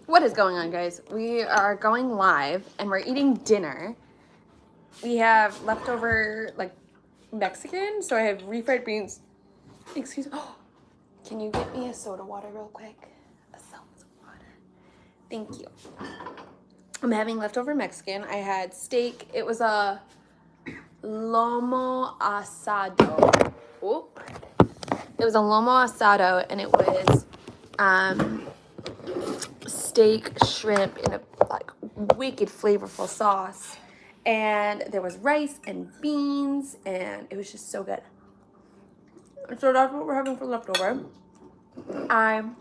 What is going on, guys? We are going live and we're eating dinner. We have leftover, like, Mexican, so I have refried beans. Excuse me. Oh, can you get me a soda water real quick? A soda water. Thank you. I'm having leftover Mexican. I had steak. It was a lomo asado. Oh. It was a lomo asado, and it was steak, shrimp in a like wicked flavorful sauce, and there was rice and beans, and it was just so good. So that's what we're having for leftover. I'm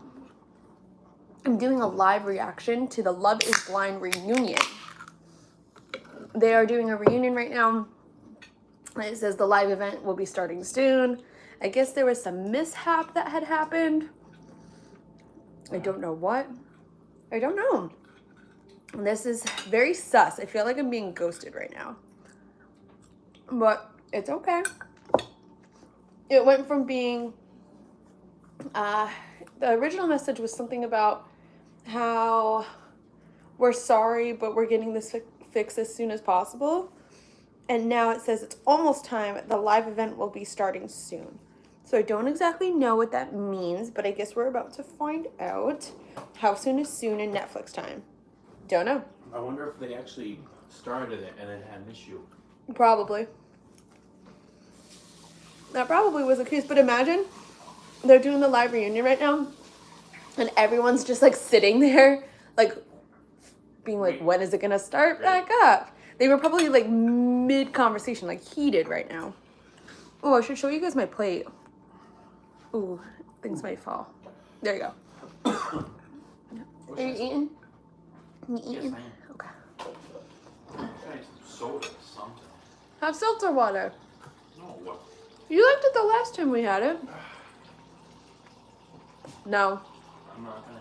doing a live reaction to the Love is Blind reunion. They are doing a reunion right now. It says the live event will be starting soon. I guess there was some mishap that had happened. I don't know what. I don't know. This is very sus. I feel like I'm being ghosted right now. But it's okay. It went from being... the original message was something about how we're sorry, but we're getting this fixed as soon as possible. And now it says it's almost time. The live event will be starting soon. So I don't exactly know what that means, but I guess we're about to find out. How soon is soon in Netflix time? Don't know. I wonder if they actually started it and it had an issue. Probably. That probably was the case, but imagine they're doing the live reunion right now and everyone's just like sitting there, like being like, when is it gonna start back up? They were probably like mid-conversation, like heated right now. Oh, I should show you guys my plate. Ooh, things might fall. There you go. Are you eating? You eating? Yes, I am. Okay. Try soda or something. Have seltzer water. No. You liked it the last time we had it. No. I'm not gonna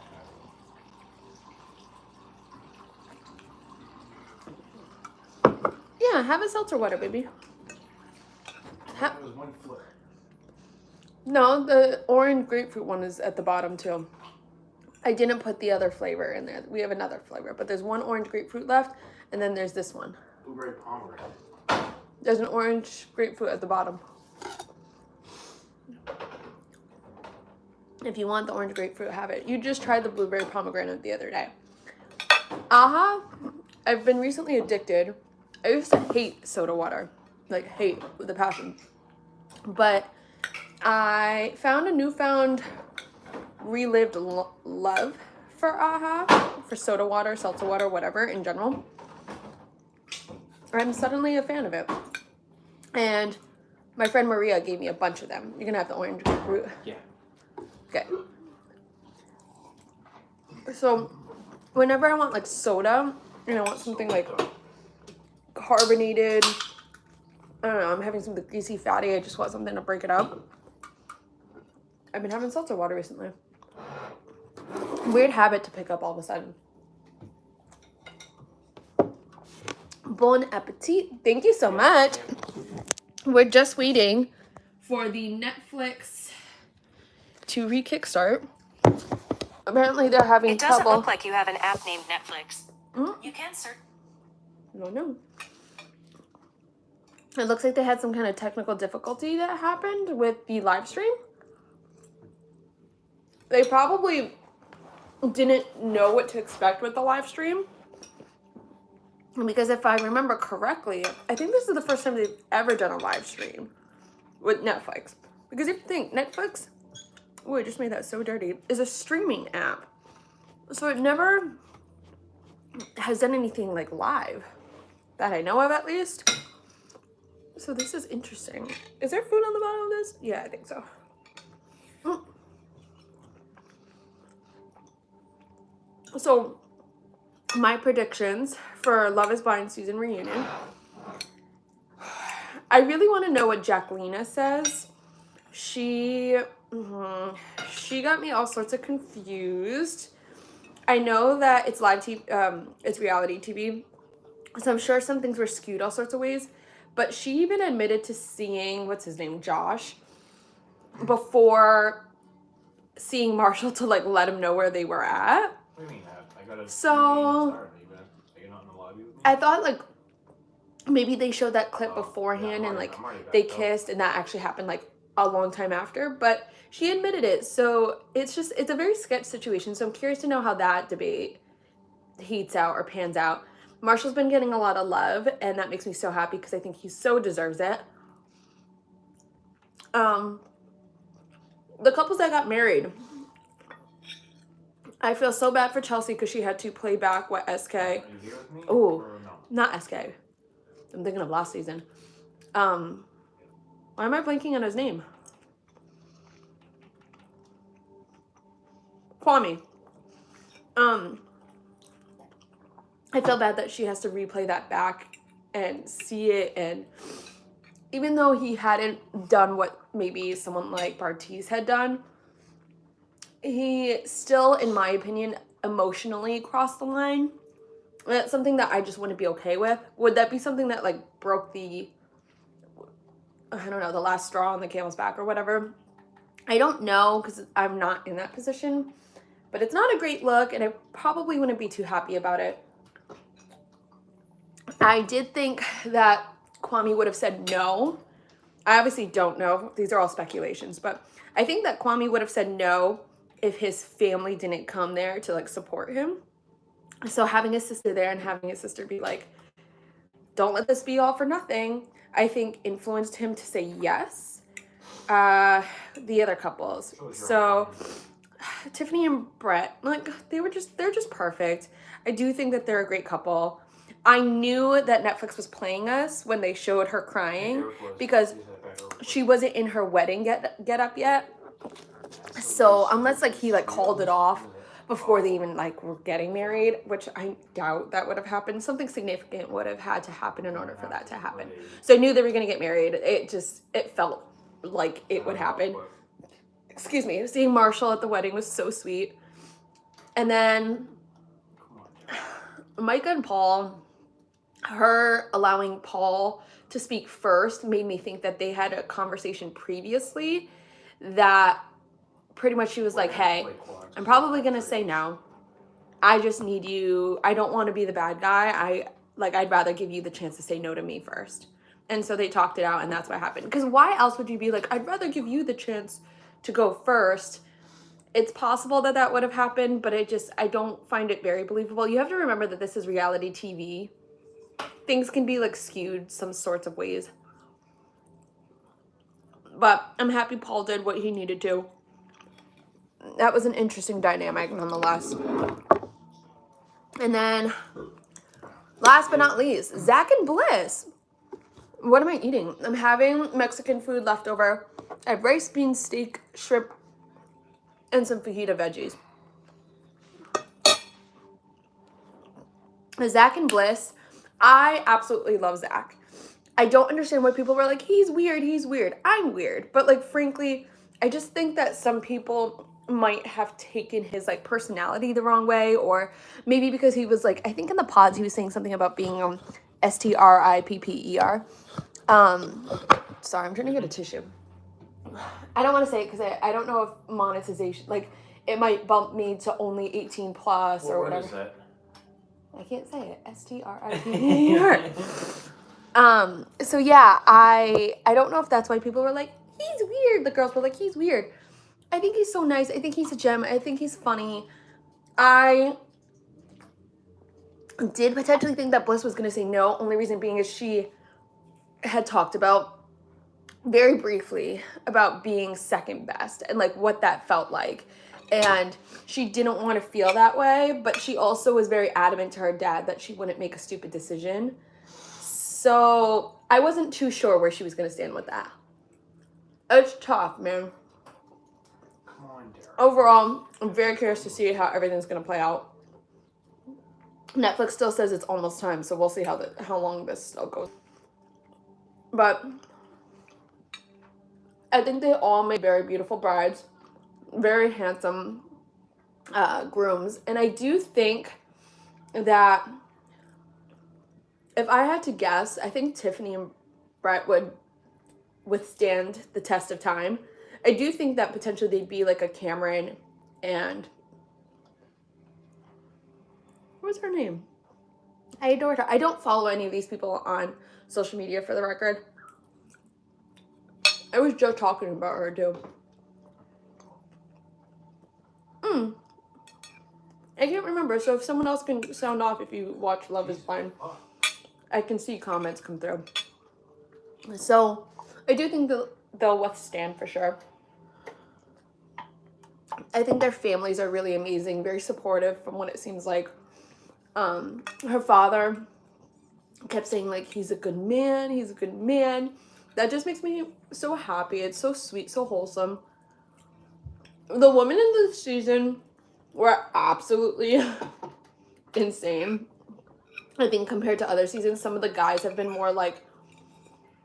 have it. Yeah, have a seltzer water, baby. There was one flip. No, the orange grapefruit one is at the bottom too. I didn't put the other flavor in there. We have another flavor, but there's one orange grapefruit left, and then there's this one. Blueberry pomegranate. There's an orange grapefruit at the bottom. If you want the orange grapefruit, have it. You just tried the blueberry pomegranate the other day. I've been recently addicted. I used to hate soda water. Like, hate with a passion. But I found a newfound relived love for for soda water, seltzer water, whatever in general. I'm suddenly a fan of it. And my friend Maria gave me a bunch of them. You're gonna have the orange grapefruit. Yeah. Okay. So whenever I want like soda and I want something like carbonated, I don't know, I'm having something greasy, fatty, I just want something to break it up. I've been having seltzer water recently. Weird habit to pick up all of a sudden. Bon appetit. Thank you so much. We're just waiting for the Netflix to re-kickstart. Apparently they're having trouble. It doesn't look like you have an app named Netflix. You can search. No. It looks like they had some kind of technical difficulty that happened with the live stream. They probably didn't know what to expect with the live stream. Because if I remember correctly, I think this is the first time they've ever done a live stream with Netflix. Because if you think Netflix, oh, I just made that so dirty, is a streaming app. So it never has done anything like live that I know of, at least. So this is interesting. Is there food on the bottom of this? Yeah, I think so. So my predictions for Love is Blind season reunion. I really want to know what Jacqueline says. She got me all sorts of confused. I know that it's live TV, it's reality TV, so I'm sure some things were skewed all sorts of ways. But she even admitted to seeing, what's his name, Josh, before seeing Marshall to like let him know where they were at. What do you mean that? I got So I thought like maybe they showed that clip beforehand and like they kissed and that actually happened like a long time after, but she admitted it. So it's a very sketch situation. So I'm curious to know how that debate heats out or pans out. Marshall's been getting a lot of love and that makes me so happy because I think he so deserves it. The couples that got married, I feel so bad for Chelsea because she had to play back what SK. Oh, not SK. I'm thinking of last season. Why am I blanking on his name? Kwame. I feel bad that she has to replay that back and see it, and even though he hadn't done what maybe someone like Bartiz had done, he still, in my opinion, emotionally crossed the line. That's something that I just wouldn't be okay with. Would that be something that like broke the, I don't know, the last straw on the camel's back or whatever? I don't know because I'm not in that position, but it's not a great look and I probably wouldn't be too happy about it. I did think that Kwame would have said no. I obviously don't know. These are all speculations, but I think that Kwame would have said no if his family didn't come there to like support him. So having his sister there and having his sister be like, don't let this be all for nothing, I think influenced him to say yes. The other couples. So Tiffany and Brett, like they're just perfect. I do think that they're a great couple. I knew that Netflix was playing us when they showed her crying because she wasn't in her wedding get up yet. So unless like he like called it off before they even like were getting married, which I doubt that would have happened, something significant would have had to happen in order for that to happen. So I knew they were going to get married. It felt like it would happen. Excuse me. Seeing Marshall at the wedding was so sweet. And then Micah and Paul, her allowing Paul to speak first made me think that they had a conversation previously that pretty much she was like, hey, I'm probably going to say no. I just need you. I don't want to be the bad guy. I'd rather give you the chance to say no to me first. And so they talked it out and that's what happened. Because why else would you be like, I'd rather give you the chance to go first? It's possible that that would have happened, but I don't find it very believable. You have to remember that this is reality TV. Things can be like skewed some sorts of ways. But I'm happy Paul did what he needed to. That was an interesting dynamic nonetheless. And then last but not least, Zach and Bliss. What am I eating? I'm having Mexican food left over. I have rice, beans, steak, shrimp, and some fajita veggies. Zach and Bliss. I absolutely love Zach. I don't understand why people were like, he's weird. I'm weird. But like, frankly, I just think that some people might have taken his like personality the wrong way, or maybe because he was like, I think in the pods he was saying something about being stripper. Sorry, I'm trying to get a tissue. I don't want to say it because I don't know if monetization, like it might bump me to only 18 plus or whatever. What is that? I can't say it. stripper. So yeah, I don't know if that's why people were like, he's weird. The girls were like, he's weird. I think he's so nice. I think he's a gem. I think he's funny. I did potentially think that Bliss was going to say no. Only reason being is she had talked about very briefly about being second best and like what that felt like. And she didn't want to feel that way, but she also was very adamant to her dad that she wouldn't make a stupid decision. So I wasn't too sure where she was going to stand with that. It's tough, man. Overall, I'm very curious to see how everything's going to play out. Netflix still says it's almost time, so we'll see how long this still goes. But I think they all made very beautiful brides, very handsome grooms. And I do think that if I had to guess, I think Tiffany and Brett would withstand the test of time. I do think that potentially they'd be like a Cameron and What was her name? I adored her. I don't follow any of these people on social media, for the record. I was just talking about her too. I can't remember, so if someone else can sound off if you watch Love is Blind, I can see comments come through. So, I do think they'll withstand for sure. I think their families are really amazing, very supportive from what it seems like. Her father kept saying, like, he's a good man, he's a good man. That just makes me so happy. It's so sweet, so wholesome. The women in this season were absolutely insane. I think compared to other seasons, some of the guys have been more like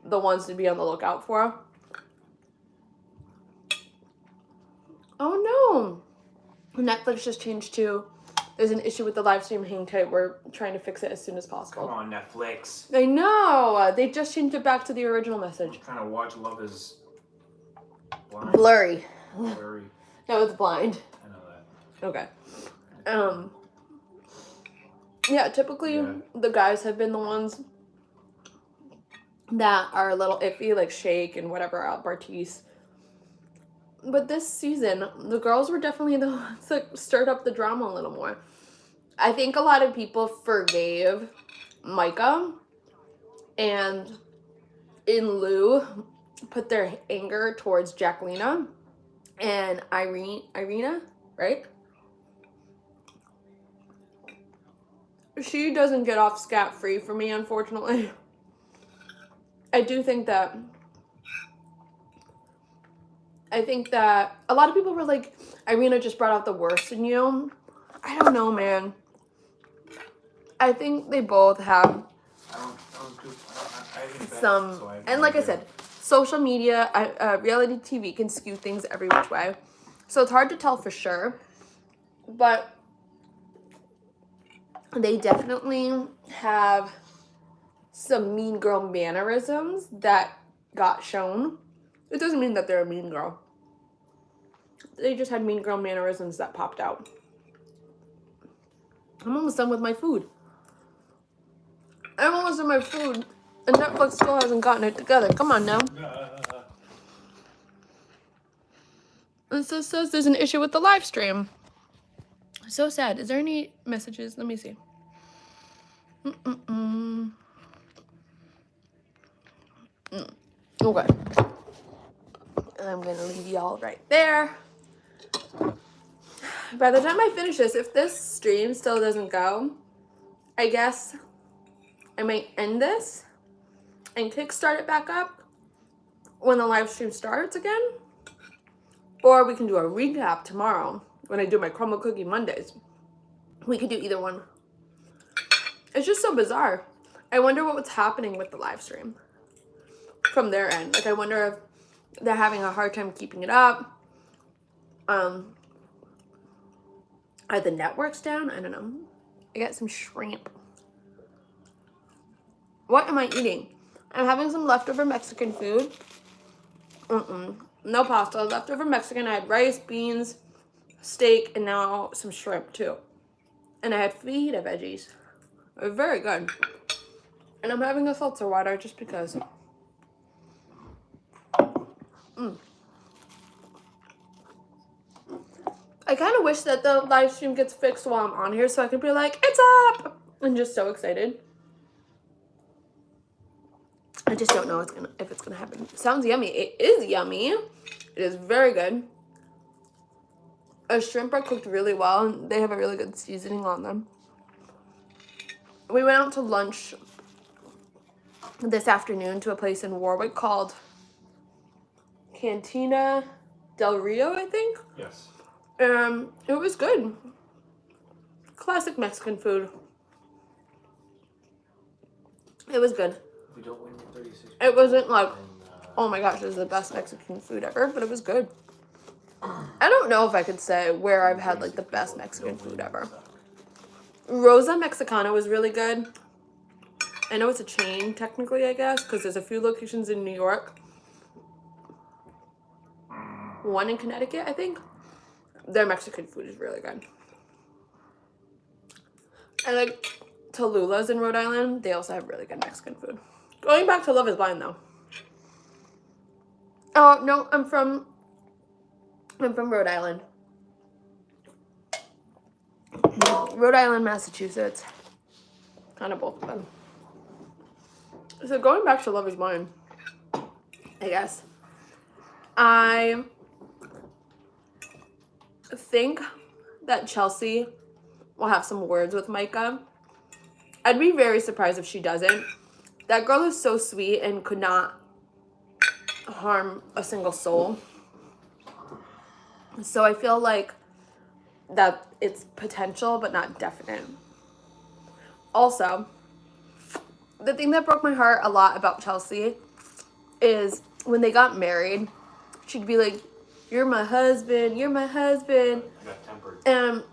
the ones to be on the lookout for. Oh no! Netflix just changed to, there's an issue with the live stream, hang tight, we're trying to fix it as soon as possible. Come on, Netflix. I know! They just changed it back to the original message. I'm trying to watch Love is Blind. Blurry. Blurry. No, it's blind. I know that. Okay. Yeah, typically the guys have been the ones that are a little iffy, like Shake and whatever, Bartiz. But this season, the girls were definitely the ones that stirred up the drama a little more. I think a lot of people forgave Micah and in lieu put their anger towards Jacqueline and Irina, right? She doesn't get off scot-free for me, unfortunately. I think that a lot of people were like, Irina just brought out the worst in you. I don't know, man. I think they both have some, and like I said, social media, reality TV can skew things every which way. So it's hard to tell for sure. But they definitely have some mean girl mannerisms that got shown. It doesn't mean that they're a mean girl. They just had mean girl mannerisms that popped out. I'm almost done with my food. I'm almost done with my food, and Netflix still hasn't gotten it together. Come on now. And so it says there's an issue with the live stream. So sad. Is there any messages? Let me see. Okay. I'm gonna leave y'all right there. By the time I finish this, if this stream still doesn't go, I guess I might end this and kickstart it back up when the live stream starts again. Or we can do a recap tomorrow when I do my Crumble Cookie Mondays. We could do either one. It's just so bizarre. I wonder what's happening with the live stream from their end. Like, I wonder if they're having a hard time keeping it up. Are the networks down? I don't know. I got some shrimp. What am I eating? I'm having some leftover Mexican food. No pasta. Leftover Mexican. I had rice, beans, steak, and now some shrimp too. And I had fajita veggies. They're very good. And I'm having a seltzer water just because. I kind of wish that the live stream gets fixed while I'm on here so I could be like, it's up! I'm just so excited. I just don't know if it's gonna happen. It sounds yummy. It is yummy. It is very good. Our shrimp are cooked really well, and they have a really good seasoning on them. We went out to lunch this afternoon to a place in Warwick called Cantina Del Rio, I think. Yes. It was good. Classic Mexican food. It was good. We don't win your 36. It wasn't like, oh my gosh, this is the best Mexican food ever, but it was good. I don't know if I could say where I've had like the best Mexican food ever. Rosa Mexicana was really good. I know it's a chain technically, I guess, because there's a few locations in New York. One in Connecticut, I think. Their Mexican food is really good. I like Tallulah's in Rhode Island. They also have really good Mexican food. Going back to Love is Blind though. Oh no, I'm from Rhode Island. Rhode Island, Massachusetts. Kind of both of them. So going back to Love is Blind, I guess. I think that Chelsea will have some words with Micah. I'd be very surprised if she doesn't. That girl is so sweet and could not harm a single soul. So I feel like that it's potential but not definite. Also, the thing that broke my heart a lot about Chelsea is when they got married, she'd be like, "You're my husband, you're my husband." I got tempered. And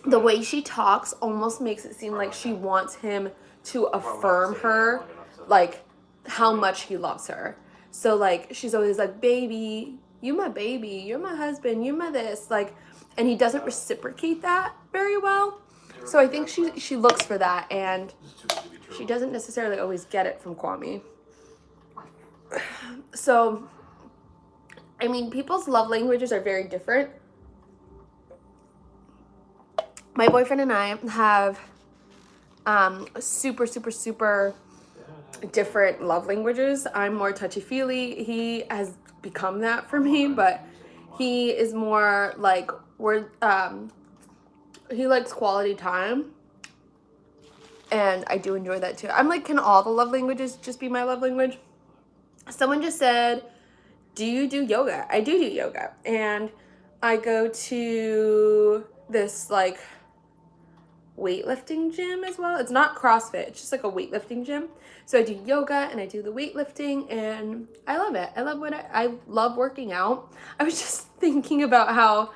the way she talks almost makes it seem like she wants him to affirm her, like, how much he loves her. So, like, she's always like, "Baby, you my baby, you're my husband, you're my this," like, and he doesn't reciprocate that very well. So I think she looks for that, and she doesn't necessarily always get it from Kwame. So, I mean, people's love languages are very different. My boyfriend and I have super different love languages. I'm more touchy-feely. He has become that for me, but he is more like he likes quality time, and I do enjoy that too. I'm like, can all the love languages just be my love language? Someone just said, "Do you do yoga?" I do yoga, and I go to this like weightlifting gym as well. It's not CrossFit, it's just like a weightlifting gym. So I do yoga and I do the weightlifting, and I love it. I love working out. I was just thinking about how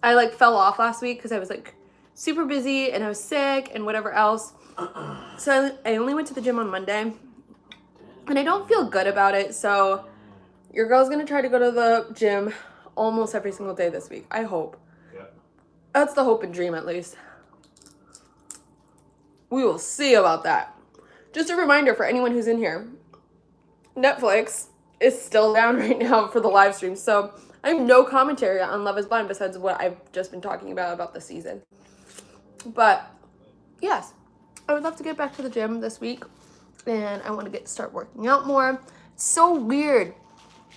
I like fell off last week because I was like super busy and I was sick and whatever else. So I only went to the gym on Monday and I don't feel good about it. So your girl's gonna try to go to the gym almost every single day this week. I hope. Yeah. That's the hope and dream, at least. We will see about that. Just a reminder for anyone who's in here, Netflix is still down right now for the live stream. So I have no commentary on Love is Blind besides what I've just been talking about the season. But yes, I would love to get back to the gym this week, and I want to start working out more. It's so weird.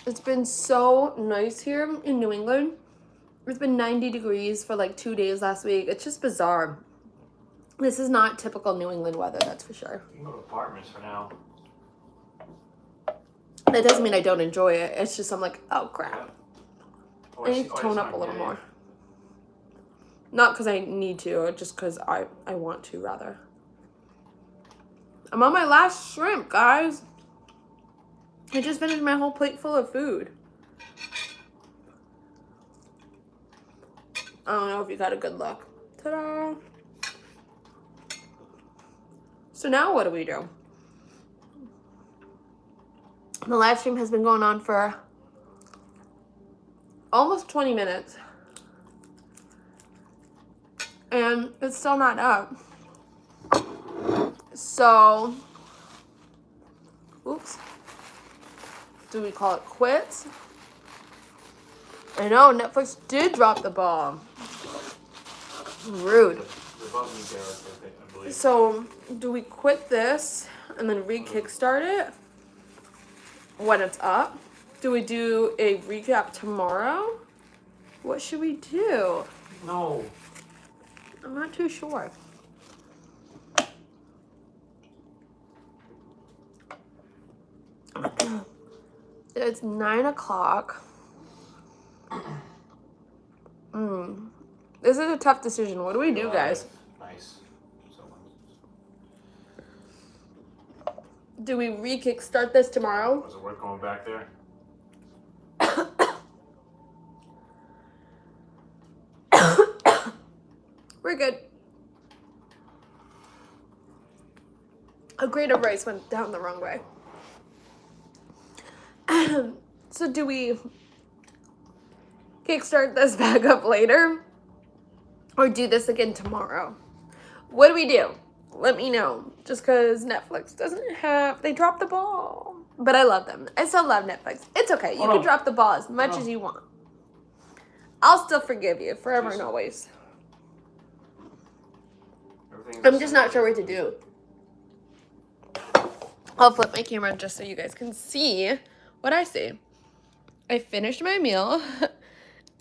It's been so nice here in New England. It's been 90 degrees for like 2 days last week. It's just bizarre. This is not typical New England weather, that's for sure. You can go to apartments for now. That doesn't mean I don't enjoy it. It's just I'm like, oh crap. Or I need to tone up a little more. Not because I need to, just because I want to, rather. I'm on my last shrimp, guys. I just finished my whole plate full of food. I don't know if you got a good look. Ta-da! So now what do we do? The live stream has been going on for almost 20 minutes. And it's still not up. So, oops. Do we call it quits? I know, Netflix did drop the ball. Rude. So, do we quit this and then re-kickstart it when it's up? Do we do a recap tomorrow? What should we do? No. I'm not too sure. It's 9 o'clock. This is a tough decision. What do we do, guys? Nice. Do we re-kickstart this tomorrow? Was it worth going back there? We're good. A grate of rice went down the wrong way. So do we kickstart this back up later? Or do this again tomorrow? What do we do? Let me know. Just because Netflix doesn't have... They dropped the ball. But I love them. I still love Netflix. It's okay. You can drop the ball as much as you want. I'll still forgive you forever and always. I'm just not sure what to do. I'll flip my camera just so you guys can see what I see. I finished my meal,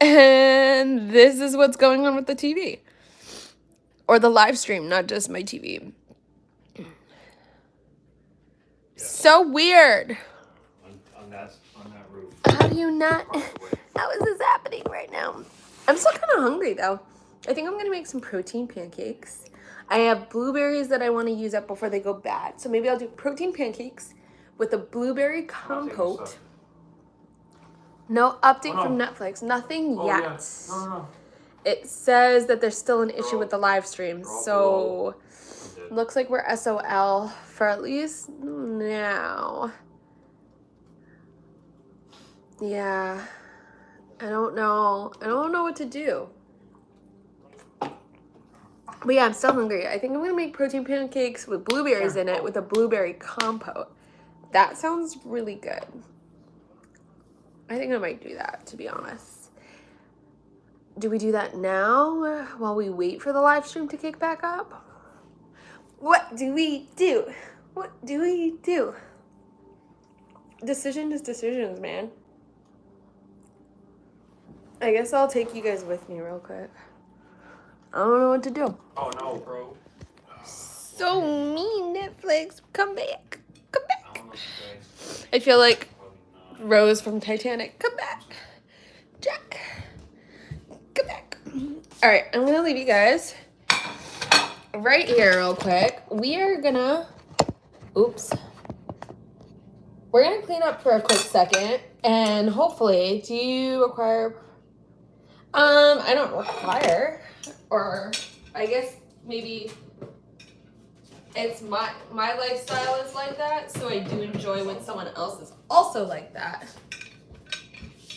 and this is what's going on with the TV. Or the live stream, not just my TV. Yeah. So weird. On that roof. How do you not? How is this happening right now? I'm still kind of hungry, though. I think I'm going to make some protein pancakes. I have blueberries that I want to use up before they go bad. So maybe I'll do protein pancakes with a blueberry compote. No update from Netflix. Nothing yet. Yeah. No. It says that there's still an issue with the live stream. So looks like we're SOL for at least now. Yeah. I don't know. I don't know what to do. But yeah, I'm still hungry. I think I'm going to make protein pancakes with blueberries in it with a blueberry compote. That sounds really good. I think I might do that, to be honest. Do we do that now while we wait for the live stream to kick back up? What do we do? What do we do? Decision is decisions, man. I guess I'll take you guys with me real quick. I don't know what to do. Oh no, bro. So mean, Netflix. Come back. Come back. I feel like Rose from Titanic. Come back. Jack. Come back. All right, I'm going to leave you guys right here real quick. We are going to... Oops. We're going to clean up for a quick second. And hopefully, do you require... I don't require... Or I guess maybe it's my lifestyle is like that, so I do enjoy when someone else is also like that.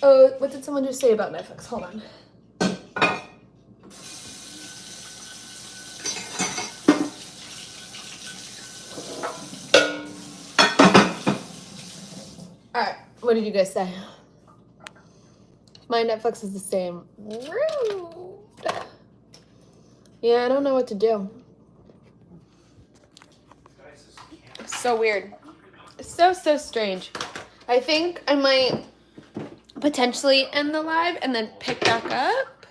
Oh, what did someone just say about Netflix? Hold on. Alright, what did you guys say? My Netflix is the same. Rude. Yeah, I don't know what to do. So weird. So strange. I think I might potentially end the live and then pick back up.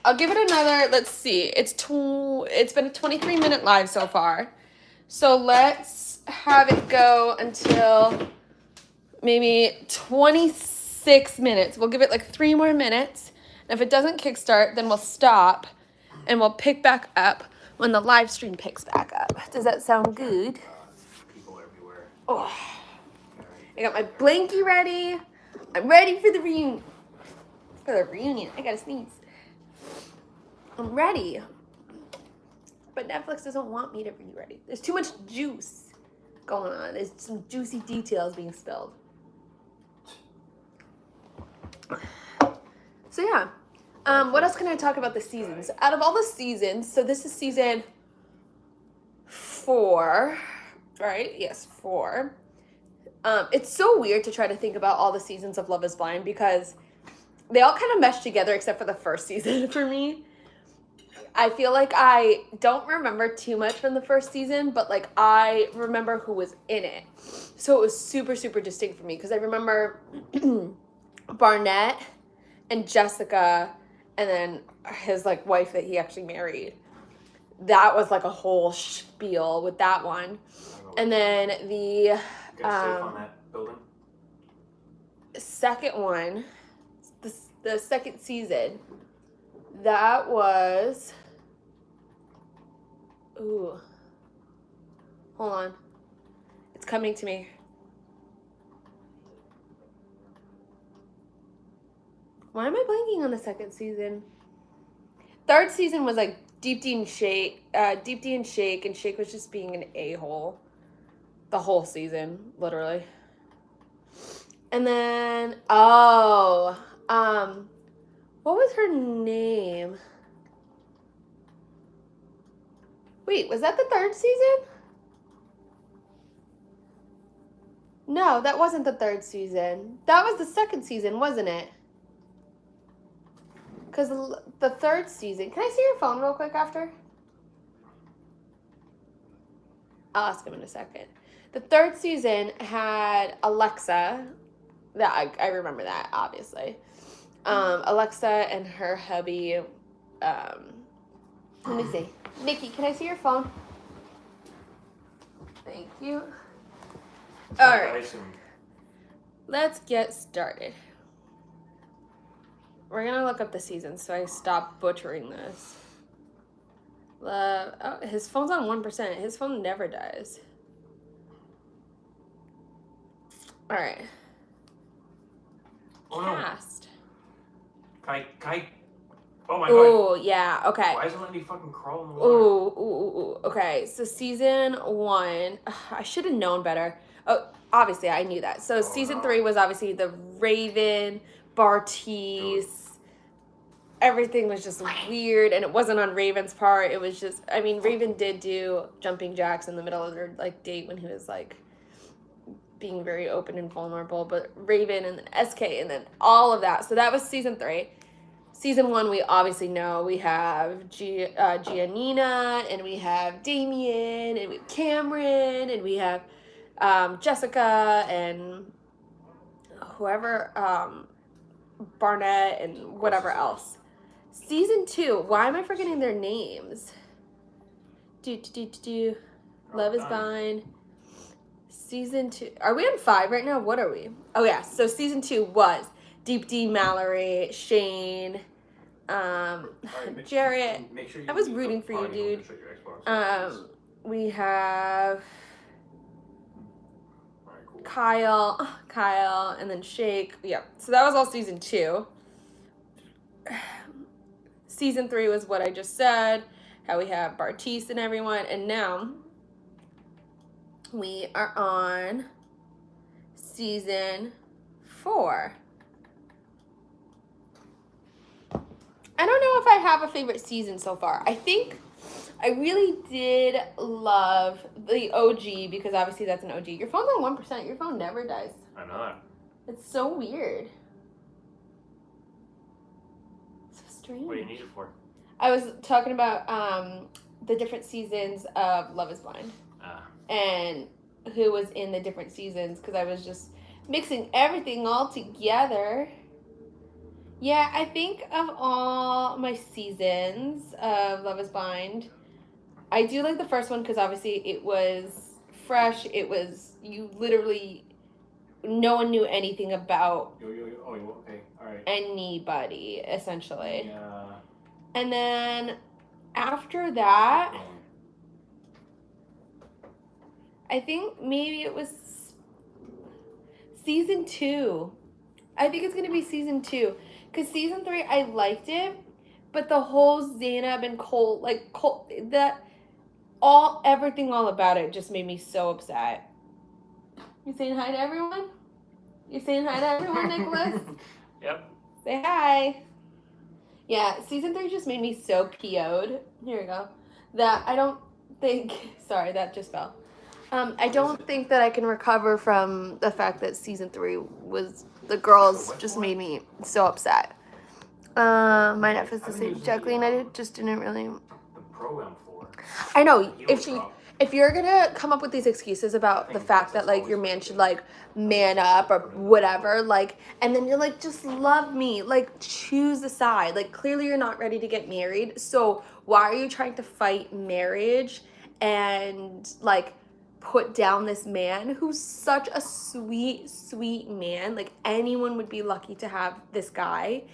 I'll give it another, let's see. It's been a 23-minute live so far. So let's have it go until maybe 26 minutes. We'll give it like 3 more minutes. And if it doesn't kickstart, then we'll stop and we'll pick back up when the live stream picks back up. Does that sound good? People everywhere. Oh, I got my blankie ready. I'm ready for the reunion. I gotta sneeze. I'm ready. But Netflix doesn't want me to be ready. There's too much juice going on. There's some juicy details being spilled. So yeah, what else can I talk about the seasons? Out of all the seasons, so this is season 4, right? Yes, 4. It's so weird to try to think about all the seasons of Love is Blind because they all kind of mesh together except for the first season for me. I feel like I don't remember too much from the first season, but like I remember who was in it. So it was super distinct for me because I remember Barnett and Jessica, and then his like wife that he actually married. That was like a whole spiel with that one. And then the safe on that building? Second one, the second season, that was, ooh, hold on, it's coming to me. Why am I blanking on the second season? Third season was like Deep D and Shake, and Shake was just being an a-hole the whole season, literally. And then, what was her name? Wait, was that the third season? No, that wasn't the third season. That was the second season, wasn't it? Because the third season... Can I see your phone real quick after? I'll ask him in a second. The third season had Alexa. That I remember that, obviously. Alexa and her hubby... let me see. Nikki, can I see your phone? Thank you. All right. Let's get started. We're gonna look up the seasons so I stop butchering this. Love. Oh, his phone's on 1%. His phone never dies. All right. Oh, Cast. Kai. Oh my god. Oh yeah. Okay. Why isn't it letting me fucking crawl in the water? Ooh. Okay. So season 1. I should have known better. Oh, obviously I knew that. So season 3 was obviously the Raven, Bartiz. Everything was just weird, and it wasn't on Raven's part. It was just, I mean, Raven did do jumping jacks in the middle of their like date when he was like being very open and vulnerable. But Raven and then SK and then all of that. So that was season 3. Season 1, we obviously know we have Giannina, and we have Damien, and we have Cameron, and we have Jessica, and whoever, Barnett, and whatever else. Season 2, why am I forgetting their names? Love is Blind. Season 2, are we on 5 right now? What are we? Oh yeah, so season 2 was Deep D, Mallory, Shane, Jarrett. I was rooting for you, dude. We have Kyle, and then Shake. Yeah, so that was all season 2. Season 3 was what I just said, how we have Bartiz and everyone, and now we are on season 4. I don't know if I have a favorite season so far. I think I really did love the OG because obviously that's an OG. Your phone's on 1%. Your phone never dies. I know that. It's so weird. So strange. What do you need it for? I was talking about the different seasons of Love is Blind. And who was in the different seasons because I was just mixing everything all together. Yeah, I think of all my seasons of Love is Blind, I do like the first one because obviously it was fresh. It was, you literally, no one knew anything about okay, all right. anybody, essentially. Yeah. And then after that, I think maybe it was season 2. I think it's going to be season 2. Because season 3, I liked it. But the whole Zainab and Cole, everything all about it just made me so upset. You saying hi to everyone? You saying hi to everyone, Nicholas? Yep. Say hi. Yeah, season 3 just made me so PO'd. Here we go. That I don't think... Sorry, that just fell. I don't think that I can recover from the fact that season 3 was... The girls just made me so upset. My Netflix is the same. Jacqueline, I just didn't really... The program for. I know. If you're gonna come up with these excuses about the fact that like your man should like man up or whatever, like, and then you're like, just love me, like choose a side. Like clearly you're not ready to get married, so why are you trying to fight marriage and like put down this man who's such a sweet man? Like anyone would be lucky to have this guy.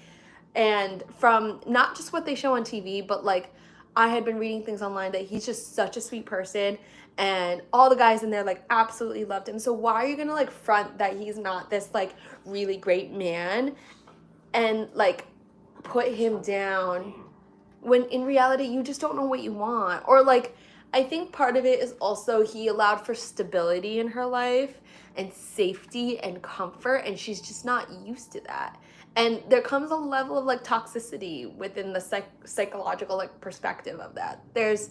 And from not just what they show on TV, but like I had been reading things online that he's just such a sweet person and all the guys in there like absolutely loved him. So why are you gonna like front that he's not this like really great man and like put him down when in reality you just don't know what you want? Or like I think part of it is also he allowed for stability in her life and safety and comfort, and she's just not used to that. And there comes a level of like toxicity within the psychological like perspective of that. There's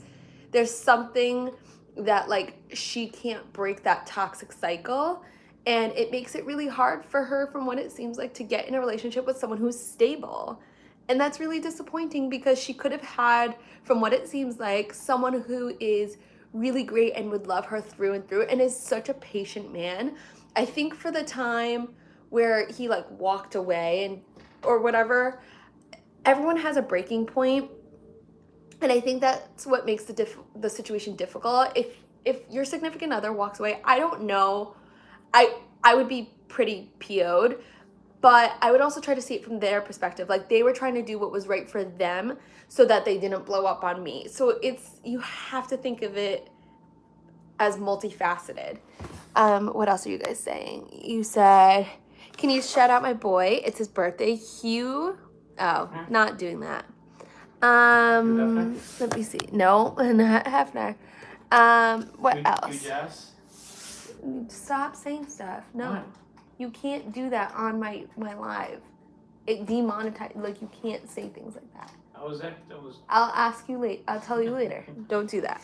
there's something that like she can't break that toxic cycle, and it makes it really hard for her, from what it seems like, to get in a relationship with someone who's stable. And that's really disappointing because she could have had, from what it seems like, someone who is really great and would love her through and through and is such a patient man. I think for the time where he like walked away and or whatever, everyone has a breaking point, and I think that's what makes the situation difficult. If your significant other walks away, I don't know, I would be pretty PO'd, but I would also try to see it from their perspective. Like, they were trying to do what was right for them so that they didn't blow up on me. So you have to think of it as multifaceted. What else are you guys saying? You said, can you shout out my boy? It's his birthday. Hugh. Oh, not doing that. Let me see. No, not Hefner. What else? Stop saying stuff. No. What? You can't do that on my live. It demonetized. Like, you can't say things like that. I'll ask you later. I'll tell you later. Don't do that.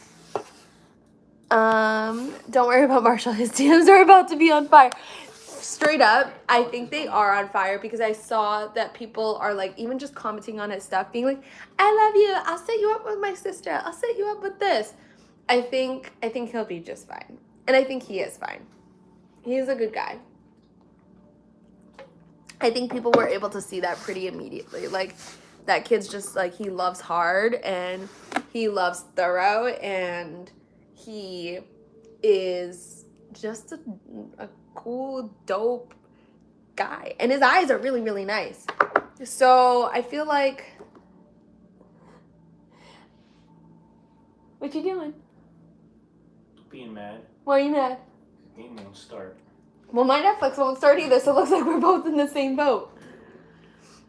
Don't worry about Marshall. His DMs are about to be on fire. Straight up, I think they are on fire because I saw that people are like even just commenting on his stuff, being like, "I love you. I'll set you up with my sister. I'll set you up with this." I think he'll be just fine, and I think he is fine. He's a good guy. I think people were able to see that pretty immediately. Like, that kid's just like, he loves hard and he loves thorough, and he is just a cool, dope guy. And his eyes are really, really nice. So I feel like... What you doing? Being mad. Why are you mad? Game won't start. Well, my Netflix won't start either, so it looks like we're both in the same boat.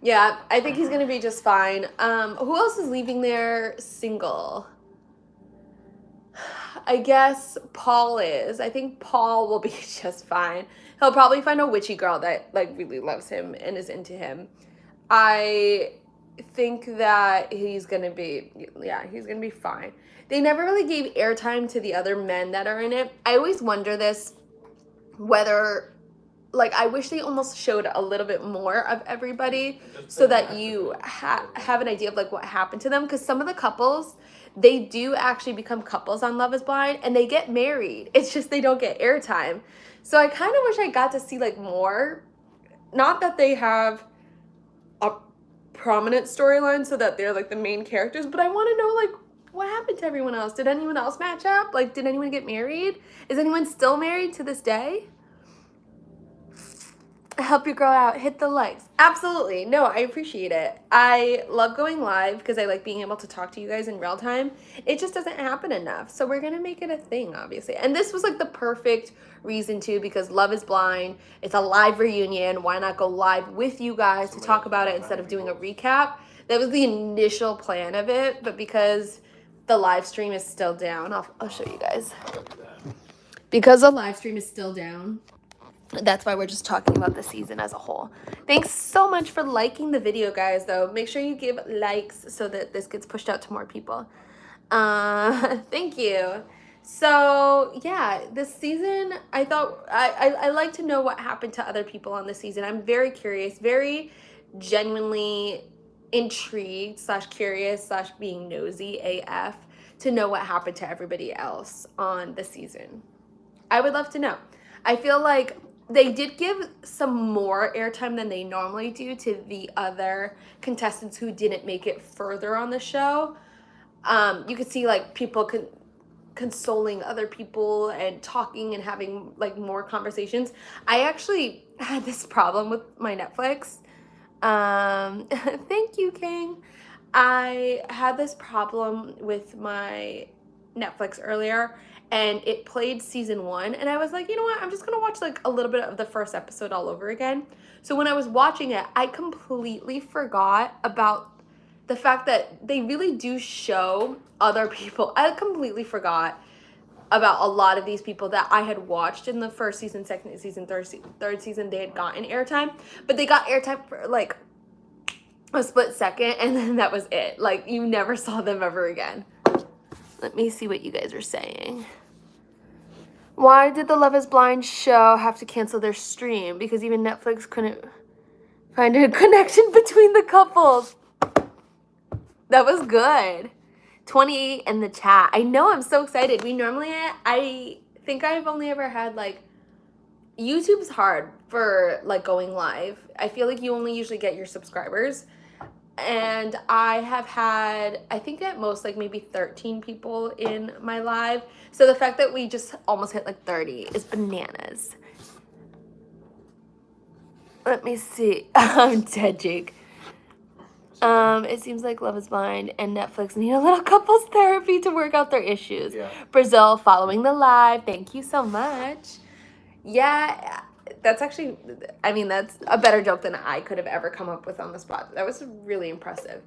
Yeah, I think he's going to be just fine. Who else is leaving there single? I guess Paul is. I think Paul will be just fine. He'll probably find a witchy girl that like really loves him and is into him. I think that he's going to be fine. They never really gave airtime to the other men that are in it. I always wonder this, whether, like, I wish they almost showed a little bit more of everybody so that you have an idea of, like, what happened to them. Because some of the couples, they do actually become couples on Love is Blind, and they get married. It's just they don't get airtime. So I kind of wish I got to see, like, more. Not that they have a prominent storyline so that they're, like, the main characters, but I want to know, like, what happened to everyone else? Did anyone else match up? Like, did anyone get married? Is anyone still married to this day? Help you grow out. Hit the likes. Absolutely. No, I appreciate it. I love going live because I like being able to talk to you guys in real time. It just doesn't happen enough. So we're going to make it a thing, obviously. And this was like the perfect reason to, because Love is Blind. It's a live reunion. Why not go live with you guys to talk about it instead of doing a recap? That was the initial plan of it. But because the live stream is still down, I'll show you guys. Because the live stream is still down, that's why we're just talking about the season as a whole. Thanks so much for liking the video, guys, though. Make sure you give likes so that this gets pushed out to more people. Thank you. So, yeah, this season, I thought, I like to know what happened to other people on this season. I'm very curious, very genuinely intrigued / curious / being nosy AF to know what happened to everybody else on the season. I would love to know. I feel like they did give some more airtime than they normally do to the other contestants who didn't make it further on the show. You could see like people consoling other people and talking and having like more conversations. I actually had this problem with my Netflix. Thank you, King. I had this problem with my Netflix earlier, and it played season 1, and I was like, you know what, I'm just gonna watch like a little bit of the first episode all over again. So when I was watching it, I completely forgot about the fact that they really do show other people. I completely forgot about a lot of these people that I had watched in the first season, second season, third season. They had gotten airtime, but they got airtime for like a split second, and then that was it. Like, you never saw them ever again. Let me see what you guys are saying. Why did the Love is Blind show have to cancel their stream? Because even Netflix couldn't find a connection between the couples. That was good. 28 in the chat. I know, I'm so excited. I think I've only ever had like, YouTube's hard for like going live. I feel like you only usually get your subscribers. And I have had, I think at most like maybe 13 people in my live. So the fact that we just almost hit like 30 is bananas. Let me see. I'm dead, Jake. It seems like Love is Blind and Netflix need a little couples therapy to work out their issues. Yeah. Brazil following the live. Thank you so much. Yeah, that's actually, I mean, that's a better joke than I could have ever come up with on the spot. That was really impressive.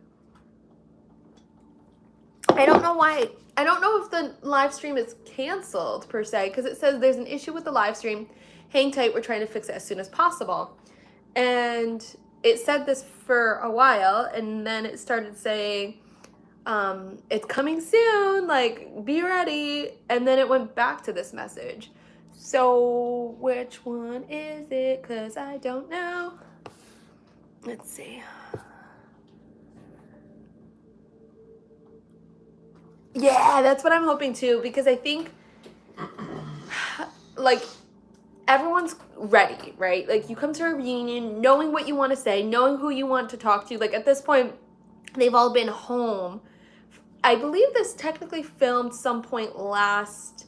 I don't know why. I don't know if the live stream is canceled per se, because it says there's an issue with the live stream. Hang tight, we're trying to fix it as soon as possible. And it said this for a while, and then it started saying, it's coming soon, like, be ready. And then it went back to this message. So, which one is it? Because I don't know. Let's see. Yeah, that's what I'm hoping too, because I think, like, everyone's ready, right? Like, you come to a reunion knowing what you want to say, knowing who you want to talk to. Like, at this point, they've all been home. I believe this technically filmed some point last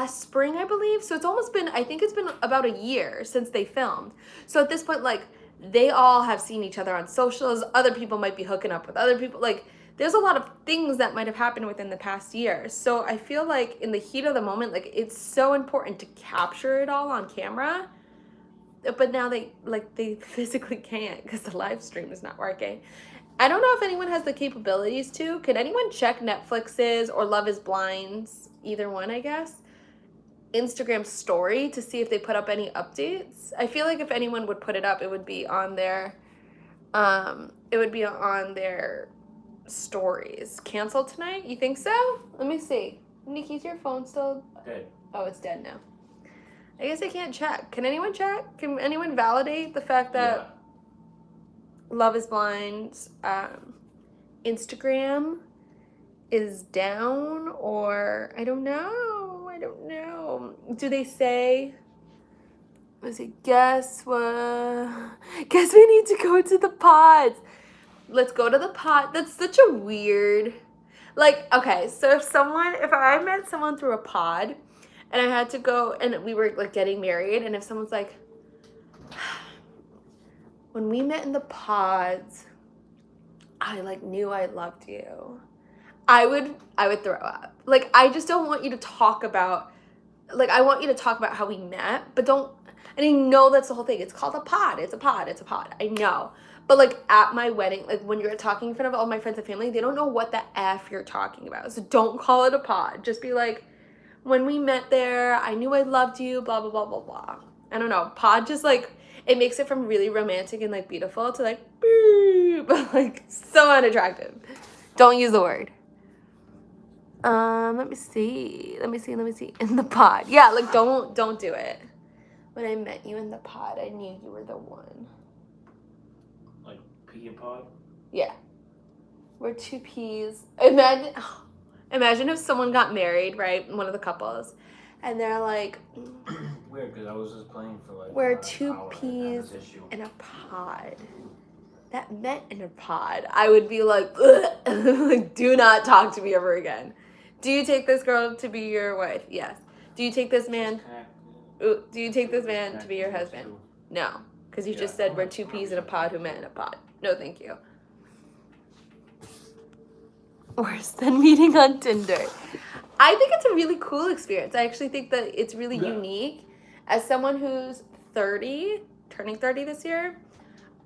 spring, I believe. So it's almost been, I think it's been about a year since they filmed. So at this point, like, they all have seen each other on socials. Other people might be hooking up with other people. Like, there's a lot of things that might have happened within the past year. So I feel like in the heat of the moment, like, it's so important to capture it all on camera. But now they physically can't because the live stream is not working. I don't know if anyone has the capabilities to. Can anyone check Netflix's or Love is Blind's, either one, I guess, Instagram story to see if they put up any updates? I feel like if anyone would put it up, it would be on their stories. Canceled tonight? You think so? Let me see. Nikki, is your phone still Dead. Oh, it's dead now. I guess I can't check. Can anyone check? Can anyone validate the fact that Love is Blind's Instagram is down, or I don't know. Do they say, let's see, guess what? Guess we need to go to the pods. Let's go to the pod. That's such a weird, like, okay, so if I met someone through a pod and I had to go and we were like getting married, and if someone's like, when we met in the pods, I like knew I loved you, I would throw up. Like, I just don't want you to talk about, like, I want you to talk about how we met, but don't, and I know that's the whole thing. It's called a pod. It's a pod. I know. But like at my wedding, like when you're talking in front of all my friends and family, they don't know what the F you're talking about. So don't call it a pod. Just be like, when we met there, I knew I loved you, blah, blah, blah, blah, blah. I don't know. Pod just like, it makes it from really romantic and like beautiful to like, but like so unattractive. Don't use the word. Let me see. In the pod. Yeah, like don't do it. When I met you in the pod, I knew you were the one. Like pea and pod? Yeah. We're two peas. Imagine if someone got married, right? One of the couples. And they're like, Weird, because I was just playing for like we're an two hour peas and this issue. in a pod. That met in a pod. I would be like, like, do not talk to me ever again. Do you take this girl to be your wife? Yes. Do you take this man? Do you take this man to be your husband? No, because you just said we're two peas in a pod who met in a pod. No, thank you. Worse than meeting on Tinder. I think it's a really cool experience. I actually think that it's really unique. As someone who's 30, turning 30 this year,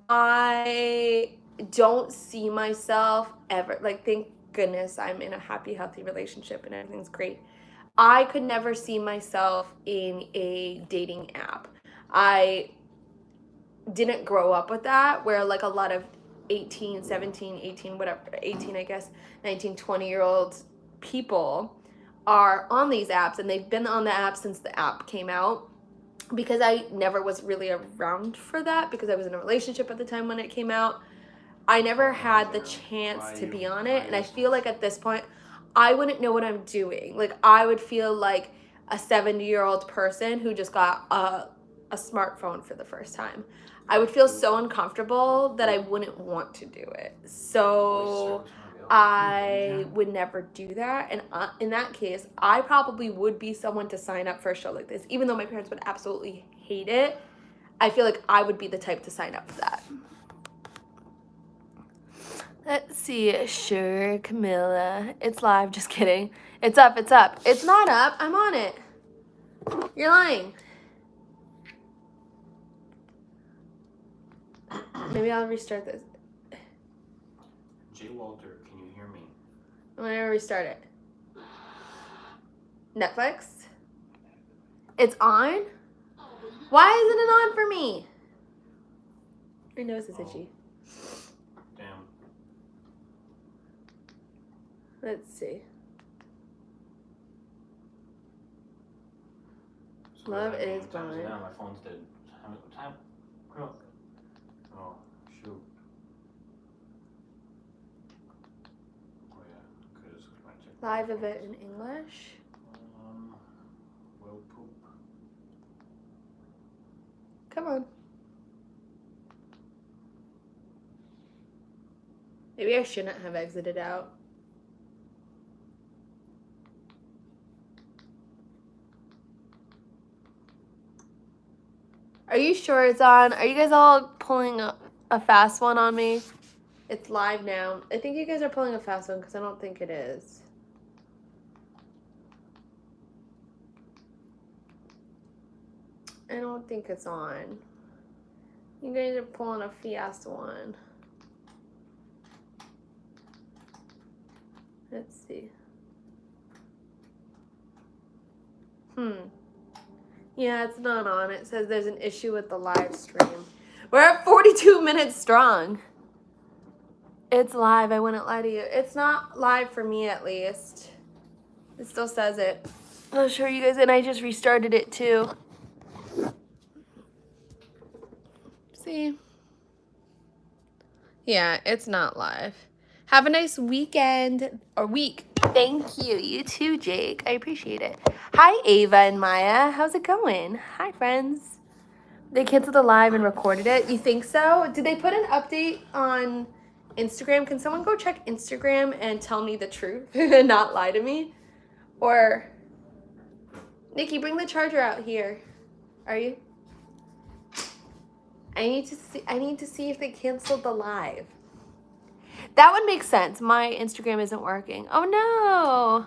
I don't see myself ever, like, thank goodness I'm in a happy, healthy relationship and everything's great. I could never see myself in a dating app. I didn't grow up with that, where like a lot of 18, 17, 18, whatever, 18, I guess, 19, 20-year-old people are on these apps, and they've been on the app since the app came out. Because I never was really around for that, because I was in a relationship at the time when it came out, I never had the chance to be on it. And I feel like at this point, I wouldn't know what I'm doing. Like, I would feel like a 70-year-old person who just got a smartphone for the first time. I would feel so uncomfortable that I wouldn't want to do it. So I would never do that. And in that case, I probably would be someone to sign up for a show like this. Even though my parents would absolutely hate it, I feel like I would be the type to sign up for that. Let's see. Sure, Camilla. It's live. Just kidding. It's up. It's up. It's not up. I'm on it. You're lying. Maybe I'll restart this. J. Walter, can you hear me? I'm gonna restart it. Netflix? It's on? Why isn't it on for me? My nose is itchy. Damn. Let's see. So Love does that mean is time's blind. down? My phone's dead. Time. Come on. Oh, shoot. Oh, yeah. Because I checked. Live event in English. Will poop. Come on. Maybe I shouldn't have exited out. Are you sure it's on? Are you guys all pulling a fast one on me? It's live now. I think you guys are pulling a fast one because I don't think it is. I don't think it's on. You guys are pulling a fast one. Let's see. Yeah, it's not on. It says there's an issue with the live stream. We're at 42 minutes strong. It's live. I wouldn't lie to you. It's not live for me, at least. It still says it. I'll show you guys, and I just restarted it too. See? Yeah, it's not live. Have a nice weekend or week. Thank you. You too, Jake. I appreciate it. Hi, Ava and Maya. How's it going? Hi, friends. They canceled the live and recorded it. You think so? Did they put an update on Instagram? Can someone go check Instagram and tell me the truth and not lie to me? Or, Nikki, bring the charger out here. Are you? I need to see if they canceled the live. That would make sense. My Instagram isn't working. Oh no.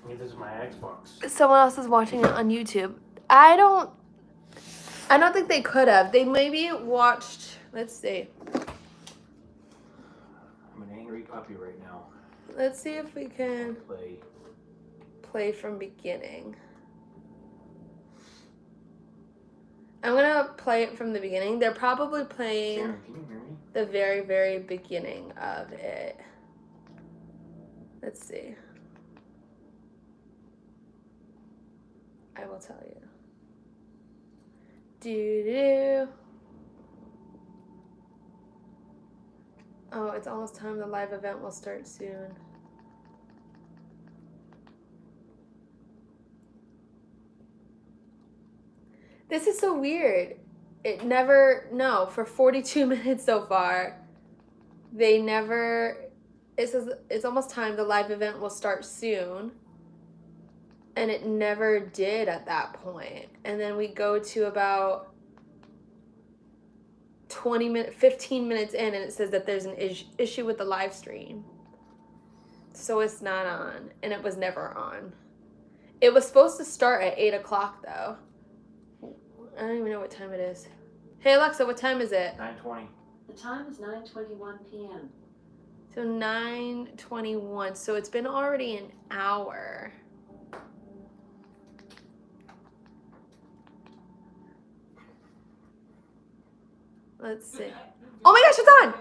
Neither is my Xbox. Someone else is watching it on YouTube. I don't think they could have. They maybe watched, let's see. I'm an angry puppy right now. Let's see if we can Play. from beginning. I'm gonna play it from the beginning. They're probably playing Sharon, can you hear me? the very, very beginning of it. Let's see. I will tell you. Do. Oh, it's almost time. The live event will start soon. This is so weird. It never, no, for 42 minutes so far, they never, it says it's almost time, the live event will start soon. And it never did at that point. And then we go to about 15 minutes in, and it says that there's an issue with the live stream. So it's not on, and it was never on. It was supposed to start at 8 o'clock though. I don't even know what time it is. Hey Alexa, what time is it? 9:20. The time is 9:21 p.m. So 9:21. So it's been already an hour. Let's see. Oh my gosh, it's on!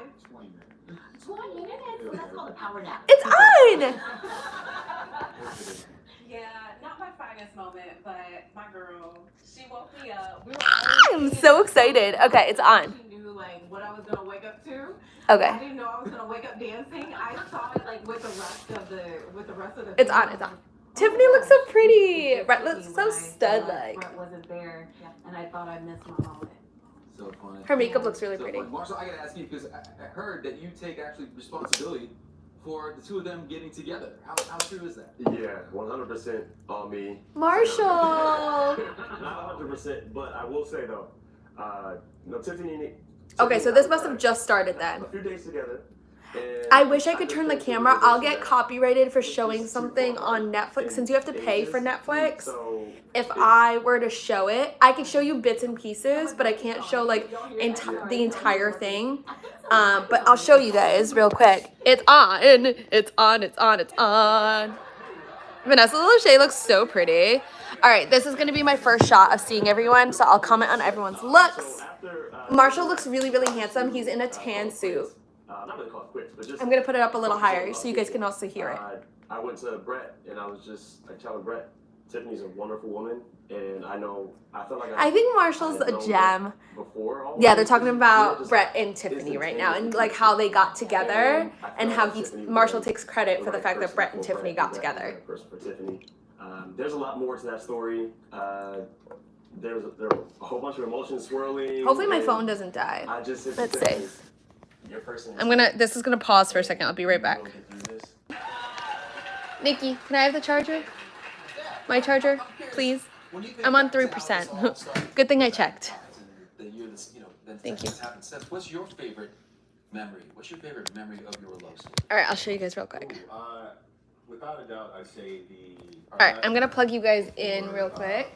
That's called a power nap. It's on! Yeah, not my finest moment, but my girl, she woke me up. We were I'm so excited. Okay, it's on. She knew like what I was gonna wake up to. Okay. I didn't know I was gonna wake up dancing. I saw it like with the rest of the. It's on, it's on. Tiffany looks so pretty. Brett looks so stud-like. Brett wasn't there, and I thought I missed my moment. So funny. Her makeup looks really pretty. Marshall, I gotta ask you because I heard that you take actually responsibility for the two of them getting together. How true is that? Yeah, 100% on me. Marshall! Not 100%, but I will say though, Tiffany. Okay, so this must have just started then. A few days together. I wish I could turn the camera. I'll get copyrighted for showing something on Netflix since you have to pay for Netflix. If I were to show it, I could show you bits and pieces, but I can't show like the entire thing. But I'll show you guys real quick. It's on. It's on. It's on. It's on. Vanessa Lachey looks so pretty. All right, this is going to be my first shot of seeing everyone, so I'll comment on everyone's looks. Marshall looks really, really handsome. He's in a tan suit. Not really called quits, but just. I'm gonna put it up a little higher so you guys can also hear it. I went to Brett and I was just telling Brett, Tiffany's a wonderful woman, and I feel like I think Marshall's a gem. Before yeah, they're talking about Brett and Tiffany right now, and like how they got together, and how Marshall takes credit for the fact that Brett and Tiffany got together. For Tiffany, there's a lot more to that story. There were a whole bunch of emotions swirling. Hopefully my phone doesn't die. Let's see. This is gonna pause for a second. I'll be right back. Nikki, can I have the charger? My charger, please. I'm on 3%. Good thing I checked. Thank you. What's your favorite memory? What's your favorite memory of your love story? All right, I'll show you guys real quick. Without a doubt, I'd say the. All right, I'm gonna plug you guys in real quick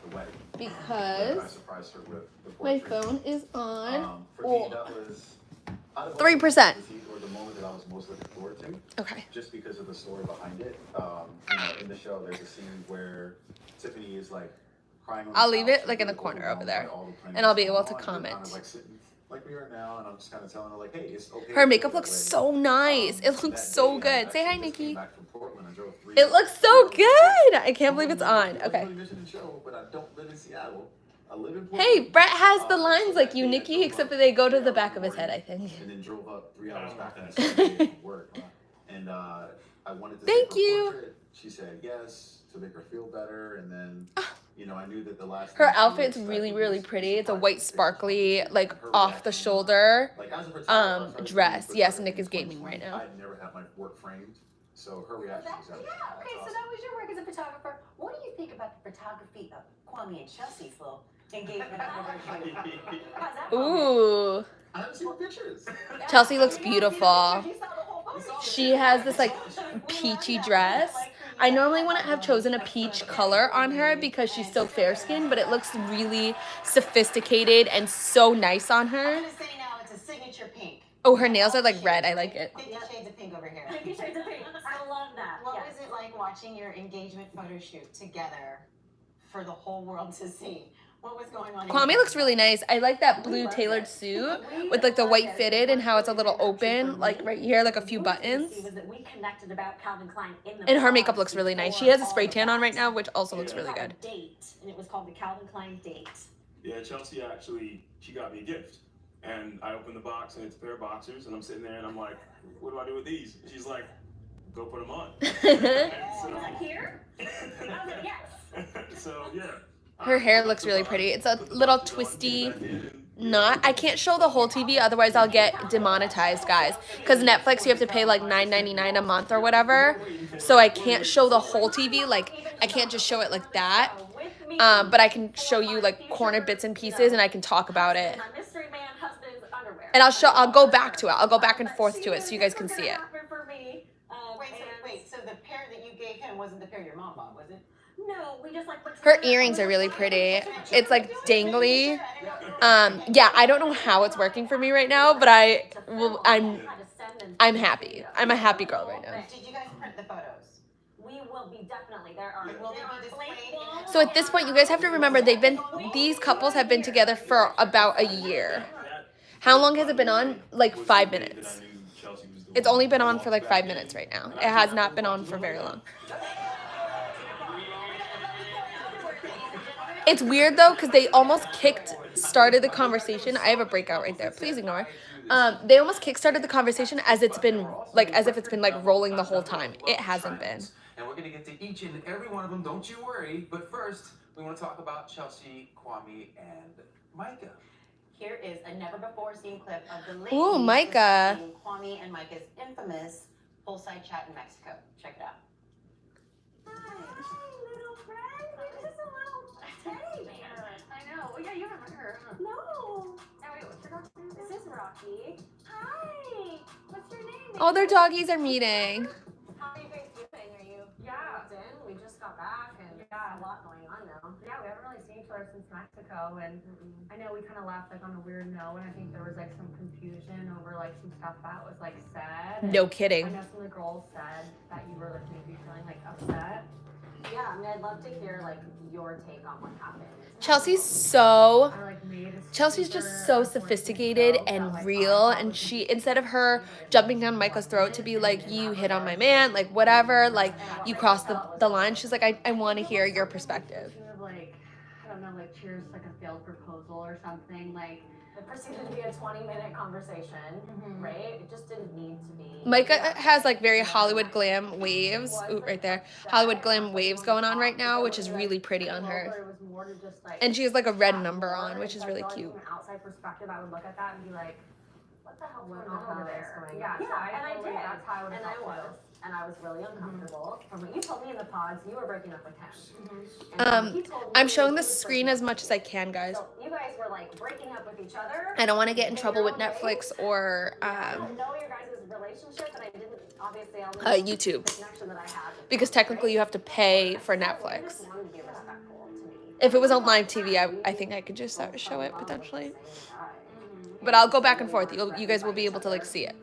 because my phone is on. For me, that was 3%. Or the moment that I was most looking forward to. Okay. Just because of the story behind it. In the show, there's a scene where Tiffany is like crying. I'll leave it like in the corner over there, and I'll be able to comment. Kind of like sitting like we are now, and I'm just kind of telling her like, hey, it's okay. Her makeup looks so nice. It looks so good. Say hi, Nikki. It looks so good. I can't believe it's on. Okay. Hey, Brett has the lines like you, Nikki, except that they go to the back of his head, I think. And then drove up 3 hours back and work. And I wanted to Thank you. She said yes to make her feel better, and then I knew that the last. Her outfit's really, really pretty. It's a white, sparkly, like off the shoulder dress. Yes, Nick is gaming right now. I never had my work framed, so her reaction was Okay, so that was your work as a photographer. What do you think about the photography of Kwame and Chelsea's little engagement anniversary? How's that? Ooh. I haven't seen pictures. Chelsea looks beautiful. She has this like peachy dress. I normally wouldn't have chosen a peach color on her because she's so fair skinned, but it looks really sophisticated and so nice on her. I'm gonna say now it's a signature pink. Oh, her nails are like red. I like it. 50 shades of pink over here. 50 shades of pink. I love that. What Yes. was it like watching your engagement photo shoot together for the whole world to see? What was going on? Kwame looks really nice. I like that blue tailored suit with like the white fitted and how it's a little open, like right here, like a few buttons. Was that we connected about Calvin Klein in the And her vlog makeup looks really nice. She has a spray tan on right now, which also looks really We had good. a date, and it was called the Calvin Klein date. Yeah, Chelsea actually, she got me a gift. And I opened the box and it's a pair of boxers and I'm sitting there and I'm like, what do I do with these? And she's like, go put them on. She was like, here? I was like, yes. So, yeah. Her hair looks really pretty. It's a little twisty knot. I can't show the whole TV, otherwise I'll get demonetized, guys. Because Netflix, you have to pay like $9.99 a month or whatever. So I can't show the whole TV. Like, I can't just show it like that. But I can show you like corner bits and pieces, and I can talk about it. My mystery man husband's underwear. And I'll go back to it. I'll go back and forth to it so you guys can see it. Wait, so the pair that you gave him wasn't the pair your mom bought, was it? No, we just like put Her earrings are really pretty. It's like dangly. Yeah, I don't know how it's working for me right now, but I'm happy. I'm a happy girl right now. Did you guys print the photos? We will be definitely. There are. Will they be displayed? So at this point, you guys have to remember these couples have been together for about a year. How long has it been on? Like 5 minutes. It's only been on for like 5 minutes right now. It has not been on for very long. It's weird though, because they almost started the conversation. I have a breakout right there. Please ignore. They almost kickstarted the conversation as if it's been like rolling the whole time. It hasn't been. And we're going to get to each and every one of them, don't you worry. But first, we want to talk about Chelsea, Kwame, and Micah. Here is a never-before-seen clip of the ladies Ooh, Micah. discussing Kwame and Micah's infamous poolside chat in Mexico. Check it out. Hi, little friend. You're just a little teddy bear. I know. Well, yeah, you remember her. Huh? No. Oh, wait, what's your dog's name? This is Rocky. Hi. What's your name? All their doggies are meeting. How are you guys doing? Are you locked in? We just got back and a lot going on now. Yeah, we haven't really seen each other since Mexico, and I know we kind of left like on a weird note, and I think there was like some confusion over like some stuff that was like said. No kidding. I know some of the girls said that you were like maybe feeling like upset. Yeah, I mean, I'd love to hear like your take on what happened. Chelsea's just so sophisticated and real, and she, instead of her jumping down Micah's throat to be like, you hit on my man, like whatever, like you crossed the line, she's like, I want to hear your perspective. Like, I don't know, like cheers like a failed proposal or something. Like it proceeded to be a 20-minute conversation, right? It just didn't need to be. Micah has like very Hollywood glam waves, ooh, right there, Hollywood glam waves going on right now, which is really pretty on her. And she has like a red number on, which is really cute. From an outside perspective, I would look at that and be like, what the hell's going on over there? Yeah, and I did. That's how I would have felt. And I was really uncomfortable. From what you told me in the pods, you were breaking up with him. I'm showing the screen as much as I can, guys. So you guys were like breaking up with each other. I don't want to get in trouble with Netflix or I don't know your guys' relationship, and I didn't obviously YouTube, the connection that I had. because technically you have to pay for Netflix. Just wanted to be respectful to me. If it was on live TV, I think I could just show it potentially. But I'll go back and forth. You guys will be able to like see it.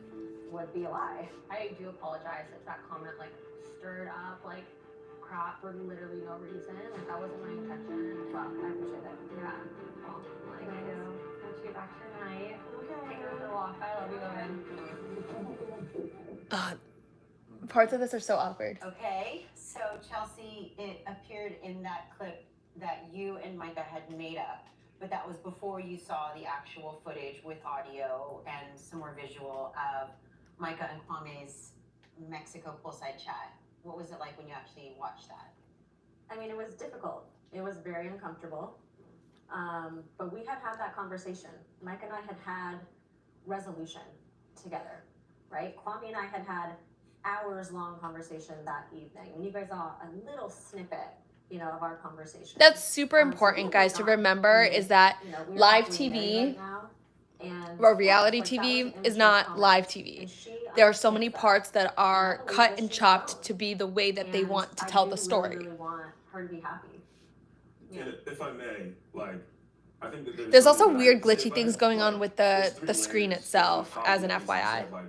Would be a lie. I do apologize if that comment like stirred up like crap for literally no reason. Like that wasn't my intention. Well, I appreciate it. Yeah. Well, like I do. Once you get back to your night, take her for a walk. I love you, Logan. Parts of this are so awkward. Okay, so Chelsea, it appeared in that clip that you and Micah had made up, but that was before you saw the actual footage with audio and some more visual of Micah and Kwame's Mexico poolside chat. What was it like when you actually watched that? I mean, it was difficult. It was very uncomfortable. But we had that conversation. Micah and I had resolution together, right? Kwame and I had hours-long conversation that evening. When you guys saw a little snippet, of our conversation. That's super important, guys, to remember is that live TV or reality TV is not live TV. There are so many parts that are cut and chopped to be the way that they want to tell the story. I really want her to be happy. And if I may, like, I think that There's also weird glitchy things going on with the screen itself, as an FYI. Like,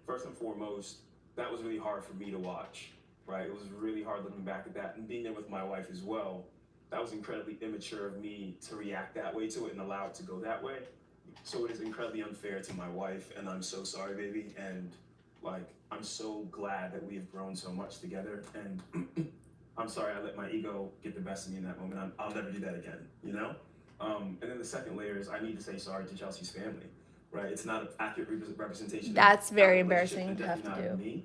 first and foremost, that was really hard for me to watch, right? It was really hard looking back at that, and being there with my wife as well. That was incredibly immature of me to react that way to it and allow it to go that way. So it is incredibly unfair to my wife, and I'm so sorry, baby. And like, I'm so glad that we have grown so much together. And I'm sorry I let my ego get the best of me in that moment. I'll never do that again, And then the second layer is I need to say sorry to Chelsea's family, right? It's not an accurate representation. That's very of embarrassing to have to do. Me.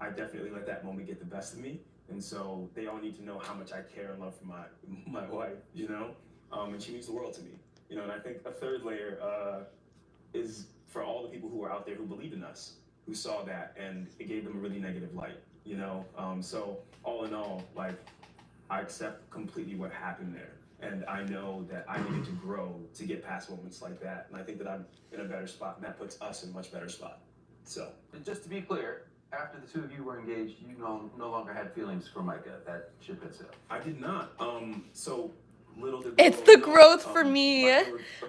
I definitely let that moment get the best of me. And so they all need to know how much I care and love for my wife, and she means the world to me, and I think a third layer is for all the people who are out there who believed in us, who saw that, and it gave them a really negative light, so all in all, like, I accept completely what happened there, and I know that I needed to grow to get past moments like that, and I think that I'm in a better spot, and that puts us in a much better spot. So, And just to be clear, after the two of you were engaged, you no longer had feelings for Micah. That ship had sailed. I did not. So little did It's the growth for me.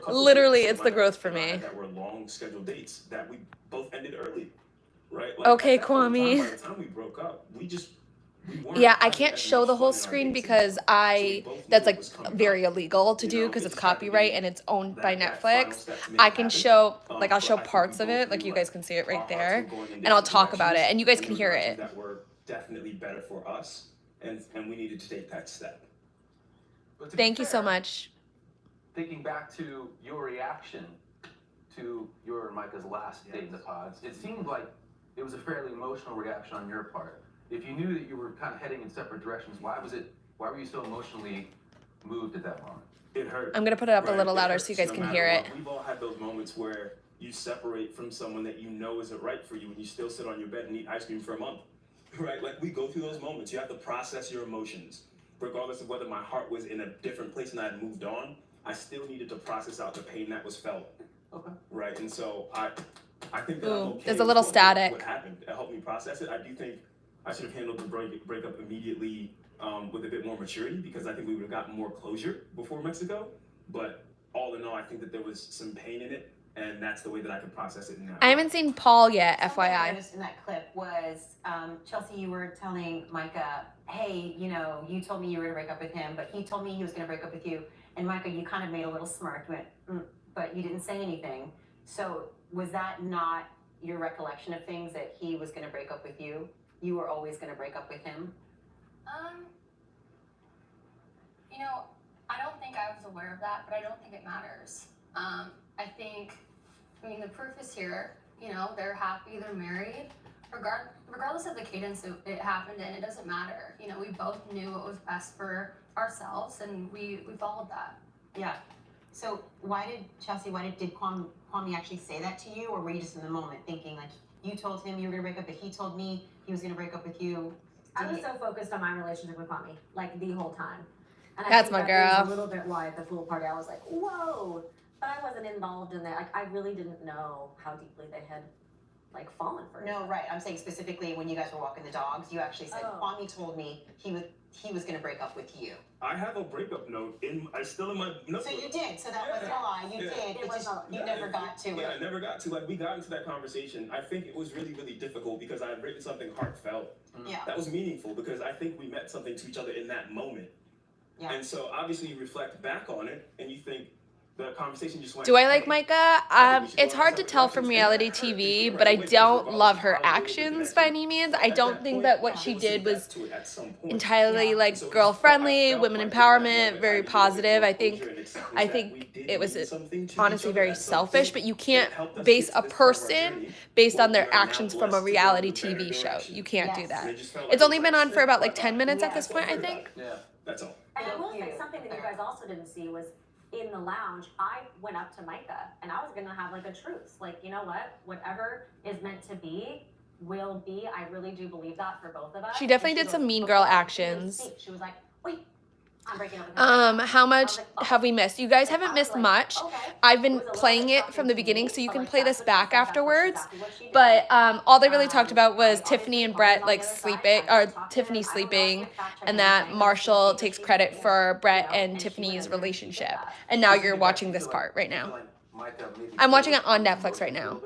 Literally, it's the growth for me. That were long scheduled dates that we both ended early, right? Like, Okay, at that point in Kwame. time, by the time we broke up, we just we weren't Yeah, I having can't as show much the whole fun in our screen dating. because So we I both knew that's it like was coming very up. illegal to You do know, because it it's just had to copyright be and it's owned by that final Netflix. step to make I it can happen. show like I'll But show I think parts we of both it, like knew you guys can see it our right hearts were there, going in and I'll different talk about it, directions, and you guys and can there were hear directions it. that were definitely better for us, and we needed to take that step. But to be Thank you so fair, much. Thinking back to your reaction to your and Micah's last date in the pods, it seemed like it was a fairly emotional reaction on your part. If you knew that you were kind of heading in separate directions, why were you so emotionally moved at that moment? It hurt. I'm gonna put it up a Right? little It louder so hurts you guys no can matter hear it. what. We've all had those moments where you separate from someone that you know isn't right for you, and you still sit on your bed and eat ice cream for a month. Right? Like, we go through those moments. You have to process your emotions. Regardless of whether my heart was in a different place and I had moved on, I still needed to process out the pain that was felt. Okay. Right? And so I think that I'm Ooh, okay there's a with little what static. happened. It helped me process it. I do think I should have handled the breakup immediately with a bit more maturity, because I think we would have gotten more closure before Mexico. But all in all, I think that there was some pain in it, and that's the way that I could process it now. I haven't seen Paul yet, Something I FYI. noticed in that clip was, Chelsea, you were telling Micah, hey, you know, you told me you were gonna break up with him, but he told me he was gonna break up with you. And Micah, you kind of made a little smirk, went, but you didn't say anything. So was that not your recollection of things, that he was gonna break up with you? You were always gonna break up with him? You know, I don't think I was aware of that, but I don't think it matters. I think, I mean, the proof is here. You know, they're happy, they're married. Regardless of the cadence it happened in, it doesn't matter. You know, we both knew what was best for ourselves, and we followed that. Yeah. So did Kwame actually say that to you, or were you just in the moment thinking, like, you told him you were gonna break up, but he told me he was gonna break up with you? I was so focused on my relationship with Kwame, like, the whole time. And I That's think my that was girl. a little bit why at the pool party I was like, whoa, but I wasn't involved in that. Like, I really didn't know how deeply they had, like, fallen for each No, other. right. I'm saying specifically when you guys were walking the dogs, you actually said, Oh. Kwame told me he was gonna break up with you. I have a breakup note still in my notebook. So you did. So that was a lie. You did. It was You never got to Yeah, I it. never got to. Like, we got into that conversation. I think it was really, really difficult because I had written something heartfelt. Yeah. That was meaningful because I think we meant something to each other in that moment. Yeah. And so obviously you reflect back on it and you think the conversation just went. Do I like hey, Micah? It's hard to tell from reality TV, but I don't love her actions by any means. I don't think that what she did was entirely like girl friendly, women empowerment, very positive. I think it was honestly very selfish, but you can't base a person based on their actions from a reality TV show. You can't do that. It's only been on for about like 10 minutes at this point, I think. Yeah. That's all. And I will Thank say you. something that you guys also didn't see was in the lounge, I went up to Micah and I was gonna have like a truce. Like, you know what? Whatever is meant to be will be. I really do believe that for both of us. She definitely And did some goes, mean before girl I could even actions. speak, she was like, wait, I'm breaking up with him. How much have we missed? You guys haven't missed much. I've been playing it from the beginning, so you can play this back afterwards. But all they really talked about was Tiffany and Brett like sleeping, or Tiffany sleeping, and that Marshall takes credit for Brett and Tiffany's relationship. And now you're watching this part right now. I'm watching it on Netflix right now.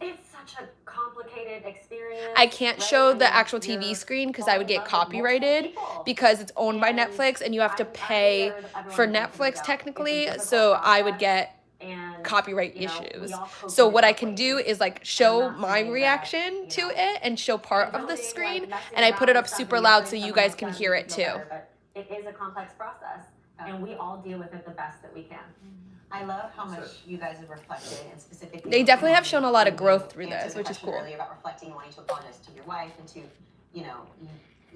It's such a complicated experience. I can't right? show I the mean, actual you're TV screen because I falling would in get love with multiple copyrighted people. because it's owned by And Netflix and you have to I'm pay scared everyone for is gonna Netflix figure it out. It's a technically, difficult so I would process, get and, copyright you know, we issues. all cope So in what I different can do ways. is like show not my saying that, reaction you to know, it and show part of the building, like, screen, messing and I put it around up with stuff super and you're loud putting so you someone guys else can down hear to it feel too. better, but it is a complex process, and we all deal with it the best that we can. I love how much you guys have reflected, and specifically. They definitely have shown a lot of when growth you through answered this, the which is question cool. Earlier about reflecting and wanting to apologize to your wife and to, you know,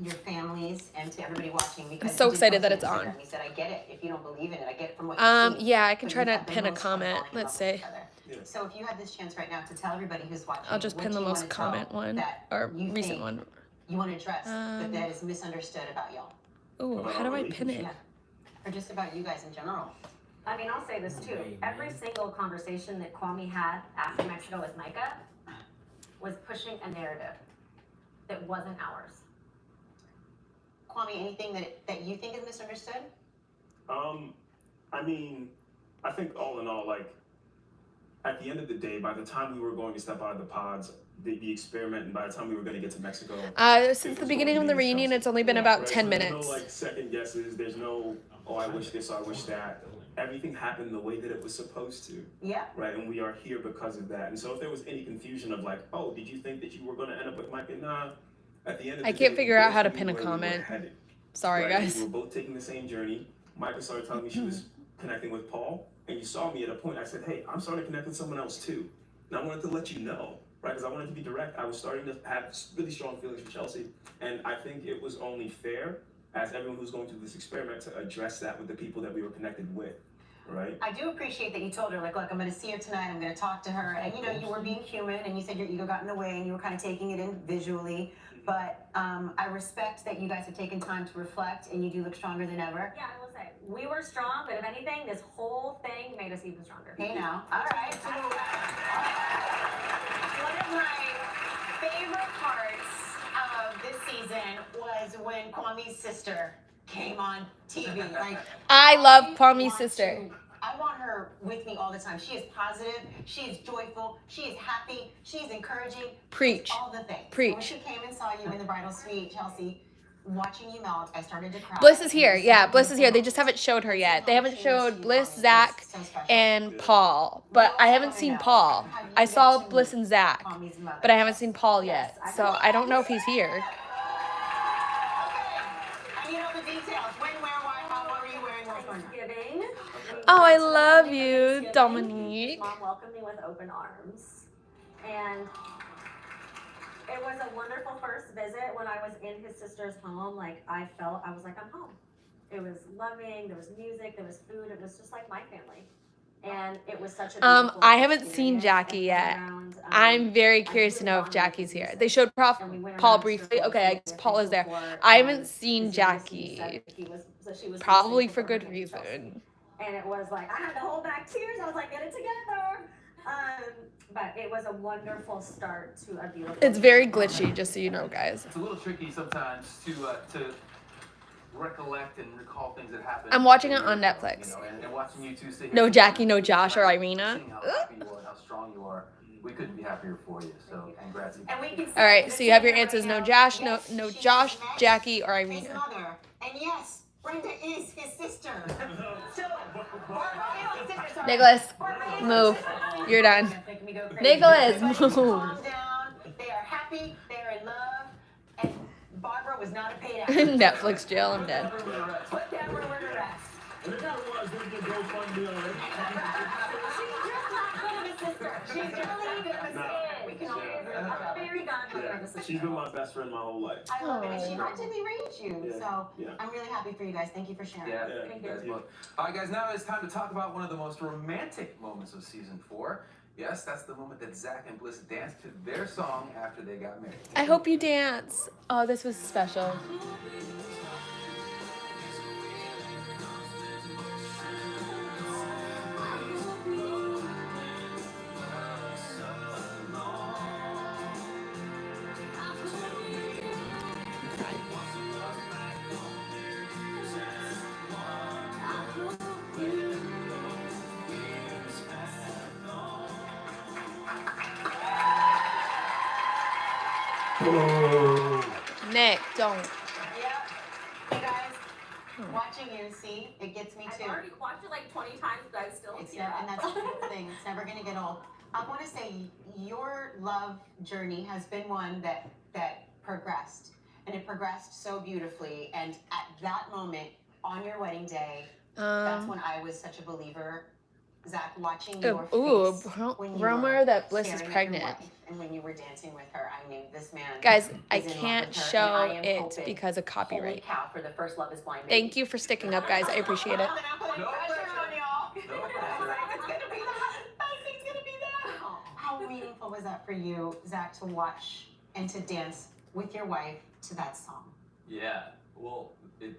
your families and to everybody watching. Because so you did excited that post it's on on. Instagram. You said, I get it if you don't believe in it. I get it from what you've seen. Yeah, I can But try you to had the pin a most fun comment. falling in Let's love with see. each other. Yeah. So if you had this chance right now to tell everybody who's watching, I'll just what pin do the you most wanna tell comment one that or you recent think one. you want to address, but that is misunderstood about y'all, Ooh, how do I pin it? yeah, or just about you guys in general. I mean, I'll say this too. Every single conversation that Kwame had after Mexico with Micah was pushing a narrative that wasn't ours. Kwame, anything that you think is misunderstood? I mean, I think all in all, like, at the end of the day, by the time we were going to step out of the pods, the experiment, and by the time we were going to get to Mexico, Since the beginning of the reunion, it's only been about 10 There's minutes. no like second guesses. There's no, oh, I wish this, I wish that. Everything happened the way that it was supposed to. Yeah. Right, and we are here because of that. And so if there was any confusion of like, oh, did you think that you were going to end up with Micah? Nah. At the end of I the can't day, figure we out both how to knew pin a where we were comment. headed, Sorry, right? guys. We were both taking the same journey. Micah started telling me she was connecting with Paul, and you saw me at a point. I said, hey, I'm starting to connect with someone else too. And I wanted to let you know, right? Because I wanted to be direct. I was starting to have really strong feelings for Chelsea, and I think it was only fair, as everyone who's going through this experiment, to address that with the people that we were connected with, right? I do appreciate that you told her, like, look, I'm going to see her tonight. I'm going to talk to her. And, you know, you were being human, and you said your ego got in the way, and you were kind of taking it in visually. But I respect that you guys have taken time to reflect, and you do look stronger than ever. Yeah, I will say, we were strong, but if anything, this whole thing made us even stronger. Hey, now. All right. So, one of my favorite parts of this season was when Kwame's sister came on TV. Like, I love Kwame's want sister. I want her with me all the time. She is positive. She is joyful. She is happy. She is encouraging. Preach. All the things. Preach. When she came and saw you in the bridal suite, Chelsea, watching you melt, I started to cry. Bliss is here. Yeah, Bliss is here. They just haven't showed her yet. They haven't showed Bliss, Zach, and Paul. But I haven't seen Paul. I saw Bliss and Zach, but I haven't seen Paul yet. So I don't know if he's here. I need all the details. When, where, why, how, what were you wearing, what was going on? Thanksgiving. Oh, I love you, Dominique. Mom welcomed me with open arms. And it was a wonderful first visit when I was in his sister's home. Like, I was like, I'm home. It was loving, there was music, there was food. It was just like my family. And it was such a beautiful I haven't seen experience. Jackie And yet. around, I'm very curious to know if Jackie's here. They showed Paul briefly. Okay, I guess Paul is there. I haven't seen Jackie. Probably for good reason. And it was like, I had to hold back tears. I was like, get it together. But it was a wonderful start to a beautiful. It's very glitchy, just so you know, guys. It's a little tricky sometimes to recollect and recall things that happened. I'm watching it on Netflix. You know, and watching you two sit here. No Jackie, no Josh or Irina. Seeing how happy you are and how strong you are. We couldn't be happier for you. So congrats. And we can All right, so you have your answers. No Josh, no Josh, Jackie, or his Irina. mother. And yes, Brenda is his sister. So, Barbara is his sister. Sorry. Nicholas, Barbara is move. his sister. You're done. Making me go crazy. Nicholas, Everybody move. calm down. They are happy. They are in love. And Barbara was not a paid actor. Netflix jail, I'm dead. Put that rumor to rest. And then I realized we did GoFundMe already. She's really good of a sister. We can all agree on that. Very godmother of a sister. She's been my best friend my whole life. I love it. And she actively raised you. Yeah, So yeah. I'm really happy for you guys. Thank you for sharing. Yeah, Yeah, you guys thank you. both. All right, guys, now it's time to talk about one of the most romantic moments of season 4. Yes, that's the moment that Zach and Bliss danced to their song after they got married. I hope you dance. Oh, this was special. Nick, don't. Yeah. Hey guys, watching you, see, it gets me too. I've already watched it like 20 times, but I still It's never, and that's the beautiful thing. It's never going to get old. I want to say your love journey has been one that progressed, and it progressed so beautifully. And at that moment on your wedding day, that's when I was such a believer. Zach, watching your face when you rumor were that Bliss is staring at your pregnant. wife, and when you were dancing with her, I knew this man. Guys, I is in love can't with her, show and I am it hoping, because of Holy copyright. cow! For the first Love Is Blind. Thank you for sticking up, guys. I appreciate it. I'm putting No pressure pressure. on y'all. No pressure. It's gonna be that. I think it's gonna be that. How meaningful was that for you, Zach, to watch and to dance with your wife to that song? Yeah, well, it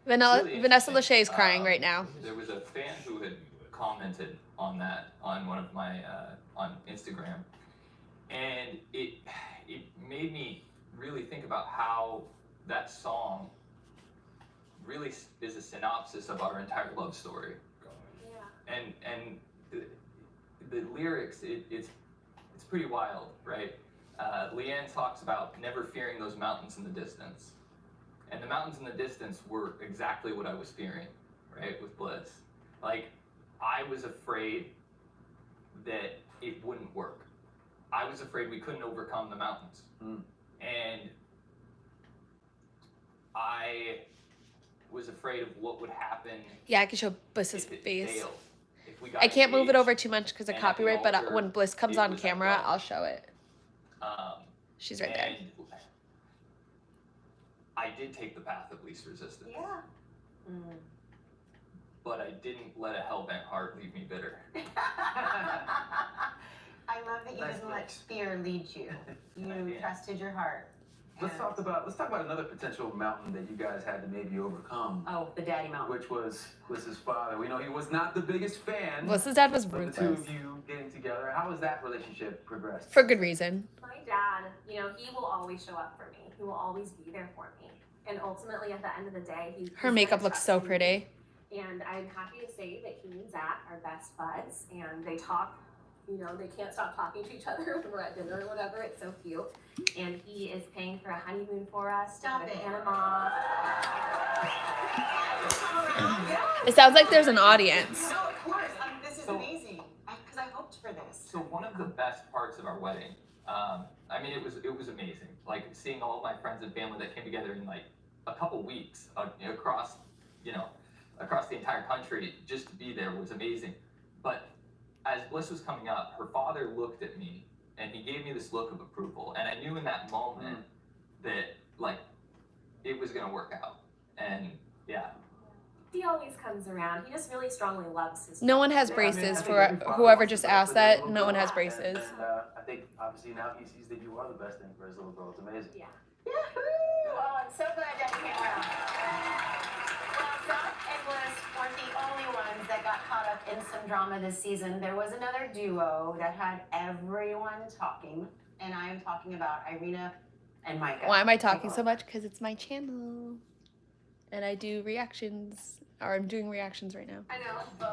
Vanessa really Lachey is interesting. crying right now. There was a fan who had commented on that on one of my on Instagram, and it made me really think about how that song really is a synopsis of our entire love story. Yeah. And the lyrics, it's pretty wild, right? Leanne talks about never fearing those mountains in the distance. And the mountains in the distance were exactly what I was fearing, right, with Bliss. Like, I was afraid that it wouldn't work. I was afraid we couldn't overcome the mountains. And I was afraid of what would happen. Yeah, I can show Bliss's if it face. failed, if we got I can't move it engaged. over too much because of And at the copyright, but altar, when Bliss comes it on was camera, like, I'll show it. She's right there. And I did take the path of least resistance. Yeah. But I didn't let a hell-bent heart leave me bitter. I love that you Nice didn't let mix. fear lead you. You trusted your heart. Let's talk about another potential mountain that you guys had to maybe overcome, Oh, the daddy mountain. which was Bliss's father. We know he was not the biggest fan Bliss's dad was of the two ruthless. of you getting together. How has that relationship progressed? For good reason. My dad, you know, he will always show up for me. He will always be there for me. And ultimately, at the end of the day, Her makeup looks so pretty. And I'm happy to say that he and Zach are best buds, and they talk. You know, they can't stop talking to each other when we're at dinner or whatever. It's so cute. And he is paying for a honeymoon for us. Stop to go to it. Panama. It sounds like there's an audience. No, of course. This is So- amazing. Because I hoped for this. So one of the best parts of our wedding, I mean, it was amazing. Like seeing all of my friends and family that came together in like a couple weeks across the entire country, just to be there was amazing. But as Bliss was coming up, her father looked at me and he gave me this look of approval, and I knew in that moment that like it was gonna work out. And yeah. He always comes around. He just really strongly loves his. No one has Yeah, I mean, braces I think for every father whoever wants just the best asked for their that. little No one girl. has braces. And I think obviously now he sees that you are the best thing for his little girl. It's amazing. Yeah. Yahoo! Oh, I'm so glad that came around. Well, Zach and Bliss weren't the only ones that got caught up in some drama this season. There was another duo that had everyone talking, and I am talking about Irina and Micah. Why am I talking so much? Because it's my channel. And I do reactions. Or I'm doing reactions right now. I know. Look at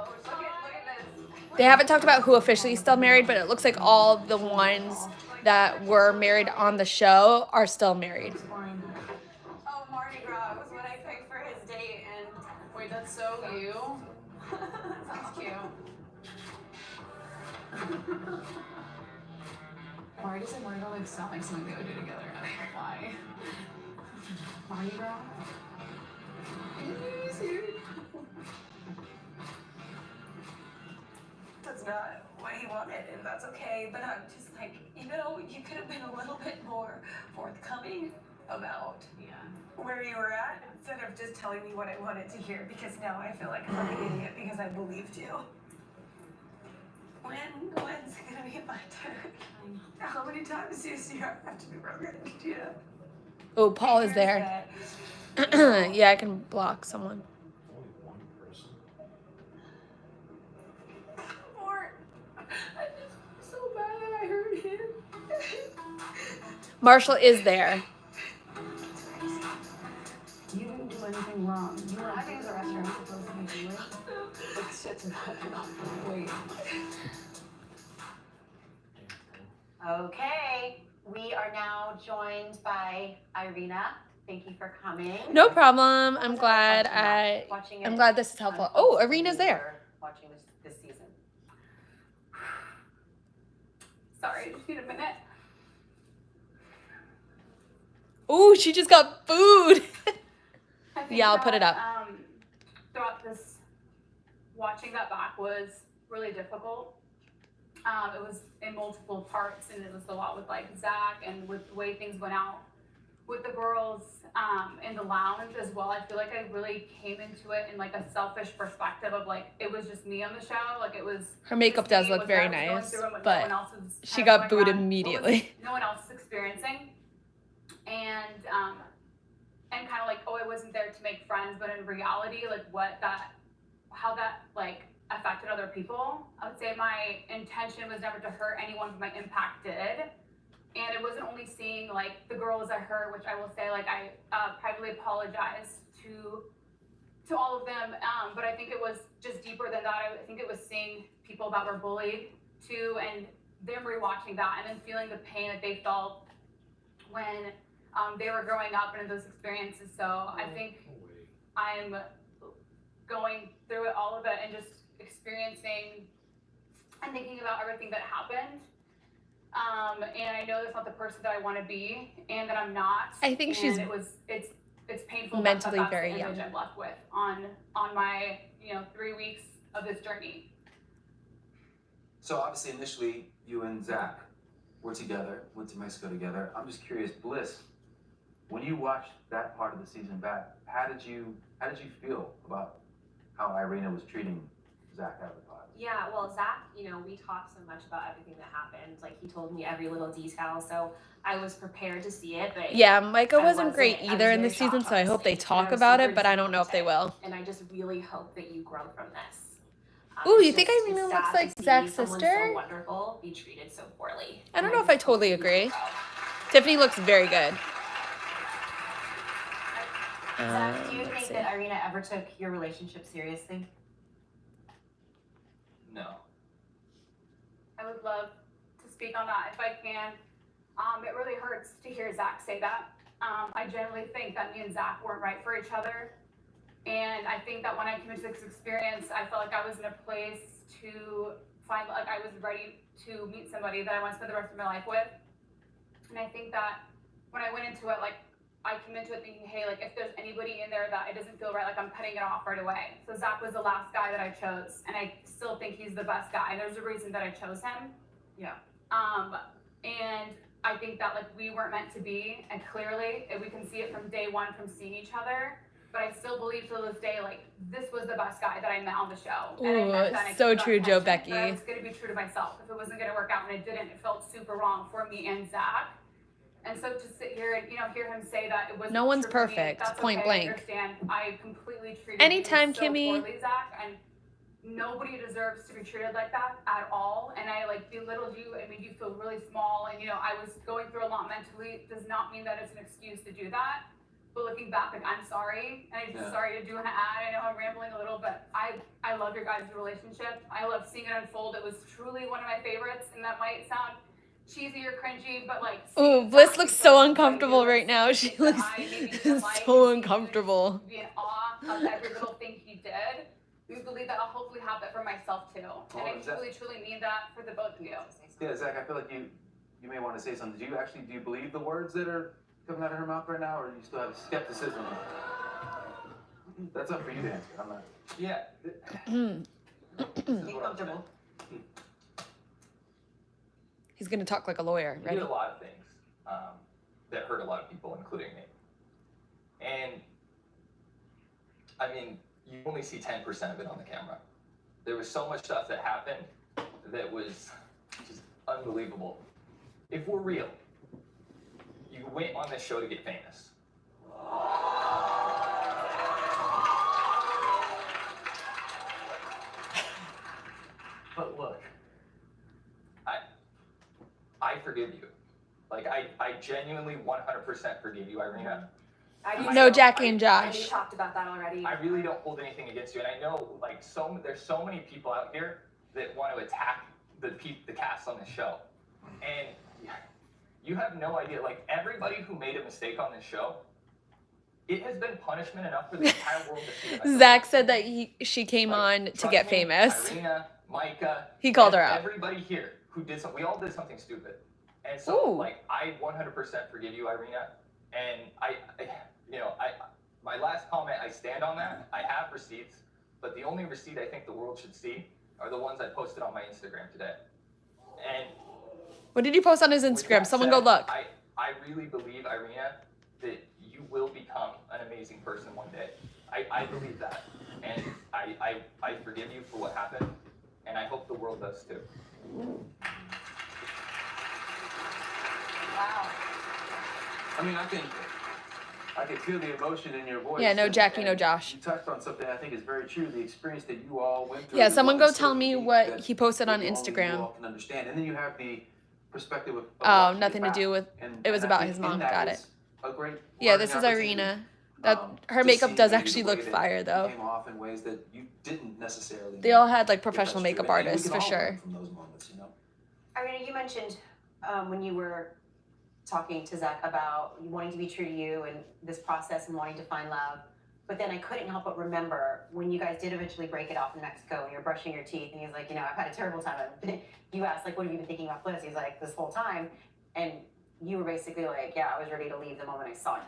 this. They haven't talked about who officially is still married, but it looks like all the ones that were married on the show are still married. Oh, Mardi Gras was what I picked for his date, and wait, that's so you. That's cute. Why does Mardi Gras like sound like something they would do together? I don't know why. Mardi Gras. That's not what he wanted, and that's okay. But I'm just like, you could have been a little bit more forthcoming about where you were at instead of just telling me what I wanted to hear. Because now I feel like I'm an idiot because I believed you. When's it gonna be my turn? How many times do you see I have to be broken? Yeah. Oh, Paul is there. Yeah, I can block someone. Only one person. Or I just so bad that I hurt him. Marshall is there. You didn't do anything wrong. You were acting as a restaurant supposed to be doing. Like shit's about wait. Okay, we are now joined by Irina. Thank you for coming. No problem. I'm glad Watching I'm it glad this is helpful. unfold Oh, Irina's when you there. were Watching this season. Sorry, just need a minute. Oh, she just got food. I think Yeah, I'll put it up. Throughout this, watching that back was really difficult. It was in multiple parts, and it was a lot with like Zach and with the way things went out with the girls in the lounge as well. I feel like I really came into it in like a selfish perspective of like it was just me on the show. Like it was Her makeup just does me, look what very I was going nice, through and what no but one else was she kind got of booed going on, immediately. what no one else is experiencing, and kind of like, oh, I wasn't there to make friends, but in reality, like how that like affected other people. I would say my intention was never to hurt anyone, but my impact did. And it wasn't only seeing like the girls I hurt, which I will say like I privately apologize to all of them. But I think it was just deeper than that. I think it was seeing people that were bullied too, and them rewatching that and then feeling the pain that they felt when they were growing up and in those experiences. So I think I'm going through it, all of it, and just experiencing and thinking about everything that happened. And I know that's not the person that I want to be, and that I'm not. I think she's it's painful. mentally that's very the image young. I'm left with on my 3 weeks of this journey. So obviously, initially, you and Zach were together, went to Mexico together. I'm just curious, Bliss, when you watched that part of the season back, how did you feel about how Irina was treating Zach out of the pod? Yeah, well, Zach, we talked so much about everything that happened. Like, he told me every little detail, so I was prepared to see it. But Yeah, Micah wasn't great I was either in very this season, shocked, so I hope they honestly. talk And I was about super it, but I don't know if they disappointed. will. And I just really hope that you grow from this. Ooh, you It's think just- Irina it's looks sad like to see Zach's someone sister? So wonderful be treated so poorly. I don't And know if I just hope totally that you agree. grow. Tiffany looks very good. Zach, do you let's think see. that Irina ever took your relationship seriously? No. I would love to speak on that if I can. It really hurts to hear Zach say that. I genuinely think that me and Zach weren't right for each other. And I think that when I came into this experience, I felt like I was in a place to find, like, I was ready to meet somebody that I want to spend the rest of my life with. And I think that when I went into it, like, I came into it thinking, hey, like, if there's anybody in there that it doesn't feel right, like, I'm cutting it off right away. So Zach was the last guy that I chose, and I still think he's the best guy. And there's a reason that I chose him. Yeah. And I think that, like, we weren't meant to be, and clearly, and we can see it from day one from seeing each other. But I still believe to this day, like, this was the best guy that I met on the show. And I Ooh, meant that, and I so took it on true, Joe attention, Becky. But I was going to be true to myself. If it wasn't going to work out and it didn't, it felt super wrong for me and Zach. And so to sit here and, hear him say that it wasn't No one's true for me, perfect, that's point okay, blank. I understand. I completely treated Anytime, you so Kimmy. poorly, Zach, and nobody deserves to be treated like that at all. And I, like, belittled you and made you feel really small. And, I was going through a lot mentally. It does not mean that it's an excuse to do that. But looking back, like, I'm sorry, and I'm just sorry to do an ad. I know I'm rambling a little, but I love your guys' relationship. I love seeing it unfold. It was truly one of my favorites, and that might sound cheesy or cringy, but, like, Ooh, Bliss looks so uncomfortable right now. She looks so uncomfortable. Be in awe of every little thing he did. We believe that I'll hopefully have that for myself too, and I truly mean that for the both of you. Yeah, Zach, I feel like you may want to say something. Do you believe the words that are coming out of her mouth right now, or do you still have skepticism? That's up for you to answer. I'm not. Yeah. Be comfortable. He's gonna talk like a lawyer. You Ready? did a lot of things that hurt a lot of people, including me. And I mean, you only see 10% of it on the camera. There was so much stuff that happened that was just unbelievable. If we're real, you went on this show to get famous. But look, I forgive you. Like, I genuinely 100% forgive you, Irina. No, Jackie and We Josh. talked about that already. I really don't hold anything against you, and I know, like, there's so many people out here that want to attack the cast on this show, and you have no idea. Like, everybody who made a mistake on this show, it has been punishment enough for the entire world to see it. Zach said that she came on to trust get me, famous. Irina, Micah, He called her out. Everybody here who did something, we all did something stupid, and so Ooh. like, I 100% forgive you, Irina, and my last comment, I stand on that. I have receipts, but the only receipt I think the world should see are the ones I posted on my Instagram today. And What did he post on his with Instagram? that Someone said, go look. I really believe, Irina, that you will become an amazing person one day. I believe that, and I forgive you for what happened, and I hope the world does too. Wow. I mean, I can feel the emotion in your voice. Yeah, no and- Jackie, and no Josh. You touched on something I think is very true. The experience that you all went through. Yeah, the someone go moments tell that me you- what that- he posted on that only Instagram. You all can understand, and then you have the perspective of Oh, watching nothing to it do back. with. And- It was and I about think his in mom. that Got is it. A great Yeah, learning this is opportunity, Irina. That her to makeup see does maybe actually the way look that fire you though. came off in ways that you didn't necessarily. They know all had like if professional that's true. makeup And we artists can for all learn sure. From those moments, Irina, you mentioned when you were talking to Zach about wanting to be true to you and this process and wanting to find love. But then I couldn't help but remember when you guys did eventually break it off in Mexico and you're brushing your teeth and he's like, I've had a terrible time. You asked, like, what have you been thinking about Bliss? He's like, this whole time. And you were basically like, yeah, I was ready to leave the moment I saw you.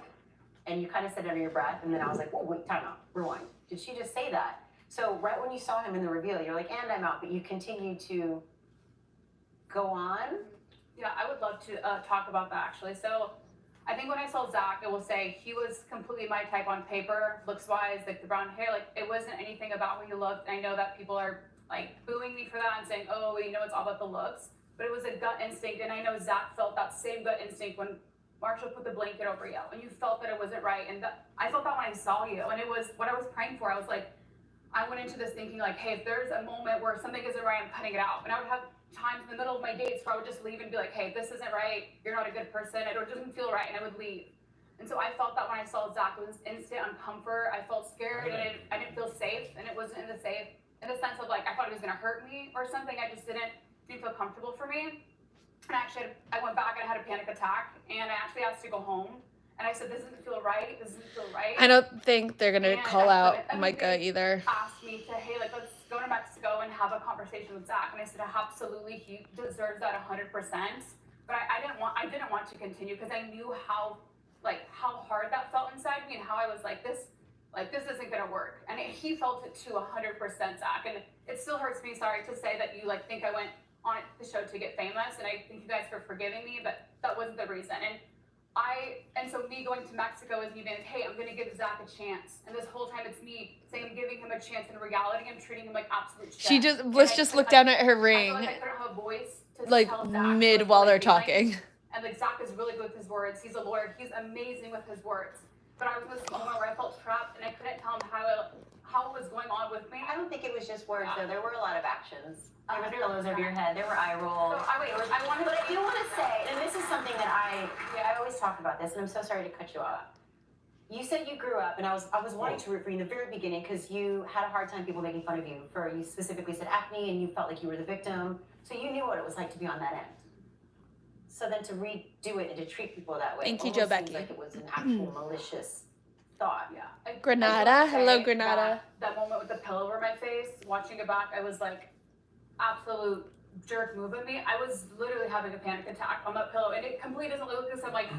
And you kind of said it under your breath. And then I was like, whoa, wait, time out, rewind. Did she just say that? So right when you saw him in the reveal, you're like, and I'm out, but you continued to go on. Yeah, I would love to talk about that actually. So I think when I saw Zach, I will say he was completely my type on paper, looks-wise, like the brown hair, like it wasn't anything about how he looked. I know that people are like booing me for that and saying, oh, it's all about the looks, but it was a gut instinct. And I know Zach felt that same gut instinct when Marshall put the blanket over you and you felt that it wasn't right. And I felt that when I saw you, and it was what I was praying for. I was like, I went into this thinking like, hey, if there's a moment where something isn't right, I'm cutting it out. And I would have times in the middle of my dates where I would just leave and be like, hey, this isn't right, you're not a good person, it doesn't feel right, and I would leave. And so I felt that when I saw Zach, it was instant uncomfort. I felt scared, and I didn't feel safe, and it wasn't in the sense of like, I thought it was gonna hurt me or something. I just didn't feel comfortable for me. And actually, I went back and I had a panic attack, and I actually asked to go home. And I said, this doesn't feel right, this doesn't feel right. I don't think they're gonna And call out and Micah they either. asked me to, hey, like, let's go to Mexico and have a conversation with Zach. And I said, absolutely, he deserves that 100%. But I didn't want to continue because I knew how hard that felt inside me and how I was like, this isn't gonna work. And he felt it to 100%, Zach. And it still hurts me, sorry to say that you think I went on the show to get famous. And I thank you guys for forgiving me, but that wasn't the reason. And so me going to Mexico is me being like, hey, I'm gonna give Zach a chance. And this whole time it's me saying I'm giving him a chance. In reality, I'm treating him like absolute shit. Bliss just looked down at her ring, I couldn't have a voice to like tell Zach mid what while I was they're feeling. talking. And like Zach is really good with his words. He's a lawyer. He's amazing with his words. But I was in this moment where I felt trapped and I couldn't tell him how it was going on with me. I don't think it was just words though. There were a lot of actions. There were pillows over your head. There were eye rolls. So I wanted But I do want to say, and this is something that I always talk about this, and I'm so sorry to cut you off. You said you grew up, and I was wanting to root for you in the very beginning because you had a hard time people making fun of you for, you specifically said acne, and you felt like you were the victim. So you knew what it was like to be on that end. So then to redo it and to treat people that way, Thank you, almost Joe seems Becky. like it was an actual malicious thought. Yeah. Granada, hello Granada. That moment with the pillow over my face, watching it back, I was like, absolute jerk move at me. I was literally having a panic attack on that pillow, and it completely doesn't look because I'm like,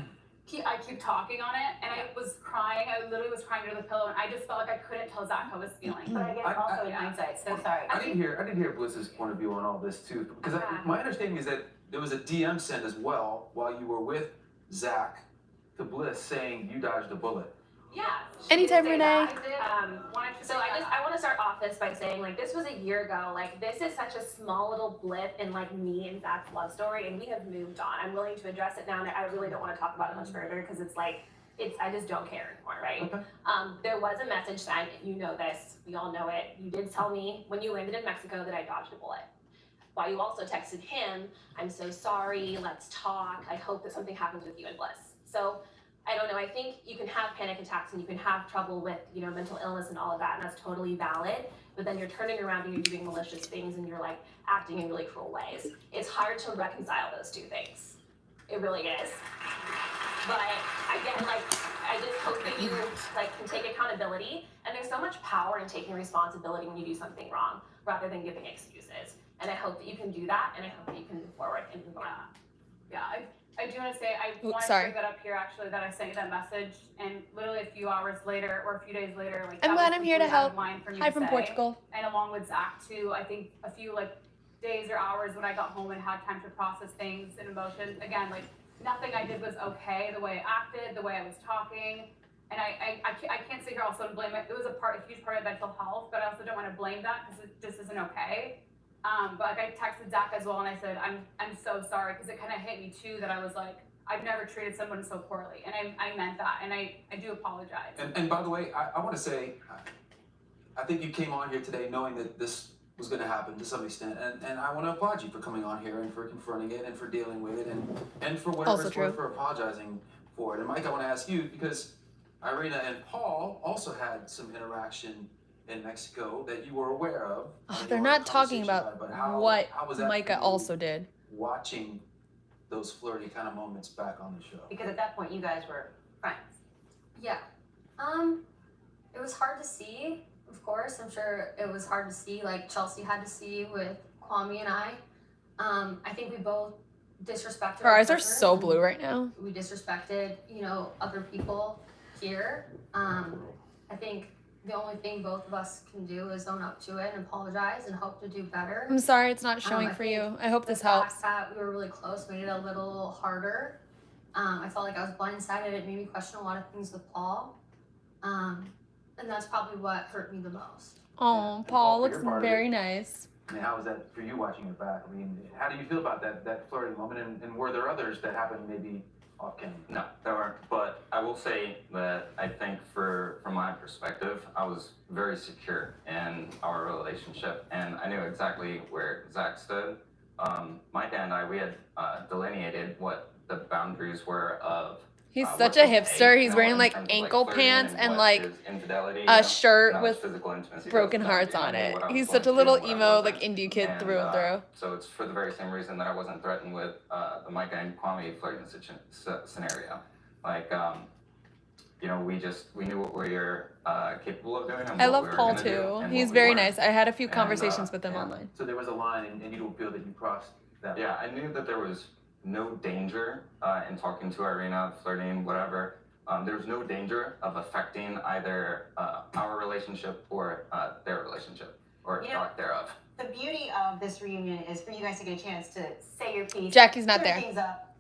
I keep talking on it, and I was crying. I literally was crying under the pillow, and I just felt like I couldn't tell Zach how I was feeling. But I guess also in hindsight, so sorry. I didn't hear Bliss's point of view on all this too, because my understanding is that there was a DM sent as well while you were with Zach to Bliss saying you dodged a bullet. Yeah. Anytime, Renee. So I want to start off this by saying, like, this was a year ago. Like, this is such a small little blip in like me and Zach's love story, and we have moved on. I'm willing to address it now, and I really don't want to talk about it much further because I just don't care anymore, right? Okay. There was a message sent. You know this. We all know it. You did tell me when you landed in Mexico that I dodged a bullet. While you also texted him, I'm so sorry. Let's talk. I hope that something happens with you and Bliss. So I don't know. I think you can have panic attacks and you can have trouble with, mental illness and all of that, and that's totally valid. But then you're turning around and you're doing malicious things and you're like acting in really cruel ways. It's hard to reconcile those two things. It really is. But again, I just hope that you can take accountability. And there's so much power in taking responsibility when you do something wrong, rather than giving excuses. And I hope that you can do that, and I hope that you can move forward and move on. Yeah. I do want to say, I want to bring that up here actually, that I sent you that message, and literally a few hours later or a few days later, I'm glad I'm here to help. Hi from Portugal. And along with Zach too, I think a few days or hours when I got home and had time to process things and emotions. Again, nothing I did was okay. The way I acted, the way I was talking, and I can't sit here also and blame it. It was a huge part of mental health, but I also don't want to blame that because it just isn't okay. But I texted Zach as well, and I said, I'm so sorry, because it kind of hit me too that I was like, I've never treated someone so poorly, and I meant that, and I do apologize. And by the way, I want to say, I think you came on here today knowing that this was going to happen to some extent, and I want to applaud you for coming on here and for confronting it and for dealing with it and for whatever it's worth for apologizing for it. And Mike, I want to ask you, because Irina and Paul also had some interaction in Mexico that you were aware of. They're not talking about what Micah also did. watching those flirty kind of moments back on the show? Because at that point, you guys were friends. Yeah. It was hard to see, of course. I'm sure it was hard to see, like Chelsea had to see with Kwame and I. I think we both disrespected Her eyes are partners, so and blue right now. We disrespected, other people here. I think the only thing both of us can do is own up to it and apologize and hope to do better. I'm sorry it's not showing I for think you. I hope this the helps. fact that we were really close made it a little harder. I felt like I was blindsided. It made me question a lot of things with Paul. And that's probably what hurt me the most. Oh, Paul looks very nice. I mean, how was that for you watching it back? I mean, how do you feel about that flirty moment? And were there others that happened maybe off camera? No, there weren't. But I will say that I think from my perspective, I was very secure in our relationship, and I knew exactly where Zach stood. Micah and I, we had delineated what the boundaries were of. He's such a hipster. He's wearing like ankle pants and like a shirt with broken hearts on it. He's such a little emo, like indie kid through and through. So it's for the very same reason that I wasn't threatened with the Micah and Kwame flirting scenario. Like, we knew what we were capable of doing. And I what love we were Paul gonna do too. and He's what we very weren't. nice. I had a few And, conversations with him yeah. online. So there was a line, and you don't feel that you crossed that. Yeah, I knew that there was no danger in talking to Irina, flirting, whatever. There was no danger of affecting either our relationship or their relationship, or lack thereof. The beauty of this reunion is for you guys to get a chance to say your piece. Jackie's not clear there. Things up,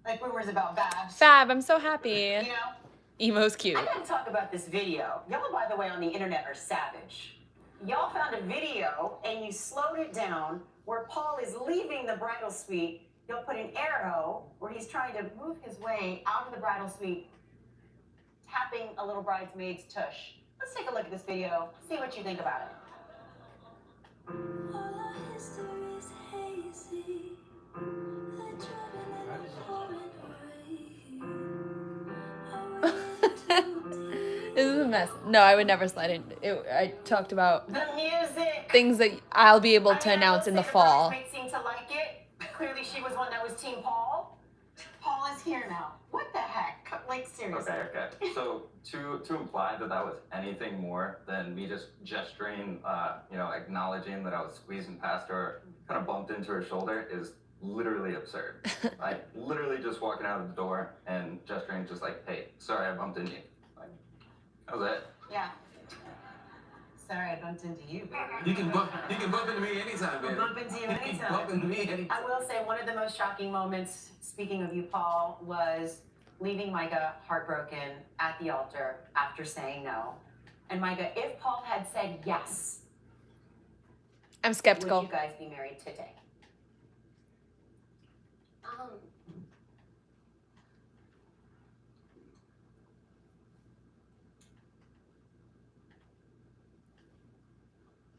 like rumors about Babs. Fab, I'm so happy. Emo's cute. I gotta talk about this video. Y'all, by the way, on the internet are savage. Y'all found a video and you slowed it down where Paul is leaving the bridal suite. You'll put an arrow where he's trying to move his way out of the bridal suite, tapping a little bridesmaid's tush. Let's take a look at this video, see what you think about it. This is a mess. No, I would never slide in. I talked about The music. things that I'll be able to announce in the fall. Bridesmaids seem to like it. Clearly, she was one that was Team Paul. Paul is here now. What the heck? Like, seriously. Okay. So to imply that was anything more than me just gesturing, acknowledging that I was squeezing past her, or kind of bumped into her shoulder is literally absurd. Like, literally just walking out of the door and gesturing just like, hey, sorry, I bumped into you. Like, that was it. Yeah. Sorry, I bumped into you, baby. You can bump into me anytime, baby. Bump into you anytime. Bump into me anytime. I will say one of the most shocking moments, speaking of you, Paul, was leaving Micah heartbroken at the altar after saying no. And Micah, if Paul had said yes, I'm skeptical. would you guys be married today?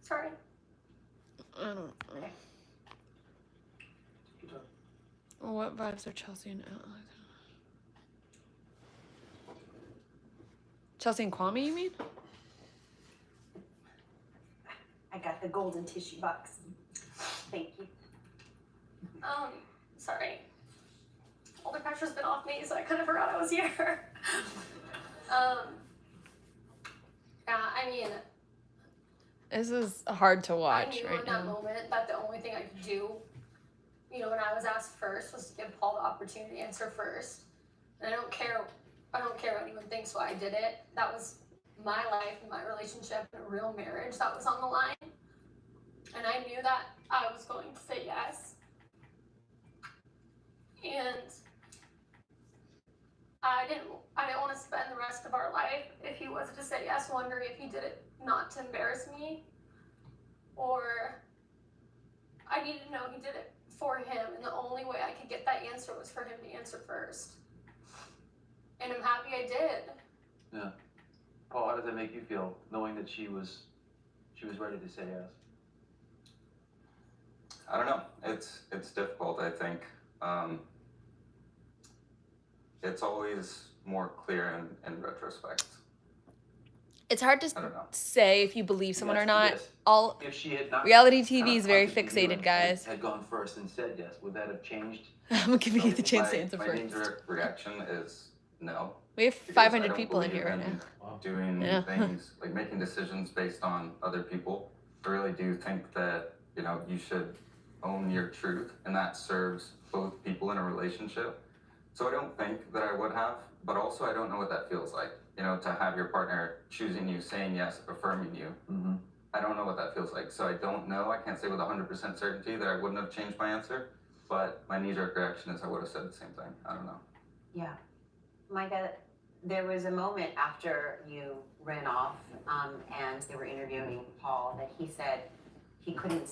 Sorry. I don't know. What vibes are Chelsea and Chelsea and Kwame, you mean? I got the golden tissue box. Thank you. Sorry. All the pressure's been off me, so I kind of forgot I was here. Yeah, I mean, This is hard to watch I knew right in that now. moment that the only thing I could do, when I was asked first, was to give Paul the opportunity to answer first. And I don't care what anyone thinks why I did it. That was my life and my relationship and a real marriage that was on the line. And I knew that I was going to say yes. And I didn't want to spend the rest of our life, if he was to say yes, wondering if he did it not to embarrass me, or I needed to know he did it for him, and the only way I could get that answer was for him to answer first. And I'm happy I did. Yeah. Paul, how does that make you feel, knowing that she was ready to say yes? I don't know. It's difficult, I think. It's always more clear in retrospect. It's hard I to don't know. say if you believe someone or not. Yes. All If she had not reality kind TV of is very contacted you fixated, and guys. had gone first and said yes, would that have changed? I'm giving you the chance to My, answer my first. knee-jerk reaction is no. We have Because 500 I don't people in believe here right now. Doing Yeah. things like making decisions based on other people. I really do think that, you know, you should own your truth, and that serves both people in a relationship. So I don't think that I would have, but also I don't know what that feels like. You know, to have your partner choosing you, saying yes, affirming you. Mm-hmm. I don't know what that feels like. So I don't know. I can't say with 100% certainty that I wouldn't have changed my answer, but my knee-jerk reaction is I would have said the same thing. I don't know. Yeah. Micah, there was a moment after you ran off and they were interviewing Paul that he said he couldn't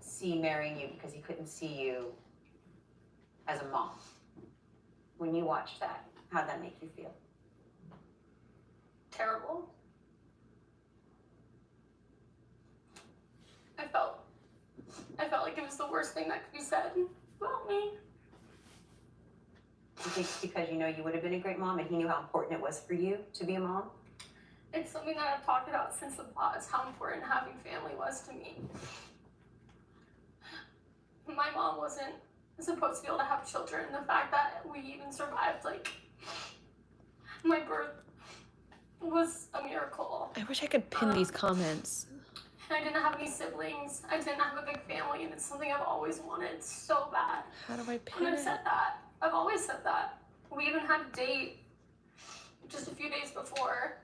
see marrying you because he couldn't see you as a mom. When you watched that, how'd that make you feel? Terrible. I felt like it was the worst thing that could be said about me. You think it's because you know you would have been a great mom and he knew how important it was for you to be a mom? It's something that I've talked about since the pause, how important having family was to me. My mom wasn't supposed to be able to have children. The fact that we even survived, like, my birth was a miracle. I wish I could pin these comments. I didn't have any siblings. I didn't have a big family, and it's something I've always wanted so bad. How do I pin And I've it? said that. I've always said that. We even had a date just a few days before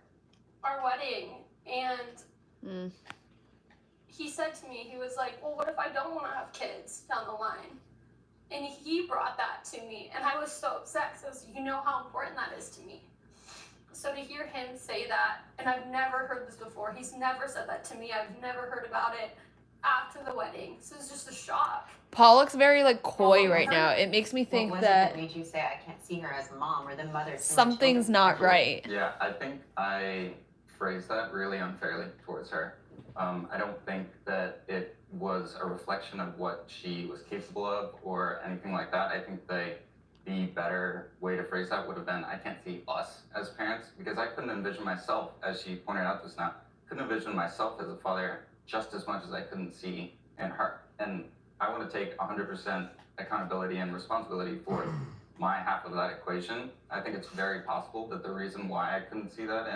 our wedding, and he said to me, he was like, well, what if I don't want to have kids down the line? And he brought that to me, and I was so upset because you know how important that is to me. So to hear him say that, and I've never heard this before, he's never said that to me, I've never heard about it after the wedding, so it's just a shock. Paul looks very like coy right now. It makes me think what was that it that made you say I can't see her as a mom or the mother to my something's children? not right. Yeah, I think I phrased that really unfairly towards her. I don't think that it was a reflection of what she was capable of or anything like that. I think the better way to phrase that would have been, I can't see us as parents, because I couldn't envision myself, as she pointed out just now, couldn't envision myself as a father just as much as I couldn't see in her. And I want to take 100% accountability and responsibility for my half of that equation. I think it's very possible that the reason why I couldn't see that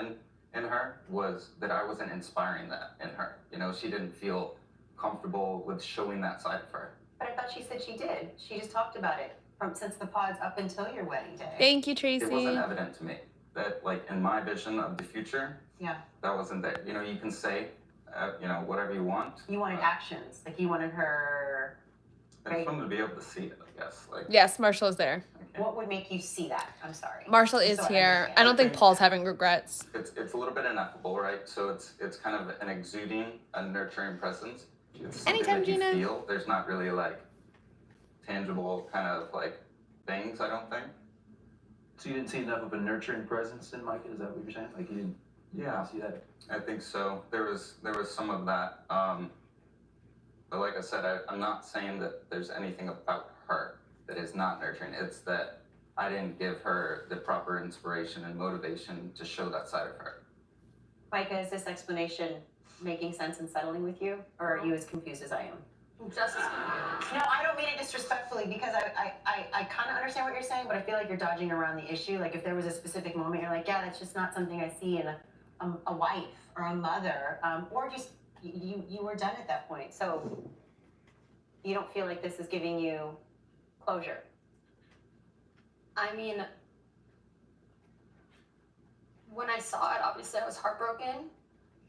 in her was that I wasn't inspiring that in her. You know, she didn't feel comfortable with showing that side of her. But I thought she said she did. She just talked about it from since the pods up until your wedding day. Thank you, It Tracy. wasn't evident to me that, like, in my vision of the future, Yeah. that wasn't there. You know, you can say, you know, whatever you want. You wanted actions. Like you wanted her. I just wanted to be able to see it, I guess. Like, Yes, Marshall is there. What would make you see that? I'm sorry. Marshall Just is so I here. understand. I don't think Paul's having regrets. it's a little bit ineffable, right? So it's kind of an exuding, a nurturing presence. It's something Anytime, that you Gina. feel. There's not really like tangible kind of like things, I don't think. So you didn't see enough of a nurturing presence in Micah? Is that what you're saying? Like you didn't see that? I think so. There was some of that. But like I said, I'm not saying that there's anything about her that is not nurturing. It's that I didn't give her the proper inspiration and motivation to show that side of her. Micah, is this explanation making sense and settling with you? Or are you as confused as I am? Just as confused. No, I don't mean it disrespectfully because I kind of understand what you're saying, but I feel like you're dodging around the issue. Like if there was a specific moment, you're like, yeah, that's just not something I see in a wife or a mother, or just you were done at that point. So you don't feel like this is giving you closure. I mean, when I saw it, obviously I was heartbroken.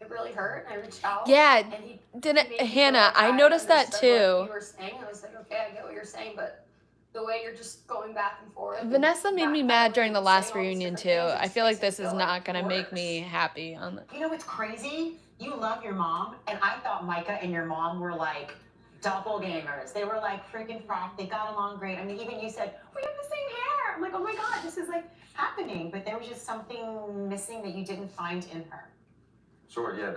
It really hurt, and I reached out. Yeah, and he didn't made me feel Hannah? like I noticed that understood what too. you were saying. I was like, okay, I get what you're saying, but the way you're just going back and forth. Vanessa made me mad during the last reunion too. I feel like this is makes it not gonna make worse. me happy on the. You know what's crazy? You love your mom, and I thought Micah and your mom were like doppelgangers. They were like freaking frock. They got along great. I mean, even you said, we have the same hair. I'm like, oh my God, this is like happening. But there was just something missing that you didn't find in her. Sure, yeah,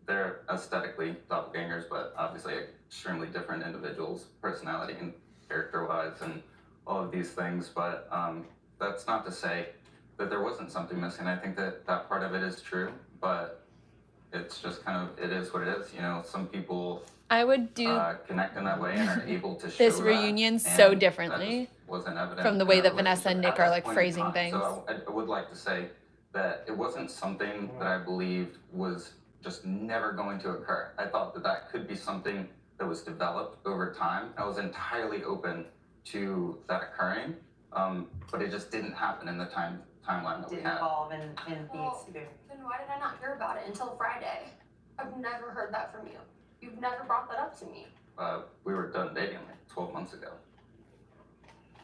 they're aesthetically doppelgangers, but obviously extremely different individuals, personality and character-wise, and all of these things. But that's not to say that there wasn't something missing. I think that that part of it is true, but it's just kind of, it is what it is. You know, some people I would do connect in that way and are able to show this that, reunion and so that differently just wasn't evident from the in way our that Vanessa and Nick relationship are at like that point in phrasing time. things. So I would like to say that it wasn't something that I believed was just never going to occur. I thought that that could be something that was developed over time. I was entirely open to that occurring, but it just didn't happen in the timeline that we Didn't had. evolve in the Well, experience. then why did I not hear about it until Friday? I've never heard that from you. You've never brought that up to me. We were done dating like 12 months ago.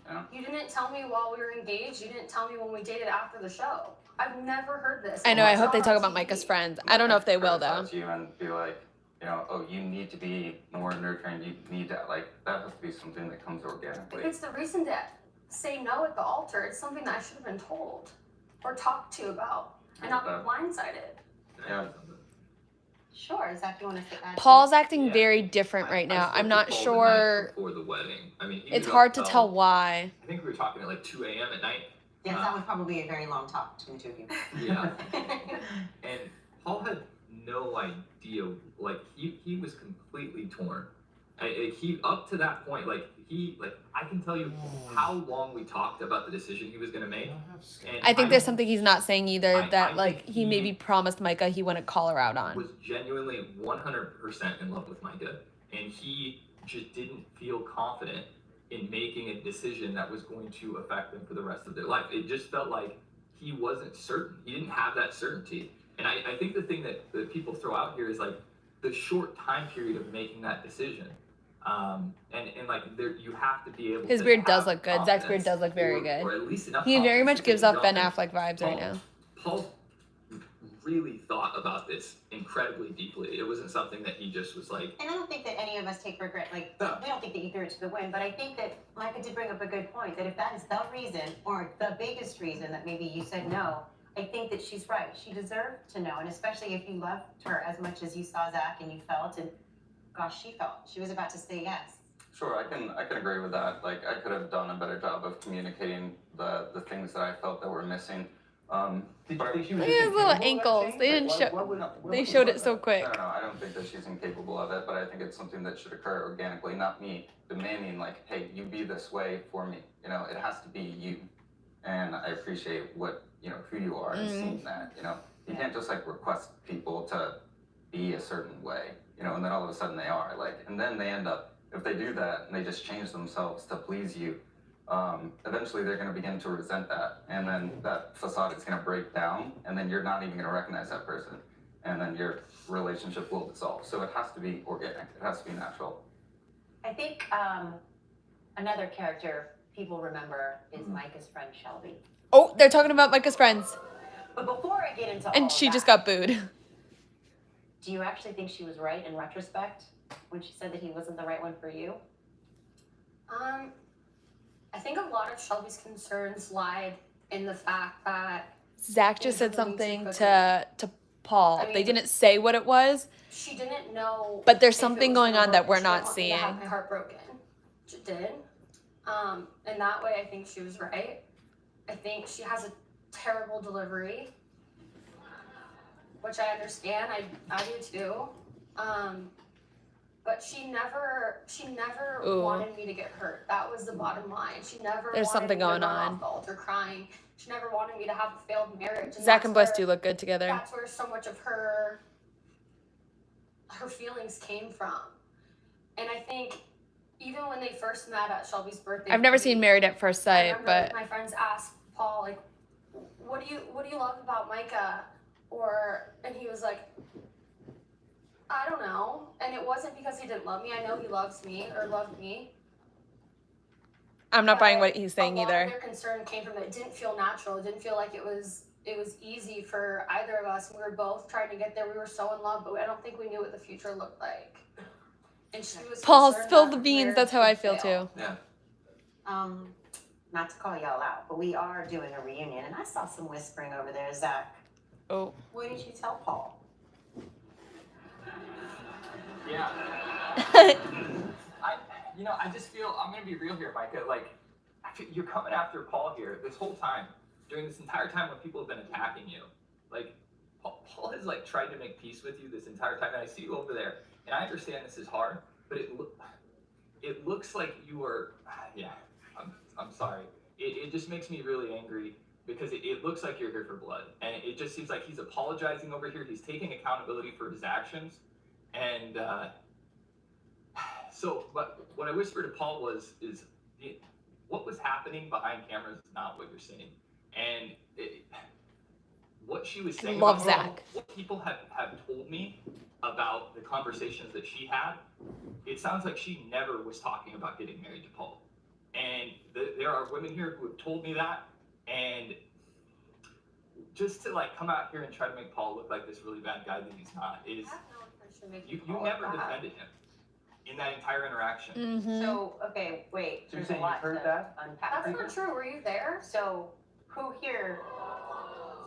You know? You didn't tell me while we were engaged. You didn't tell me when we dated after the show. I've never heard this. I know. I hope they It's talk on about TV. Micah's friends. I don't know if they will though. Criticize you and be like, you know, oh, you need to be more nurturing. You need to, like, that has to be something that comes organically. It's the reason to say no at the altar. It's something that I should have been told or talked to about and not be blindsided. Yeah. Sure, Zach, you want to add? Paul's acting very different right now. I'm not sure. Before the wedding. I mean, It's hard to tell why. I think we were talking at like 2 a.m. at night. Yes, that was probably a very long talk between the two of you. Yeah. And Paul had no idea, like he was completely torn. He up to that point, I can tell you how long we talked about the decision he was gonna make. And I think there's something he's not saying either, that I like think he maybe promised Micah he wouldn't call her out on. was genuinely 100% in love with Micah, and he just didn't feel confident in making a decision that was going to affect them for the rest of their life. It just felt like he wasn't certain. He didn't have that certainty. And I think the thing that people throw out here is like the short time period of making that decision. And like there, you have to be able His to beard have does look good. Zach's beard confidence, does look very or good. at least enough He very confidence much to gives say off Ben no. Affleck vibes right now. Paul really thought about this incredibly deeply. It wasn't something that he just was like. And I don't think that any of us take regret, like, No. we don't think that you threw it to the wind, but I think that Micah did bring up a good point, that if that is the reason, or the biggest reason that maybe you said no, I think that she's right. She deserved to know, and especially if you loved her as much as you saw Zach and you felt, and gosh, she felt. She was about to say yes. Sure, I can agree with that. Like, I could have done a better job of communicating the things that I felt that were missing. Did you think she was Look at his little incapable of that ankles. change? They Like, didn't why- show. why would- They showed it so quick. No, I don't think that she's incapable of it, but I think it's something that should occur organically, not me demanding like, hey, you be this way for me. You know, it has to be you. And I appreciate what, you know, who you are and seeing that, you know. You can't just like request people to be a certain way, you know, and then all of a sudden they are like, and then they end up, if they do that and they just change themselves to please you, eventually they're going to begin to resent that, and then that facade is going to break down, and then you're not even going to recognize that person, and then your relationship will dissolve. So it has to be organic. It has to be natural. I think another character people remember is Micah's friend Shelby. Oh, they're talking about Micah's friends. But before I get into all And of she that, just got booed. do you actually think she was right in retrospect when she said that he wasn't the right one for you? I think a lot of Shelby's concerns lied in the fact that Zach just said things were moving something too to Paul. I mean- They didn't say what it was. she didn't know. But there's if it something was going gonna on that work, we're and she didn't not want me to have seeing. my heart broken. She did. And that way, I think she was right. I think she has a terrible delivery, which I understand. I do too. But she never Ooh. wanted me to get hurt. That was the bottom line. She never There's wanted something me to going run on. off the altar crying. She never wanted me to have a failed marriage. And Zach that's and Bliss where- do look good together. That's where so much of her feelings came from. And I think even when they first met at Shelby's birthday, I've never party, seen Married at First I Sight, remember but my friends asked Paul, like, what do you love about Micah? And he was like, I don't know. And it wasn't because he didn't love me. I know he loves me or loved me. I'm not buying But what he's saying a lot either. of their concern came from it didn't feel natural. It didn't feel like it was easy for either of us. We were both trying to get there. We were so in love, but I don't think we knew what the future looked like. And she was Paul, concerned spill that the beans. marriage That's how would I feel fail. too. Yeah. Not to call y'all out, but we are doing a reunion, and I saw some whispering over there, Zach. Oh. What did you tell Paul? Yeah. I just feel, I'm gonna be real here, Micah. Like, you're coming after Paul here this whole time. during this entire time when people have been attacking you, like, Paul has like tried to make peace with you this entire time, and I see you over there, and I understand this is hard, but it looks like you are, yeah, I'm sorry. It just makes me really angry because it looks like you're here for blood, and it just seems like he's apologizing over here. He's taking accountability for his actions, and so, but what I whispered to Paul is what was happening behind cameras is not what you're saying, and what she was saying. Love about Zach. What people have told me about the conversations that she had, it sounds like she never was talking about getting married to Paul, and there are women here who have told me that, and just to like come out here and try to make Paul look like this really bad guy that he's not is you never defended him in that entire interaction. Mm-hmm. So, okay, wait. So you're there's saying a lot you've heard to that? unpack. That's not true. Were you there? So, who here?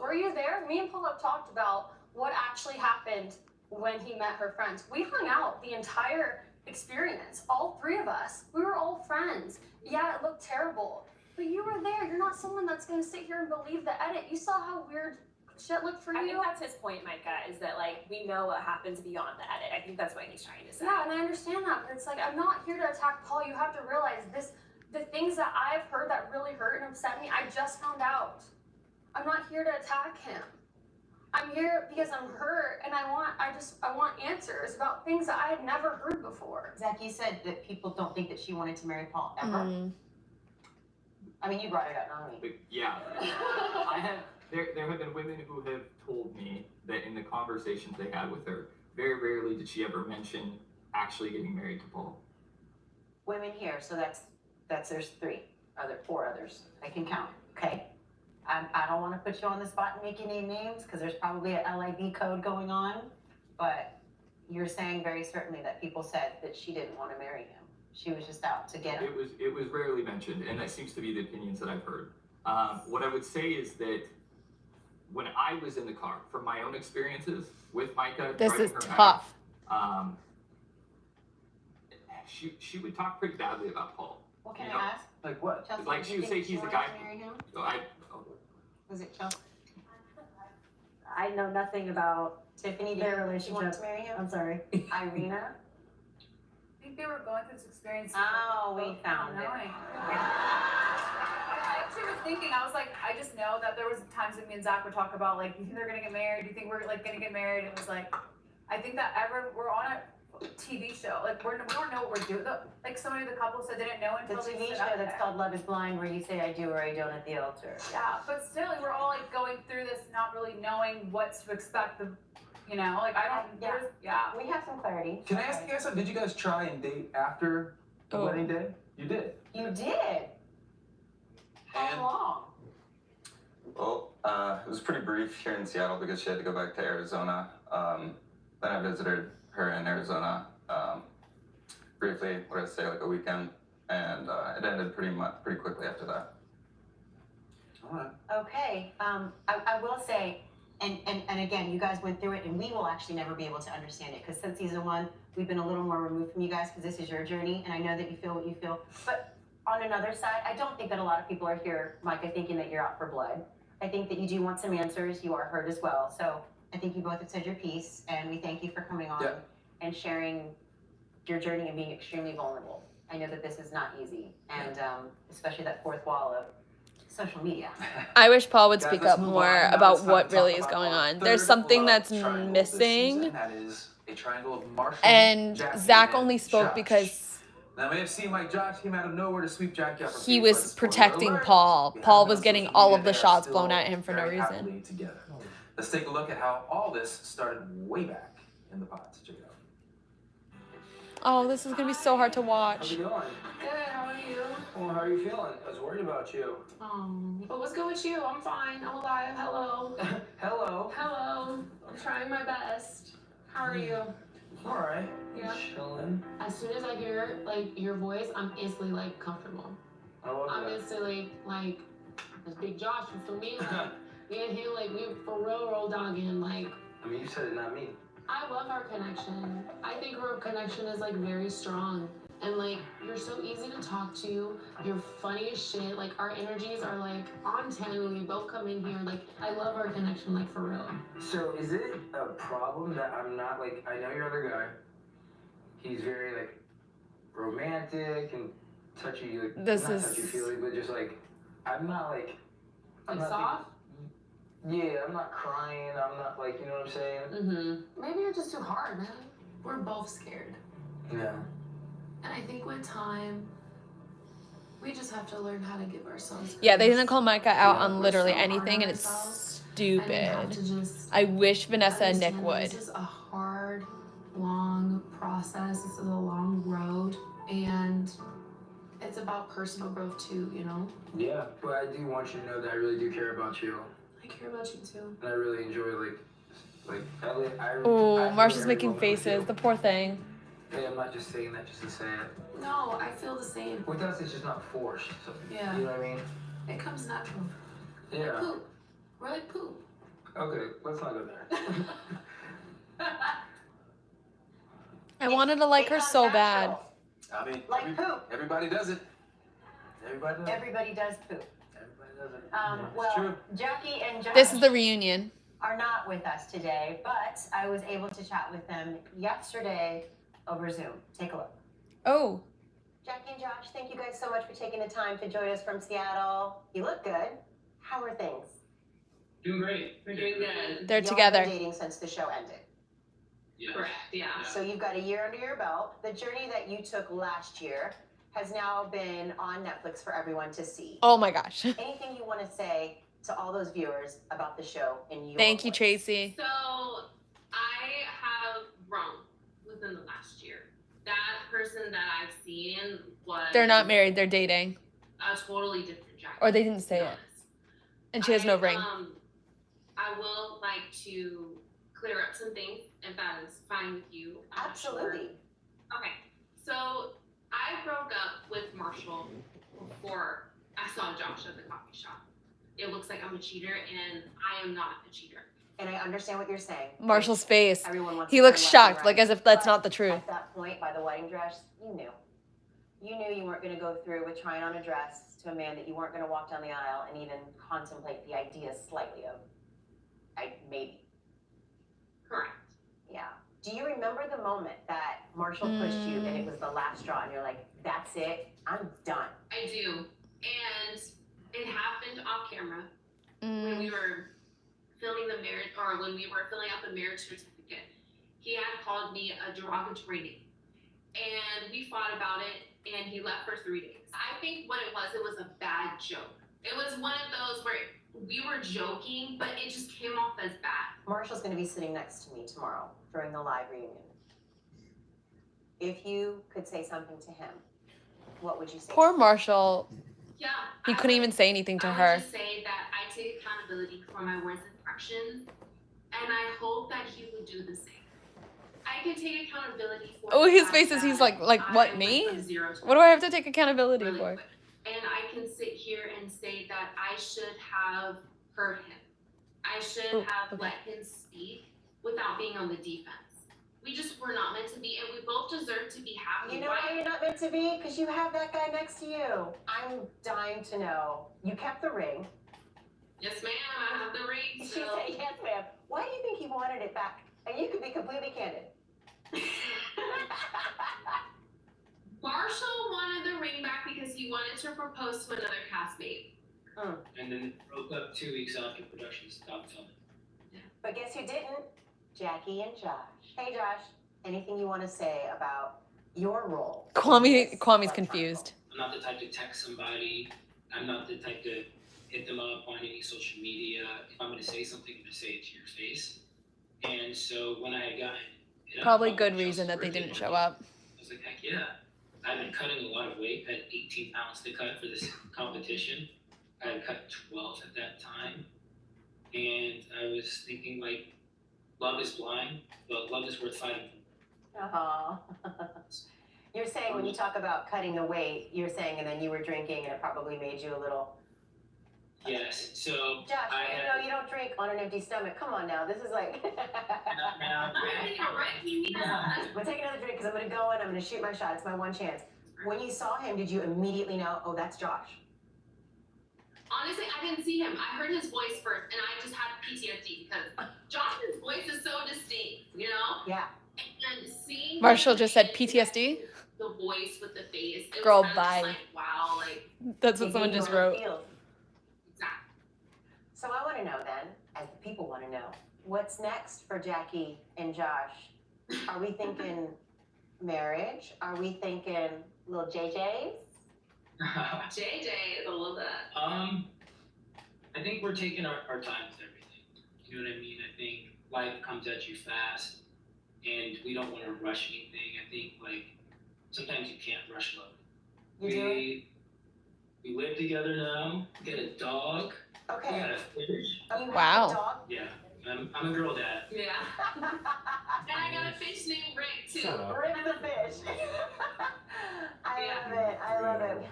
Were you there? Me and Paul have talked about what actually happened when he met her friends. We hung out the entire experience. All three of us. We were all friends. Yeah, it looked terrible. But you were there. You're not someone that's going to sit here and believe the edit. You saw how weird shit looked for I you. think that's his point, Micah, is that like we know what happens beyond the edit. I think that's what he's trying to say. Yeah, and I understand that, but it's like I'm not here to attack Paul. You have to realize this. The things that I've heard that really hurt and upset me, I just found out. I'm not here to attack him. I'm here because I'm hurt and I want answers about things that I had never heard before. Zach, you said that people don't think that she wanted to marry Paul ever. I mean, you brought it up, not me. But yeah, there have been women who have told me that in the conversations they had with her, very rarely did she ever mention actually getting married to Paul. Women here, so that's there's four others. I can count. Okay. I don't want to put you on the spot and make you name names because there's probably a LIV code going on, but you're saying very certainly that people said that she didn't want to marry him. She was just out to get him. It was rarely mentioned, and that seems to be the opinions that I've heard. What I would say is that when I was in the car, from my own experiences with Micah, This driving is her tough. Back, she would talk pretty badly about Paul. What can you I know? ask? Like what? Chelsea, Like did she you would say think he's the wanted guy. to marry him? Was it Chelsea? I know nothing about Tiffany, their did you relationship. want to marry him? I'm sorry. Irina? I think they were going through this experience. Oh, we found it. I actually was thinking, I was like, I just know that there was times when me and Zach would talk about like, do you think they're gonna get married? Do you think we're like gonna get married? And it was like, I think that we're on a TV show. Like we don't know what we're doing. Like so many of the couples said they didn't know The until they TV stood show up that's there. called Love is Blind, where you say I do or I don't at the altar. Yeah, but still, we're all like going through this, not really knowing what to expect. You know, like I don't. Yeah. Yeah. We have some clarity. Can I ask you guys something? Did you guys try and date after the wedding day? You did. You did. How long? Well, it was pretty brief here in Seattle because she had to go back to Arizona. Then I visited her in Arizona briefly, what did I say, like a weekend, and it ended pretty quickly after that. All right. Okay. I will say, and again, you guys went through it, and we will actually never be able to understand it because since season 1, we've been a little more removed from you guys because this is your journey, and I know that you feel what you feel. But on another side, I don't think that a lot of people are here, Micah, thinking that you're out for blood. I think that you do want some answers. You are hurt as well. So I think you both have said your piece, and we thank you for coming on and sharing your journey and being extremely vulnerable. I know that this is not easy, and especially that fourth wall of social media. I wish Paul would Guys, speak let's up move more on. Now about it's time what to really talk is about going our on. There's third something love that's triangle this missing. season. That is a triangle of Marshall, And Jackie, Zach and only spoke Josh. because Now, it may have seemed like Josh came out of nowhere to sweep Jackie off her he feet, was but spoiler protecting alert, Paul. behind Paul them was on getting social all media, of the they are shots still blown at him for no very reason. happily together. Let's take a look at how all this started way back in the pods. Check it out. Oh, this is gonna be so hard to How's watch. it going? Good, how are you? Well, how are you feeling? I was worried about you. But what's good with you? I'm fine. I'm alive. Hello. Hello. Hello. I'm trying my best. How are you? All right. Yeah. Chilling. As soon as I hear like your voice, I'm instantly like comfortable. I love I'm that. instantly like this big Josh. You feel me? Like me and him, like we for real roll dogging. Like I mean, you said it, not me. I love our connection. I think our connection is like very strong. And like, you're so easy to talk to. You're funny as shit. Like, our energies are like on 10 when we both come in here. Like, I love our connection, like, for real. So is it a problem that I'm not like, I know your other guy. He's very like romantic and touchy, like This not is- touchy feely, but just like I'm not like I'm Like, not soft? yeah, I'm not crying. I'm not like, you know what I'm saying? Mm-hmm. Maybe you're just too hard, man. We're both scared. Yeah. And I think with time, we just have to learn how to give ourselves Yeah, they grace. didn't call Micah out Yeah, on we're literally so hard anything, on and it's ourselves, and we have stupid. to just I wish Vanessa and Nick understand that would. This is a hard, long process. This is a long road, and it's about personal growth too, you know? Yeah, but I do want you to know that I really do care about you, I care about you too. and I really enjoy Oh, I Marshall's enjoy every making moment with faces. you. The poor thing. Hey, I'm not just saying that just to say it. No, I feel the same. With us, it's just not forced. So, Yeah. You know what I mean? It comes natural. Yeah. Like poop. We're like poop. Okay, let's not go there. I wanted to like her so bad. I mean, Like poop. everybody does it. Everybody does it. Everybody does poop. Everybody does it. It's Well, true. Jackie and Josh This is the reunion. are not with us today, but I was able to chat with them yesterday over Zoom. Take a look. Oh, Jackie and Josh, thank you guys so much for taking the time to join us from Seattle. You look good. How are things? Doing great. We're doing good. they're Y'all together. been dating since the show ended. Yes. Correct, yeah. So you've got a year under your belt. The journey that you took last year has now been on Netflix for everyone to see. Oh my gosh. Anything you want to say to all those viewers about the show in your Thank you, voice? Tracy. So I have grown within the last year. That person that I've seen was They're not married, they're dating. a totally different Jackie. Or they didn't say to be it. honest. And she has no ring. I will like to clear up some things if that is fine with you. I'm not sure. Absolutely. Okay, so I broke up with Marshall before I saw Josh at the coffee shop. It looks like I'm a cheater, and I am not a cheater. And I understand what you're saying. Marshall's face. Everyone wants He to looks turn left and shocked, right. like as if that's But not the truth. At that point, by the wedding dress, you knew. You knew you weren't going to go through with trying on a dress to a man that you weren't going to walk down the aisle and even contemplate the idea slightly of, maybe. Correct. Yeah. Do you remember the moment that Marshall pushed you and it was the last straw and you're like, that's it, I'm done? I do. And it happened off camera when we were filming the marriage, or when we were filling out the marriage certificate. He had called me a derogatory name. And we fought about it, and he left for 3 days. I think what it was a bad joke. It was one of those where we were joking, but it just came off as bad. Marshall's going to be sitting next to me tomorrow during the live reunion. If you could say something to him, what would you say? Poor Marshall. Yeah. He couldn't even say anything to I her. would just say that I take accountability for my words and actions, and I hope that he would do the same. I can take accountability for Oh, the his fact face is, he's that like I what, went me? from 0 to What do I have to take accountability really for? quick. And I can sit here and say that I should have heard him. I should have let him speak without being on the defense. We just were not meant to be, and we both deserve to be happy. You know why you're not meant to be? Because you have that guy next to you. I'm dying to know. You kept the ring. Yes, ma'am, I have the ring. She So. said, yes, ma'am. Why do you think he wanted it back? And you could be completely candid. Marshall wanted the ring back because he wanted to propose to another castmate. And then it broke up 2 weeks after production stopped filming. But guess who didn't? Jackie and Josh. Hey, Josh, anything you want to say about your role? Kwame's confused. I'm not the type to text somebody. I'm not the type to hit them up on any social media. If I'm going to say something, I'm going to say it to your face. And so when I had gotten hit up Probably on good Chelsea's reason that they birthday didn't party, show up. I was like, heck yeah. I've been cutting a lot of weight. I had 18 pounds to cut for this competition. I had cut 12 at that time. And I was thinking, like, love is blind, but love is worth fighting for. Oh. You're saying when you talk about cutting the weight, you're saying, and then you were drinking, and it probably made you a little. Yes, so Josh, I you had, know you don't drink on an empty stomach. Come on now, this is like. now, I'm gonna take another drink because I'm gonna go and I'm gonna shoot my shot. It's my one chance. When you saw him, did you immediately know, oh, that's Josh? Honestly, I didn't see him. I heard his voice first, and I just had PTSD because Josh's voice is so distinct, you know? Yeah. And seeing Marshall just said PTSD. the voice with the face, it Girl, was kind of bye. just like, wow, like. That's what someone just wrote. Exactly. So I want to know then, as the people want to know, what's next for Jackie and Josh? Are we thinking marriage? Are we thinking little JJs? JJ is a little bit. I think we're taking our time with everything. You know what I mean? I think life comes at you fast, and we don't want to rush anything. I think like sometimes you can't rush love. We live together now. We got a dog. Okay. We got a fish. Oh, you Wow. have a dog? Yeah, I'm a girl dad. Yeah. And I got a fish named Rick too. Rick the fish. I love it. I love it.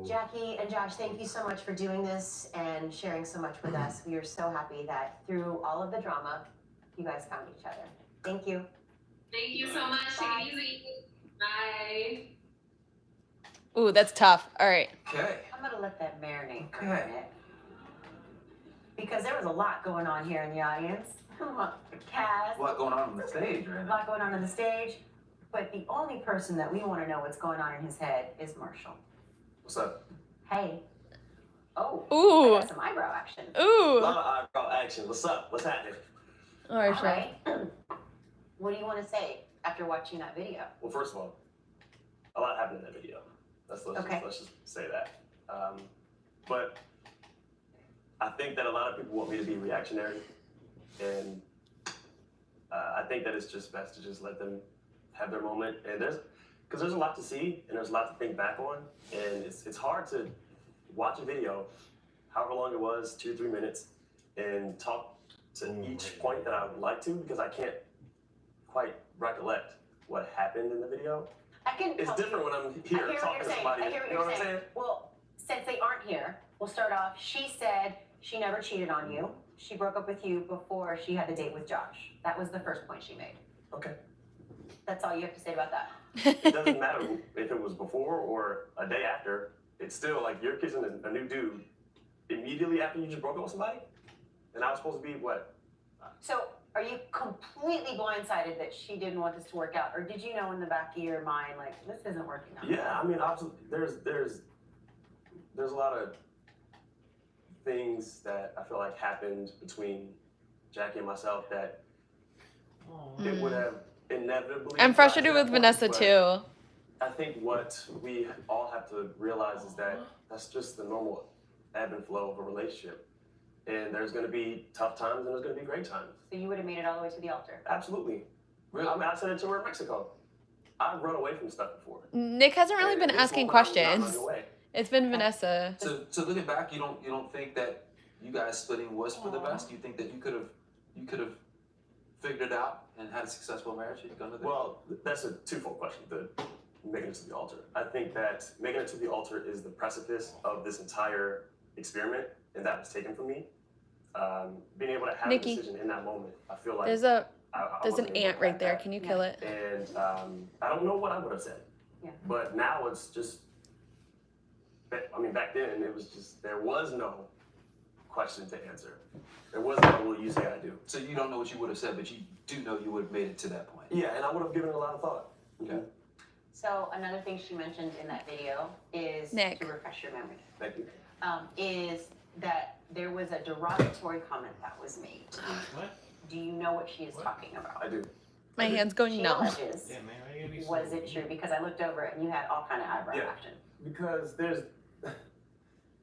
Jackie and Josh, thank you so much for doing this and sharing so much with us. We are so happy that through all of the drama, you guys found each other. Thank you. Thank you so much. Bye. Take it easy. Bye. Ooh, that's tough. All right. Okay. I'm gonna let that marinate for a minute. Because there was a lot going on here in the audience. The cast. A lot going on the stage, right? A lot going on the stage. But the only person that we want to know what's going on in his head is Marshall. What's up? Hey. Oh. Ooh. I got some eyebrow action. Ooh. A lot of eyebrow action. What's up? What's happening? All right, All Shay. right. What do you want to say after watching that video? Well, first of all, a lot happened in that video. Let's just say that. But I think that a lot of people want me to be reactionary, and I think that it's just best to just let them have their moment. And because there's a lot to see and there's a lot to think back on, and it's hard to watch a video, however long it was, 2-3 minutes, and talk to each point that I would like to, because I can't quite recollect what happened in the video. It's different when I'm here talking to somebody. You know what I'm saying? Well, since they aren't here, we'll start off. She said she never cheated on you. She broke up with you before she had the date with Josh. That was the first point she made. Okay. That's all you have to say about that. It doesn't matter if it was before or a day after. It's still like you're kissing a new dude immediately after you just broke up with somebody, and I was supposed to be what? So, are you completely blindsided that she didn't want this to work out, or did you know in the back of your mind, like, this isn't working out? Yeah, I mean, obviously, there's a lot of things that I feel like happened between Jackie and myself that it would have inevitably. I'm frustrated with Vanessa but too. I think what we all have to realize is that that's just the normal ebb and flow of a relationship. And there's going to be tough times and there's going to be great times. So you would have made it all the way to the altar? Absolutely. Really? I mean, I said it to her in Mexico. I've run away from stuff before. Nick hasn't really been asking questions. It's been Vanessa. So looking back, you don't think that you guys splitting was for the best? You think that you could have figured it out and had a successful marriage? Well, that's a twofold question. Making it to the altar. I think that making it to the altar is the precipice of this entire experiment, and that was taken from me. Being able to have Nikki, a decision in that moment, I feel like there's an ant right there. Can you kill it? And I don't know what I would have said. Yeah. But now it's just, I mean, back then it was just, there was no question to answer. There was no, will you say I do? So you don't know what you would have said, but you do know you would have made it to that point. Yeah, and I would have given it a lot of thought. Okay. So another thing she mentioned in that video is, Nick, to refresh your memory, Thank you. is that there was a derogatory comment that was made. What? Do you know what she is talking about? I do. My hand's going She numb. alleges, was it true? Because I looked over it and you had all kind of eyebrow action. Because there's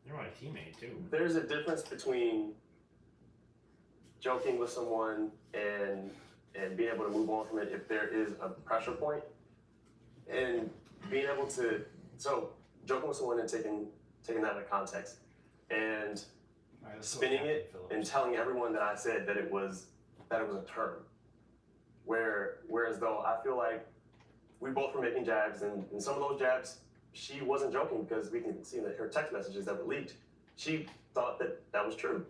You're my teammate too. there's a difference between joking with someone and being able to move on from it if there is a pressure point, and being able to joking with someone and taking that out of context and spinning it and telling everyone that I said that it was a term. Whereas though I feel like we both were making jabs, and some of those jabs she wasn't joking, because we can see in her text messages that were leaked. She thought that was true.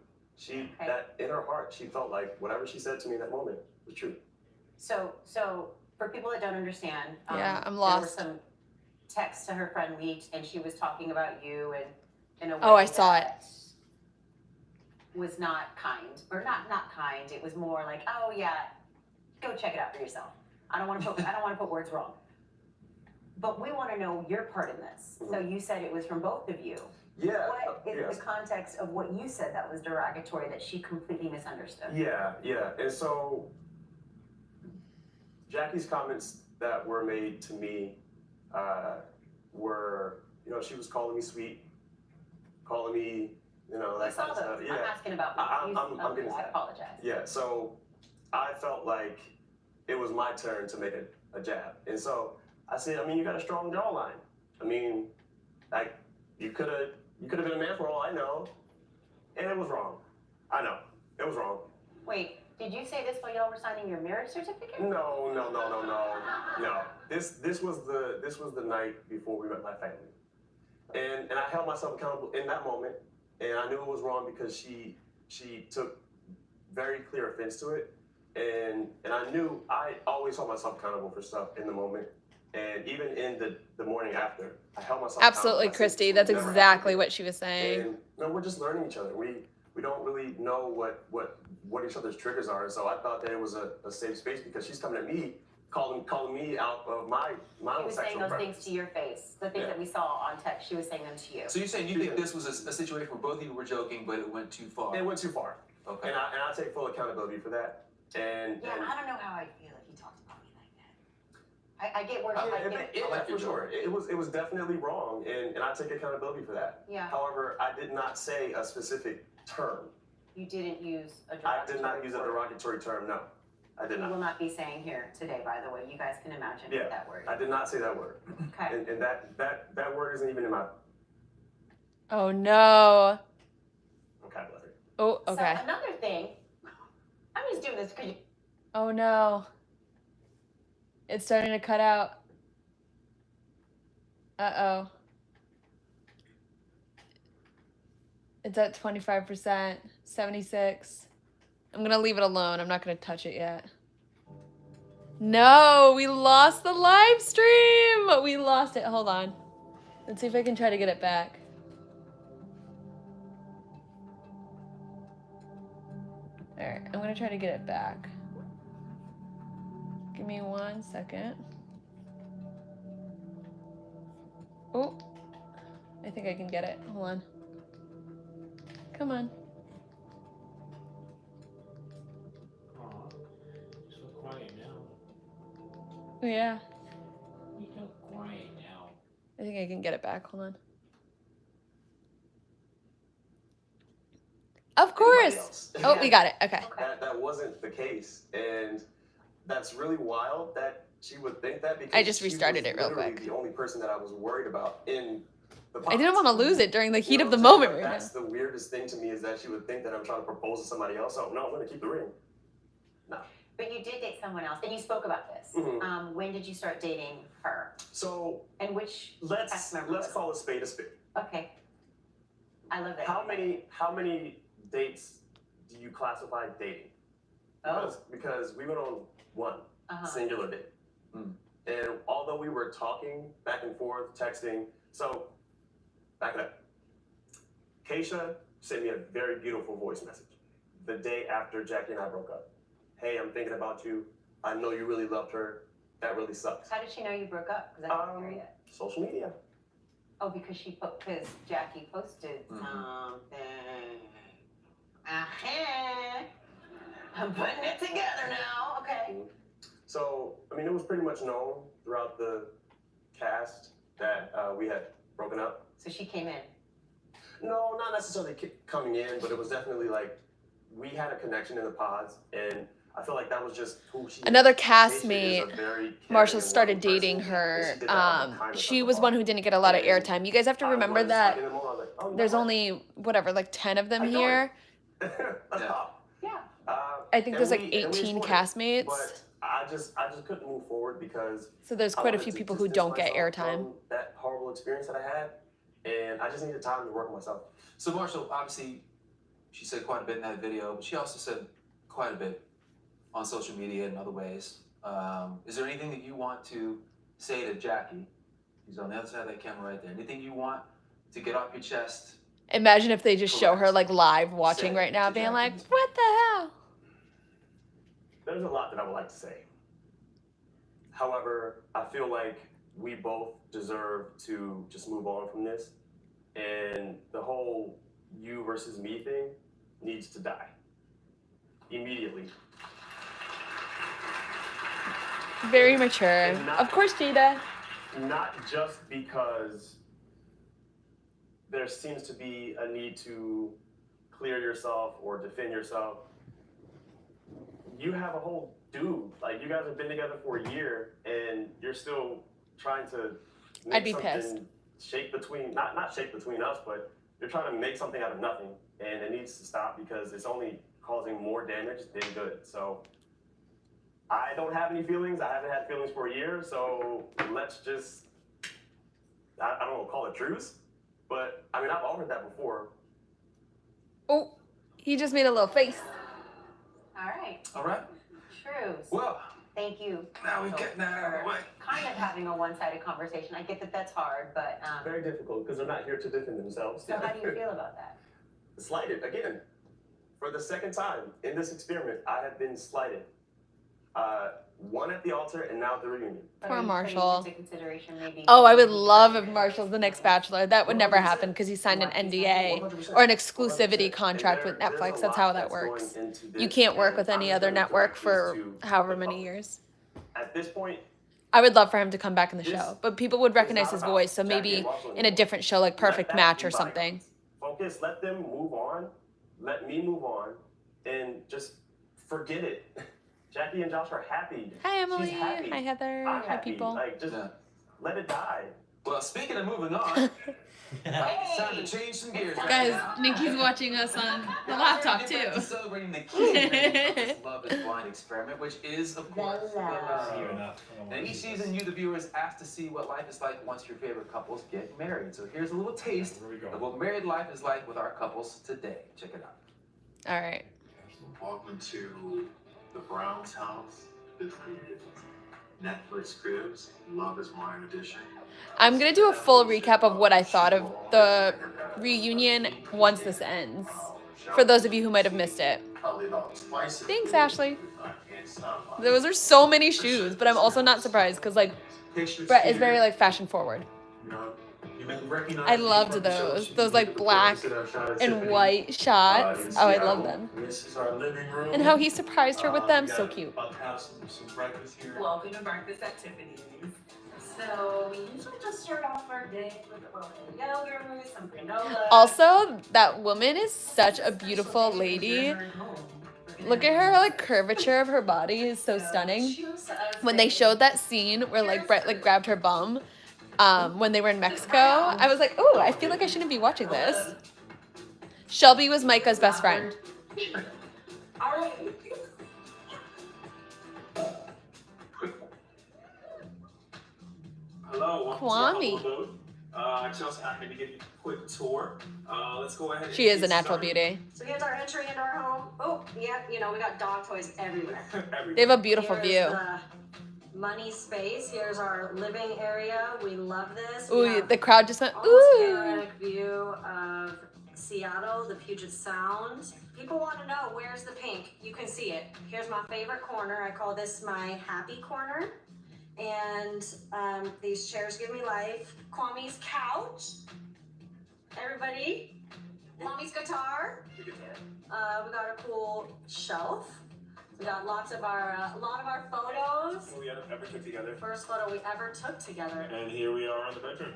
That in her heart, she felt like whatever she said to me in that moment was true. So for people that don't understand, Yeah, I'm there lost. were some text to her friend Meet, and she was talking about you and in a way Oh, I saw it. that was not kind, or not kind. It was more like, oh yeah, go check it out for yourself. I don't want to put words wrong. But we want to know your part in this. So you said it was from both of you. Yeah. What is the context of what you said that was derogatory that she completely misunderstood? Yeah. And so Jackie's comments that were made to me were, she was calling me sweet, calling me, that kind of stuff. Yeah. I'm asking about I'm getting to I that. apologize. Yeah, so I felt like it was my turn to make a jab. And so I said, you got a strong jawline. You could have been a man for all I know. And it was wrong. I know. It was wrong. Wait, did you say this while y'all were signing your marriage certificate? No. This was the night before we met my family. And I held myself accountable in that moment. And I knew it was wrong because she took very clear offense to it. And I knew I always hold myself accountable for stuff in the moment. And even in the morning after, I held myself Absolutely, accountable. Christy. That's exactly what she was saying. And we're just learning each other. We don't really know what each other's triggers are. And so I thought that it was a safe space because she's coming at me, calling me out of my She was saying those things to your face. The things that we saw on text, she was saying them to you. So you're saying you think this was a situation where both of you were joking, but it went too far? It went too far. Okay. And I take full accountability for that. And I don't know how I feel if he talks about me like that. I get where for sure. It was definitely wrong, and I take accountability for that. Yeah. However, I did not say a specific term. You didn't use a derogatory I did not use a derogatory term, no. I did not. We will not be saying here today, by the way. You guys can imagine that word. I did not say that word. Okay. And that word isn't even in my Oh no. vocabulary. Oh, okay. So another thing, I'm just doing this because Oh no. It's starting to cut out. Uh-oh. It's at 25%, 76. I'm gonna leave it alone. I'm not gonna touch it yet. No, we lost the live stream. We lost it. Hold on. Let's see if I can try to get it back. All right, I'm gonna try to get it back. Give me 1 second. Oh, I think I can get it. Hold on. Come on. Aw, so quiet now. Oh, yeah. You're so quiet now. I think I can get it back. Hold on. Of course. Oh, we got it. Okay. That wasn't the case, and that's really wild that she would think that because I just restarted it real quick. The only person that I was worried about in the I didn't want to lose it during the heat of the so moment right now. That's the weirdest thing to me is that she would think that I'm trying to propose to somebody else. Oh no, I'm gonna keep the ring. No. But you did date someone else, and you spoke about this. Mm-hmm. When did you start dating her? So and which let's call a spade a spade. Okay. I love that. How many dates do you classify dating? Because we went on one singular date. And although we were talking back and forth, texting, so back it up. Keisha sent me a very beautiful voice message the day after Jackie and I broke up. Hey, I'm thinking about you. I know you really loved her. That really sucks. How did she know you broke up? Because I didn't hear yet. Social media. Oh, because Jackie posted something. I'm putting it together now. Okay. So, it was pretty much known throughout the cast that we had broken up. So she came in? No, not necessarily coming in, but it was definitely like we had a connection in the pods, and I feel like that was just who she Another is. castmate, Marshall started dating her. She was one who didn't get a lot of airtime. You guys have to remember that there's only, like 10 of them here. I think there's like 18 castmates. But I just couldn't move forward because so there's quite a few people who don't get airtime. That horrible experience that I had, and I just needed time to work on myself. So Marshall, obviously, she said quite a bit in that video, but she also said quite a bit on social media and other ways. Is there anything that you want to say to Jackie He's on the other side of that camera right there. Anything you want to get off your chest. Imagine if they just show her like live watching right now, being like, "What the hell?" There's a lot that I would like to say. However, I feel like we both deserve to just move on from this. And the whole you versus me thing needs to die. Immediately. Very mature. Of course, Jada. Not just because there seems to be a need to clear yourself or defend yourself. You have a whole dude. Like, you guys have been together for a year and you're still trying to make I'd be pissed. shake between, not shake between us, but you're trying to make something out of nothing. And it needs to stop because it's only causing more damage than good. So I don't have any feelings. I haven't had feelings for a year. So let's just, I don't know, call it truce. But I mean, I've offered that before. Oh, he just made a little face. All right. All right. Truce. Well, thank you. now we're getting that out of the way. Kind of having a one-sided conversation. I get that that's hard, but Very difficult because they're not here to defend themselves. so how do you feel about that? Slighted again. For the second time in this experiment, I have been slighted. One at the altar and now at the reunion. Poor Marshall. Into consideration maybe Oh, I would love if Marshall's the next Bachelor. That would never happen because he signed an NDA or an exclusivity contract with Netflix. That's how that works. You can't work with any other network for however many years. At this point, I would love for him to come back in the show, but people would recognize his voice, so maybe in a different show like Perfect Match or something. focus, let them move on, let me move on, and just forget it. Jackie and Josh are happy. Hi, Emily. She's happy. Hi, Heather. I'm Hi, happy. people. Like, just let it die. Well, speaking of moving on, it's time to change some gears. Guys, Nikki's watching us on the laptop too. Celebrating the key of this Love is Blind experiment, which is, of course, the love. And each season, you, the viewers, asked to see what life is like once your favorite couples get married. So here's a little taste of what married life is like with our couples today. Check it out. All right. Welcome to the Brown's house. This is Netflix Cribs, Love is Blind edition. I'm going to do a full recap of what I thought of the reunion once this ends, for those of you who might have missed it. Thanks, Ashley. Those are so many shoes, but I'm also not surprised because, like, Brett is very, like, fashion forward. I loved those like black and white shots. Oh, I love them. And how he surprised her with them, so cute. Welcome to breakfast at Tiffany's. So we usually just start off our day with a little bit of yogurt, some granola. Also, that woman is such a beautiful lady. Look at her, like, curvature of her body is so stunning. When they showed that scene where, like, Brett, like, grabbed her bum, when they were in Mexico, I was like, oh, I feel like I shouldn't be watching this. Shelby was Micah's best friend. Hello, Kwame. Chelsea, I'm going to give you a quick tour. Let's go ahead. She is a natural beauty. So here's our entry into our home. Oh, yeah, you know, we got dog toys everywhere. They have a beautiful view. Money space. Here's our living area. We love this. Ooh, the crowd just went, Almost ooh. panoramic view of Seattle, the Puget Sound. People want to know, where's the pink? You can see it. Here's my favorite corner. I call this my happy corner. And these chairs give me life. Kwame's couch. Everybody. Mommy's guitar. We got a cool shelf. We got lots of our, a lot of our photos. We ever took together. First photo we ever took together. And here we are in the bedroom.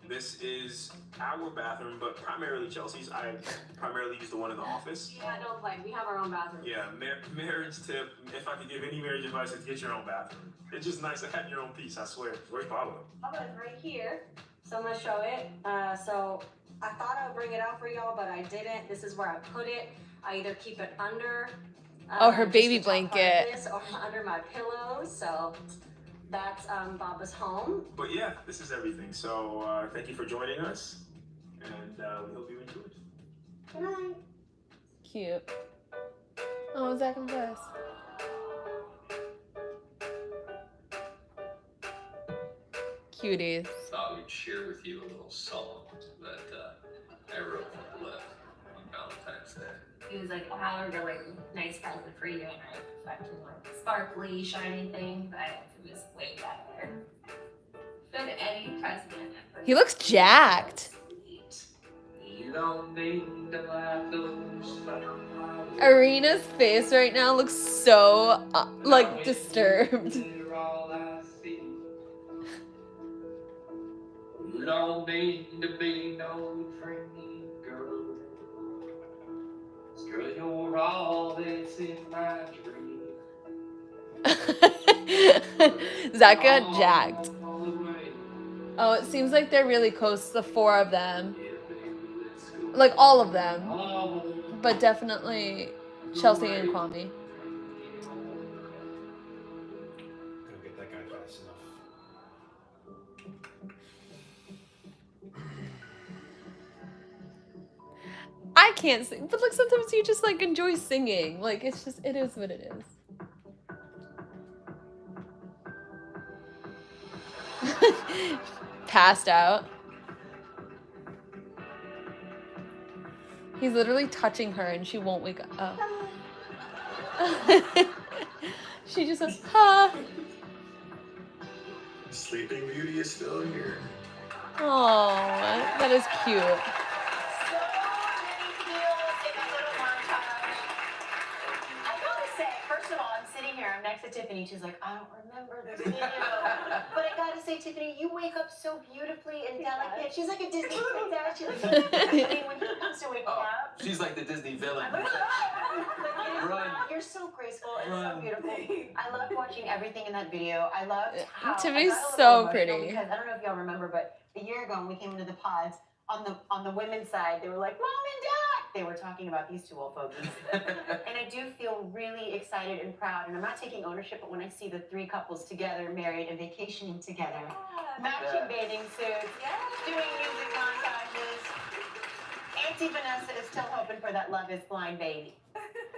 This is our bathroom, but primarily Chelsea's. I primarily use the one in the office. Yeah, don't play. We have our own bathroom. Yeah, marriage tip. If I could give any marriage advice, it's get your own bathroom. It's just nice to have your own piece, I swear. Where's Pablo? Pablo's right here. So I'm gonna show it. So I thought I would bring it out for y'all, but I didn't. This is where I put it. I either keep it under her baby blanket. or under my pillows. So that's Baba's home. But yeah, this is everything. So thank you for joining us, and we hope you enjoyed. Good night. Cute. Oh, Zach and Bliss. Cuties. Thought we'd share with you a little song that I wrote for Bliss on Valentine's Day. He was like, oh, I ordered a like nice present for you, and I expected like sparkly, shiny thing, but it was way better than any present ever. He looks jacked. You don't need to laugh those. Irina's face right now looks so like disturbed. You don't need to be no dreamy girl. Girl, you're all that's in my dream. Zach got jacked. Oh, it seems like they're really close, the four of them. Like all of them. But definitely Chelsea and Kwame. Gotta get that guy fast enough. I can't sing, but like sometimes you just like enjoy singing. Like it's just, it is what it is. Passed out. He's literally touching her and she won't wake up. Oh. She just says, ha. Sleeping Beauty is still here. Oh, that is cute. I gotta say, first of all, I'm sitting here, I'm next to Tiffany. She's like, I don't remember this video. But I gotta say, Tiffany, you wake up so beautifully and delicate. She's like a Disney princess. She's like, I mean, when he comes to wake up. She's like the Disney villain. Run. You're so graceful and so beautiful. I loved watching everything in that video. I loved how Tiffany's I got a little so emotional pretty. Because I don't know if y'all remember, but a year ago when we came into the pods, on the women's side, they were like, Mom and Dad. They were talking about these two old fogies. And I do feel really excited and proud. And I'm not taking ownership, but when I see the three couples together, married and vacationing together, matching bathing suits, doing music montages. Auntie Vanessa is still hoping for that Love is Blind baby.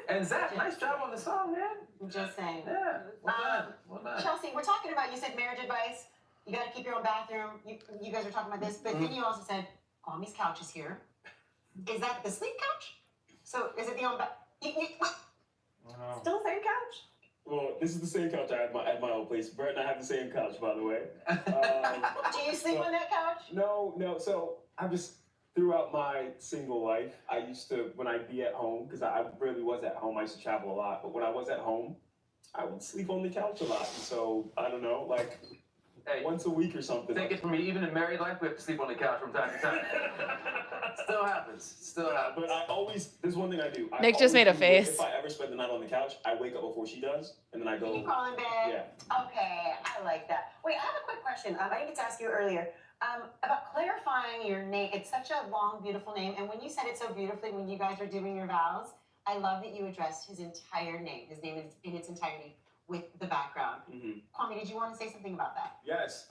And Zach, nice job on the song, man. I'm just saying. Yeah. Well done. Chelsea, we're talking about, you said marriage advice. You got to keep your own bathroom. You guys are talking about this. But then you also said, Kwame's couch is here. Is that the sleep couch? So is it the own Still the same couch? Well, this is the same couch I had at my old place. Brett and I have the same couch, by the way. Do you sleep on that couch? No. So I'm just throughout my single life, I used to, when I'd be at home, because I really was at home, I used to travel a lot. But when I was at home, I would sleep on the couch a lot. And so I don't know, like once a week or something. Take it from me, even in married life, we have to sleep on the couch from time to time. Still happens. But I always, there's one thing I do. Nick just made a face. If I ever spend the night on the couch, I wake up before she does, and then I go. You crawl in bed? Yeah. Okay, I like that. Wait, I have a quick question. I didn't get to ask you earlier about clarifying your name. It's such a long, beautiful name. And when you said it so beautifully when you guys were doing your vows, I love that you addressed his entire name. His name is in its entirety with the background. Kwame, did you want to say something about that? Yes.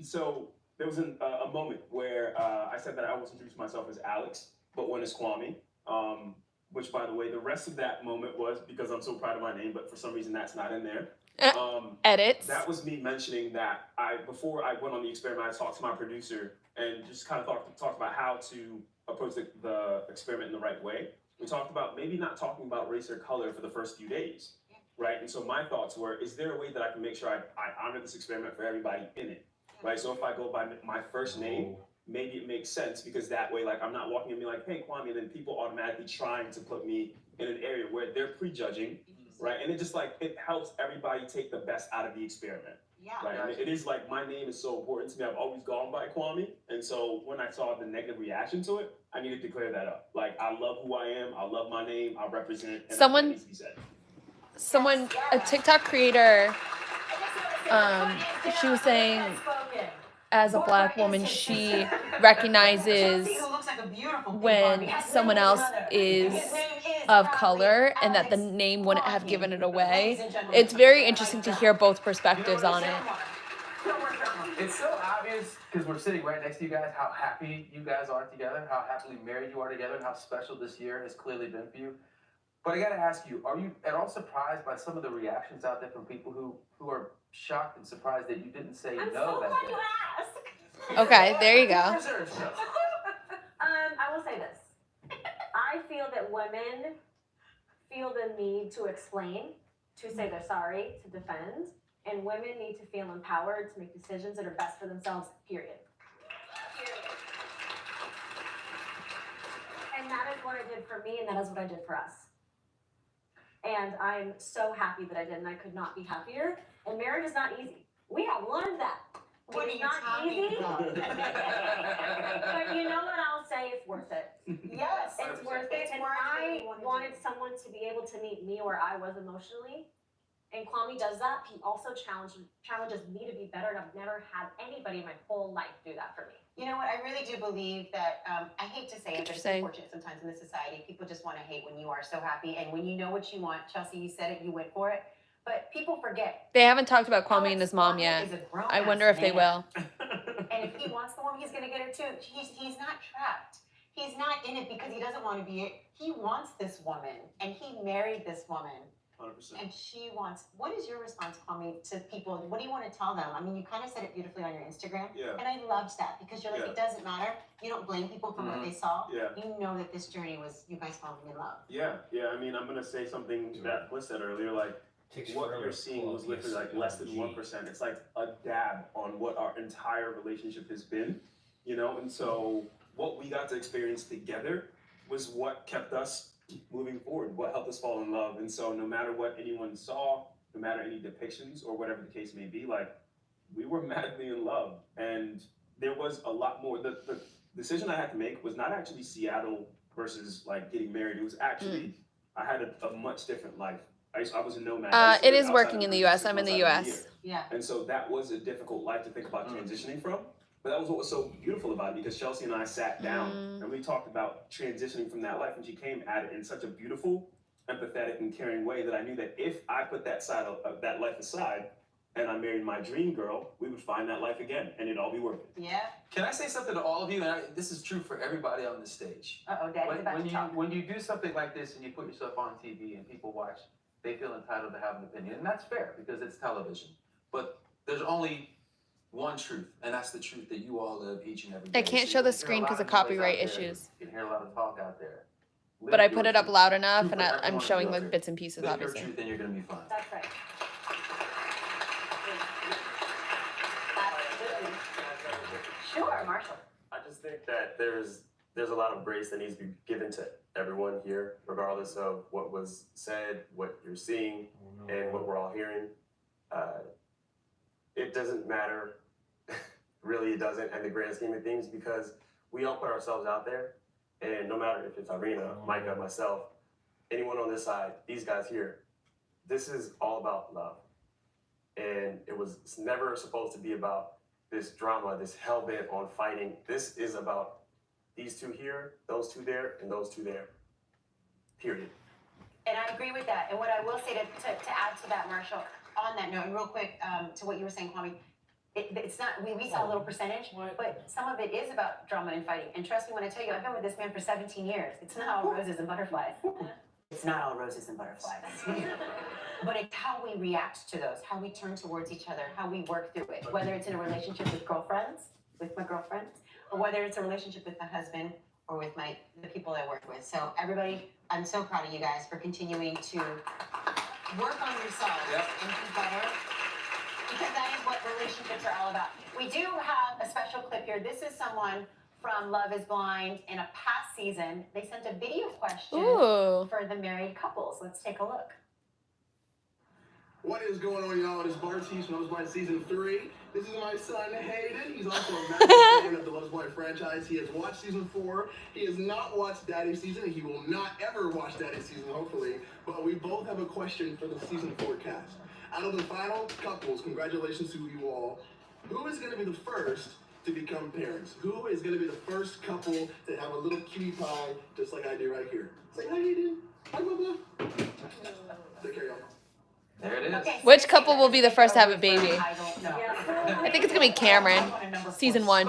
So there was a moment where I said that I always introduced myself as Alex, but when it's Kwame. Which, by the way, the rest of that moment was because I'm so proud of my name, but for some reason that's not in there. Edits. That was me mentioning that before I went on the experiment, I talked to my producer and just kind of talked about how to approach the experiment in the right way. We talked about maybe not talking about race or color for the first few days, right? And so my thoughts were, is there a way that I can make sure I honor this experiment for everybody in it, right? So if I go by my first name, maybe it makes sense because that way, like I'm not walking in and be like, hey, Kwame, and then people automatically trying to put me in an area where they're prejudging, right? And it just like, it helps everybody take the best out of the experiment. Yeah. Right. And it is like, my name is so important to me. I've always gone by Kwame. And so when I saw the negative reaction to it, I needed to clear that up. Like, I love who I am. I love my name. I represent. And Someone, a TikTok creator, she was saying, as a Black woman, she recognizes when someone else is of color and that the name wouldn't have given it away. It's very interesting to hear both perspectives on it. It's so obvious because we're sitting right next to you guys how happy you guys are together, how happily married you are together, and how special this year has clearly been for you. But I gotta ask you, are you at all surprised by some of the reactions out there from people who are shocked and surprised that you didn't say I'm no so that glad day? you asked. Okay, there you go. I will say this. I feel that women feel the need to explain, to say they're sorry, to defend, and women need to feel empowered to make decisions that are best for themselves, period. And that is what I did for me, and that is what I did for us. And I'm so happy that I did, and I could not be happier. And marriage is not easy. We have learned that. What It are is you not talking easy. about? But you know what I'll say? It's worth it. Yes, It's worth it. And I wanted someone to be able to meet me where I was emotionally. And Kwame does that. He also challenges me to be better. And I've never had anybody in my whole life do that for me. You know what? I really do believe that, I hate to say it, but it's unfortunate sometimes in this society. People just want to hate when you are so happy. And when you know what you want, Chelsea, you said it, you went for it. But people forget. They haven't talked about Kwame and his mom yet. I wonder if they will. And if he wants the woman, he's going to get her too. He's not trapped. He's not in it because he doesn't want to be it. He wants this woman, and he married this woman. 100%. And she wants. What is your response, Kwame, to people? What do you want to tell them? I mean, you kind of said it beautifully on your Instagram. Yeah. And I loved that because you're like, it doesn't matter. You don't blame people for what they saw. Yeah. You know that this journey was you guys falling in love. Yeah. I mean, I'm gonna say something that Bliss said earlier. Like, what you're seeing was literally like less than 1%. It's like a dab on what our entire relationship has been, you know. And so, what we got to experience together was what kept us moving forward, what helped us fall in love. And so no matter what anyone saw, no matter any depictions or whatever the case may be, like, we were madly in love. And there was a lot more. The decision I had to make was not actually Seattle versus like getting married. It was actually I had a much different life. I was a nomad. It is working in the US. I'm in the US. Yeah. And so that was a difficult life to think about transitioning from. But that was what was so beautiful about it, because Chelsea and I sat down and we talked about transitioning from that life, and she came at it in such a beautiful, empathetic, and caring way that I knew that if I put that side of that life aside and I married my dream girl, we would find that life again, and it'd all be worth it. Yeah. Can I say something to all of you? And this is true for everybody on this stage. Daddy's about to talk. When you do something like this and you put yourself on TV and people watch, they feel entitled to have an opinion, and that's fair because it's television. But there's only one truth, and that's the truth that you all live each and every day. I can't show the screen because of copyright issues. You can hear a lot of talk out there. But I put it up loud enough, and I'm showing like bits and pieces, Live obviously. your truth, and you're gonna be fine. That's right. Sure, Marshall. I just think that there's a lot of grace that needs to be given to everyone here, regardless of what was said, what you're seeing, and what we're all hearing. It doesn't matter, really it doesn't, in the grand scheme of things, because we all put ourselves out there, and no matter if it's Irina, Micah, myself, anyone on this side, these guys here, this is all about love. And it's never supposed to be about this drama, this hell-bent on fighting. This is about these two here, those two there, and those two there. Period. And I agree with that. And what I will say to add to that, Marshall, on that note, and real quick, to what you were saying, Kwame, it's not, we saw a little percentage, but some of it is about drama and fighting. And trust me when I tell you, I've been with this man for 17 years. It's not all roses and butterflies. It's not all roses and butterflies. But it's how we react to those, how we turn towards each other, how we work through it, whether it's in a relationship with my girlfriends, or whether it's a relationship with my husband or with the people I work with. So everybody, I'm so proud of you guys for continuing to work on yourselves and be better, because that is what relationships are all about. We do have a special clip here. This is someone from Love is Blind in a past season. They sent a video question for the married couples. Let's take a look. What is going on, y'all? This is Bartiz from Love is Blind Season 3. This is my son, Hayden. He's also a massive fan of the Love is Blind franchise. He has watched Season 4. He has not watched Daddy's Season, and he will not ever watch Daddy's Season, hopefully. But we both have a question for the Season 4 cast. Out of the final couples, congratulations to you all. Who is going to be the first to become parents? Who is going to be the first couple to have a little cutie pie, just like I do right here? Say hi, Hayden. Hi, Mama. Take care, y'all. There it is. Okay, Which couple will be the first to have a baby? I don't know. I think it's gonna be Cameron, season 1.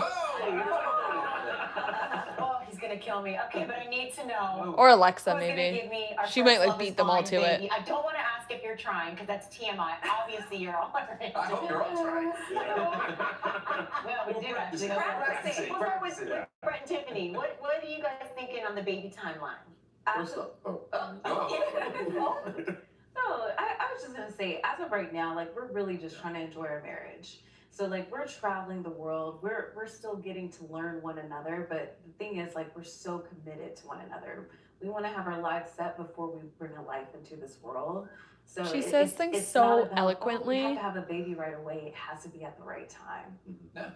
Oh, he's gonna kill kill me. Okay, but I need to know. Or Alexa, who's gonna maybe. give me our She first might like Love is beat them all Blind to it. baby. I don't want to ask if you're trying because that's TMI. Obviously, you're all right. I hope you're all trying. Well, we do actually. Practicing. We'll start with Brett and Tiffany. What are you guys thinking on the baby timeline? First up, No, I was just gonna say, as of right now, like we're really just trying to enjoy our marriage. So like we're traveling the world, we're still getting to learn one another, but the thing is like we're so committed to one another. We want to have our lives set before we bring a life into this world. So She says things it's so not about, eloquently. Oh, we have to have a baby right away. It has to be at the right time. Yeah.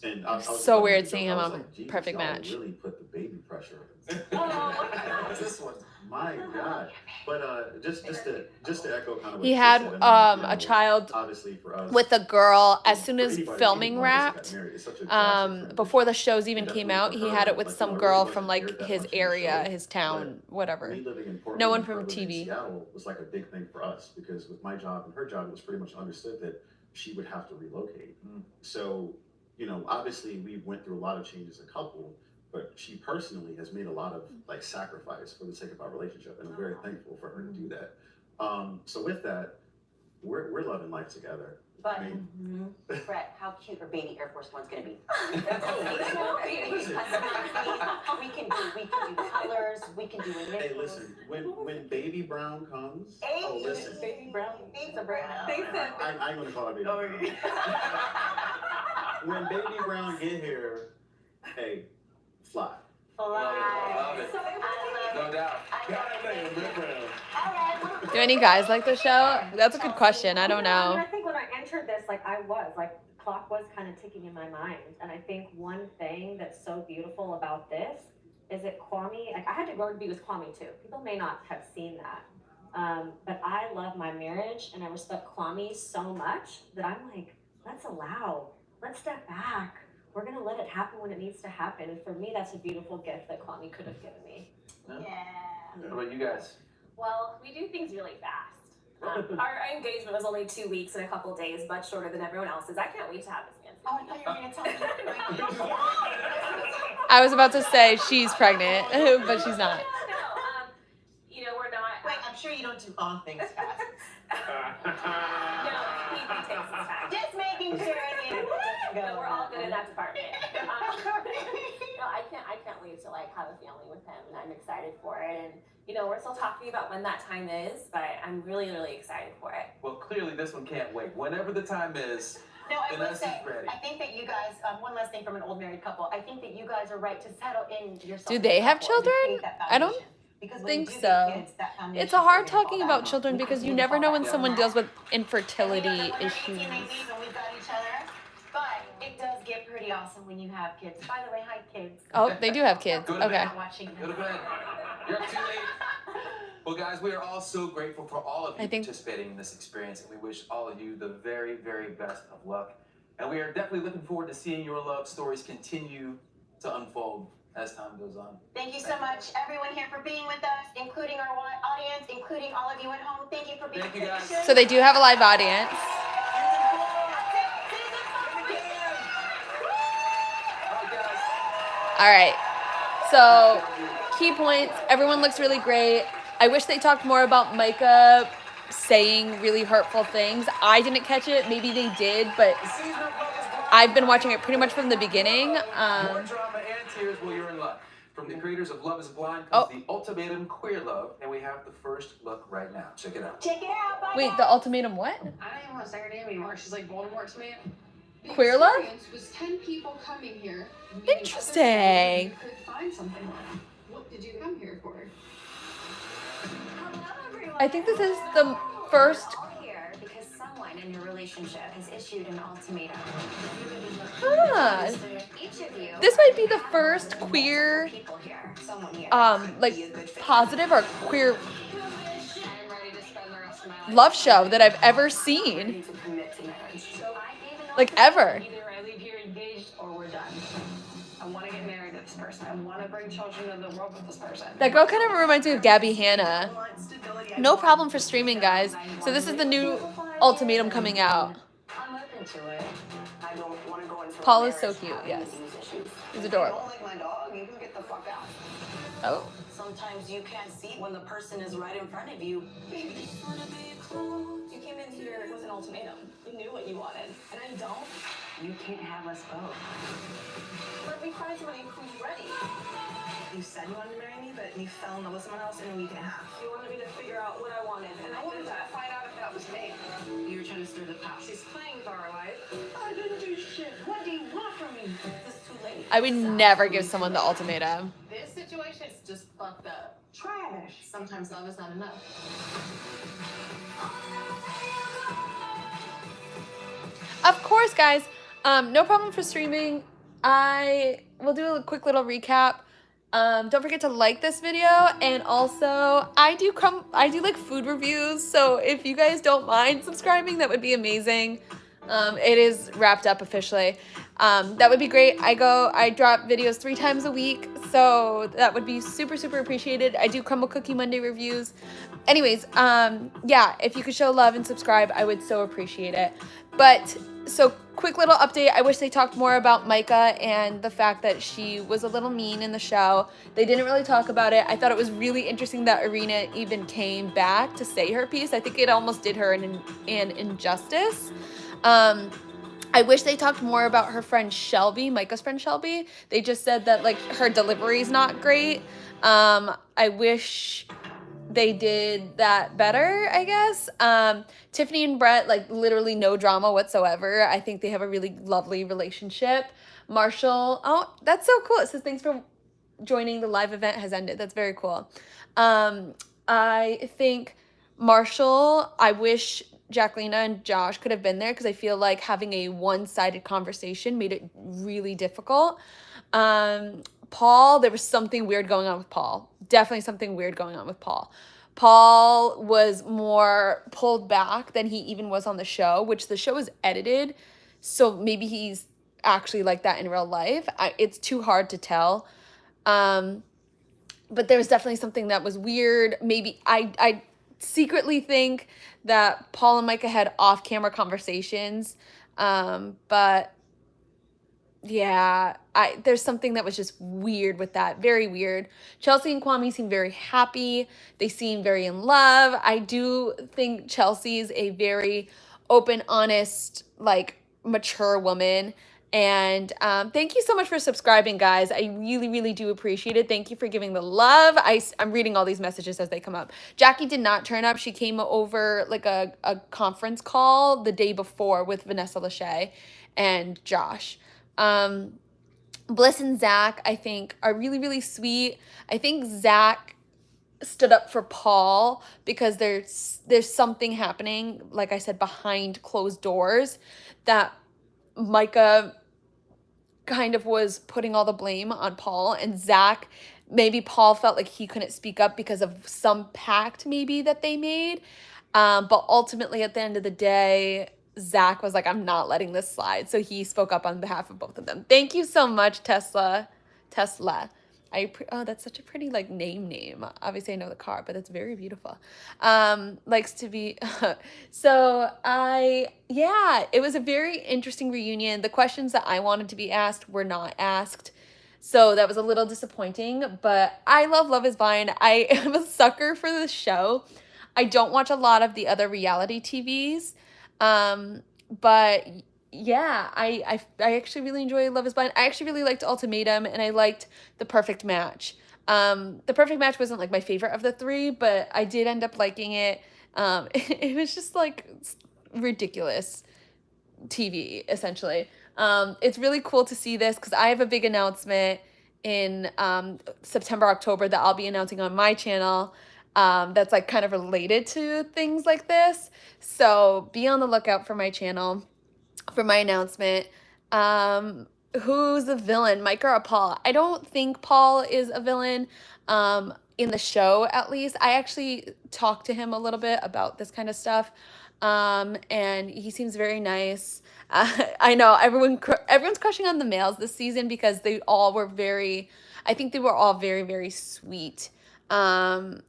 And It's so weird seeing him on Perfect y'all Match. Really put the baby pressure. This one. My God. But just to echo kind of what He you had said, I mean, a child obviously for us, with a girl as soon for as anybody- filming anyone that's got wrapped. married, it's such a drastic Before the shows even definitely came out, for he her, had it with like, some you know, I girl really from wasn't here like that his much in the area, show, his town, but whatever. me living in Portland, No one and from her living in TV. Seattle was like a big thing for us because with my job and her job, it was pretty much understood that she would have to relocate. So, you know, obviously we went through a lot of changes as a couple, but she personally has made a lot of like sacrifice for the sake of our relationship, and I'm very thankful for her to do that. So with that, we're loving life together. But I mean, Brett, how cute are baby Air Force Ones gonna be? Listen. we can do colors. We can do initials. Hey, listen, when Baby Brown comes, oh listen, Baby Brown. Baby Brown. I'm gonna call her Baby Brown. When Baby Brown get here, hey, fly. Love it. No doubt. Do any guys like the show? That's a good question. I don't I mean, know. I think when I entered this, like I was like the clock was kind of ticking in my mind, and I think one thing that's so beautiful about this is that Kwame. Like I had to grow to be with Kwame too. People may not have seen that, but I love my marriage and I respect Kwame so much that I'm like, let's step back. We're gonna let it happen when it needs to happen. And for me, that's a beautiful gift that Kwame could have given me. What about you guys? Well, we do things really fast. Our engagement was only 2 weeks and a couple days, much shorter than everyone else's. I can't wait to have this man. Oh, I thought you were gonna tell me. I was about to say she's pregnant, but she's not. You know, we're not. Wait, I'm sure you don't do all things fast. No, he takes his time. Just making sure No, we're all good in that department. No, I can't wait to like have a family with him, and I'm excited for it. And you know, we're still talking about when that time is, but I'm really, really excited for it. Well, clearly this one can't wait. Whenever the time is, No, I will Vanessa's say, ready. I think that you guys, one last thing from an old married couple, I think that you guys are right to settle in yourself. Do they have children? I don't think so. It's a hard talking about children because you never know when someone deals with infertility issues. But it does get pretty awesome when you have kids. By the way, hi kids. Oh, they do have kids. Go to Okay. bed. Go to bed. You're up too late. Well, guys, we are all so grateful for all of you participating in this experience, and we wish all of you the very, very best of luck. And we are definitely looking forward to seeing your love stories continue to unfold as time goes on. Thank you so much, everyone here, for being with us, including our audience, including all of you at home. Thank you for being Thank you, guys. So they do have a live audience. All right. So, key points. Everyone looks really great. I wish they talked more about Micah saying really hurtful things. I didn't catch it. Maybe they did, but I've been watching it pretty much from the beginning. More drama and tears while you're in love. From the creators of Love is Blind comes the ultimatum queer love, and we have the first look right now. Check it out. Check it out. Bye. Wait, the ultimatum what? I don't even want to say her name anymore. She's like Voldemort to me. The Queer love? experience was 10 people coming here. Interesting. You could find something. What did you come here for? I think this is the first. Here because someone in your relationship has issued an ultimatum. Ah, Each of you. this might be the first queer, people here. Someone here. like positive or queer love show that I've ever seen. Like ever. Either I leave here engaged or we're done. I want to get married to this person. I want to bring children into the world with this person. That girl kind of reminds me of Gabby Hanna. No problem for streaming, guys. So this is the new ultimatum coming out. I'm open to it. I I don't want to go into Paul a is so marriage cute, having yes. these issues. He's If you adorable. don't like my dog, you can get the fuck out. Oh. Sometimes you can't see when the person is right in front of you. Baby, just wanna be close. You came in here with an ultimatum. You knew what you wanted, and I don't. You can't have us both. Let me find somebody who's ready. You said you wanted to marry me, but you fell in love with someone else in a week and a half. You wanted me to figure out what I wanted, and I wanted to find out if that was me. You were trying to stir the pot. She's playing with our life. I didn't do shit. What do you want from me? It's too late. I would never give someone the ultimatum. This situation is just fucked up. Trash. Sometimes love is not enough. Of course, guys. No problem for streaming. I will do a quick little recap. Don't forget to like this video, and also I do like food reviews, so if you guys don't mind subscribing, that would be amazing. It is wrapped up officially. That would be great. I drop videos 3 times a week, so that would be super, super appreciated. I do Crumble Cookie Monday reviews. Anyways, yeah, if you could show love and subscribe, I would so appreciate it. But, so quick little update. I wish they talked more about Micah and the fact that she was a little mean in the show. They didn't really talk about it. I thought it was really interesting that Irina even came back to say her piece. I think it almost did her an injustice. I wish they talked more about her friend Shelby, Micah's friend Shelby. They just said that, like, her delivery is not great. I wish they did that better, I guess. Tiffany and Brett, like, literally no drama whatsoever. I think they have a really lovely relationship. Marshall, oh, that's so cool. It says thanks for joining. The live event has ended. That's very cool. I think Marshall, I wish Jacqueline and Josh could have been there because I feel like having a one-sided conversation made it really difficult. Paul, there was something weird going on with Paul. Definitely something weird going on with Paul. Paul was more pulled back than he even was on the show, which the show is edited, so maybe he's actually like that in real life. It's too hard to tell. But there was definitely something that was weird. Maybe I secretly think that Paul and Micah had off-camera conversations, but yeah, there's something that was just weird with that. Very weird. Chelsea and Kwame seem very happy. They seem very in love. I do think Chelsea's a very open, honest, like, mature woman. And thank you so much for subscribing, guys. I really, really do appreciate it. Thank you for giving the love. I'm reading all these messages as they come up. Jackie did not turn up. She came over like a conference call the day before with Vanessa Lachey and Josh. Bliss and Zach, I think, are really, really sweet. I think Zach stood up for Paul because there's something happening, like I said, behind closed doors that Micah kind of was putting all the blame on Paul, and Zach, maybe Paul felt like he couldn't speak up because of some pact maybe that they made. But ultimately at the end of the day, Zach was like, I'm not letting this slide. So he spoke up on behalf of both of them. Thank you so much, Tesla. Oh, that's such a pretty, like, name. Obviously, I know the car, but it's very beautiful. Likes to be... yeah, it was a very interesting reunion. The questions that I wanted to be asked were not asked. So that was a little disappointing, but I love Love is Blind. I am a sucker for this show. I don't watch a lot of the other reality TVs. But yeah, I actually really enjoy Love is Blind. I actually really liked Ultimatum, and I liked The Perfect Match. The Perfect Match wasn't like my favorite of the 3, but I did end up liking it. It was just like ridiculous TV, essentially. It's really cool to see this because I have a big announcement in September, October that I'll be announcing on my channel. That's like kind of related to things like this. So be on the lookout for my channel for my announcement. Who's the villain, Micah or Paul? I don't think Paul is a villain in the show, at least. I actually talked to him a little bit about this kind of stuff. And he seems very nice. I know everyone's crushing on the males this season because they all were I think they were all very, very sweet. I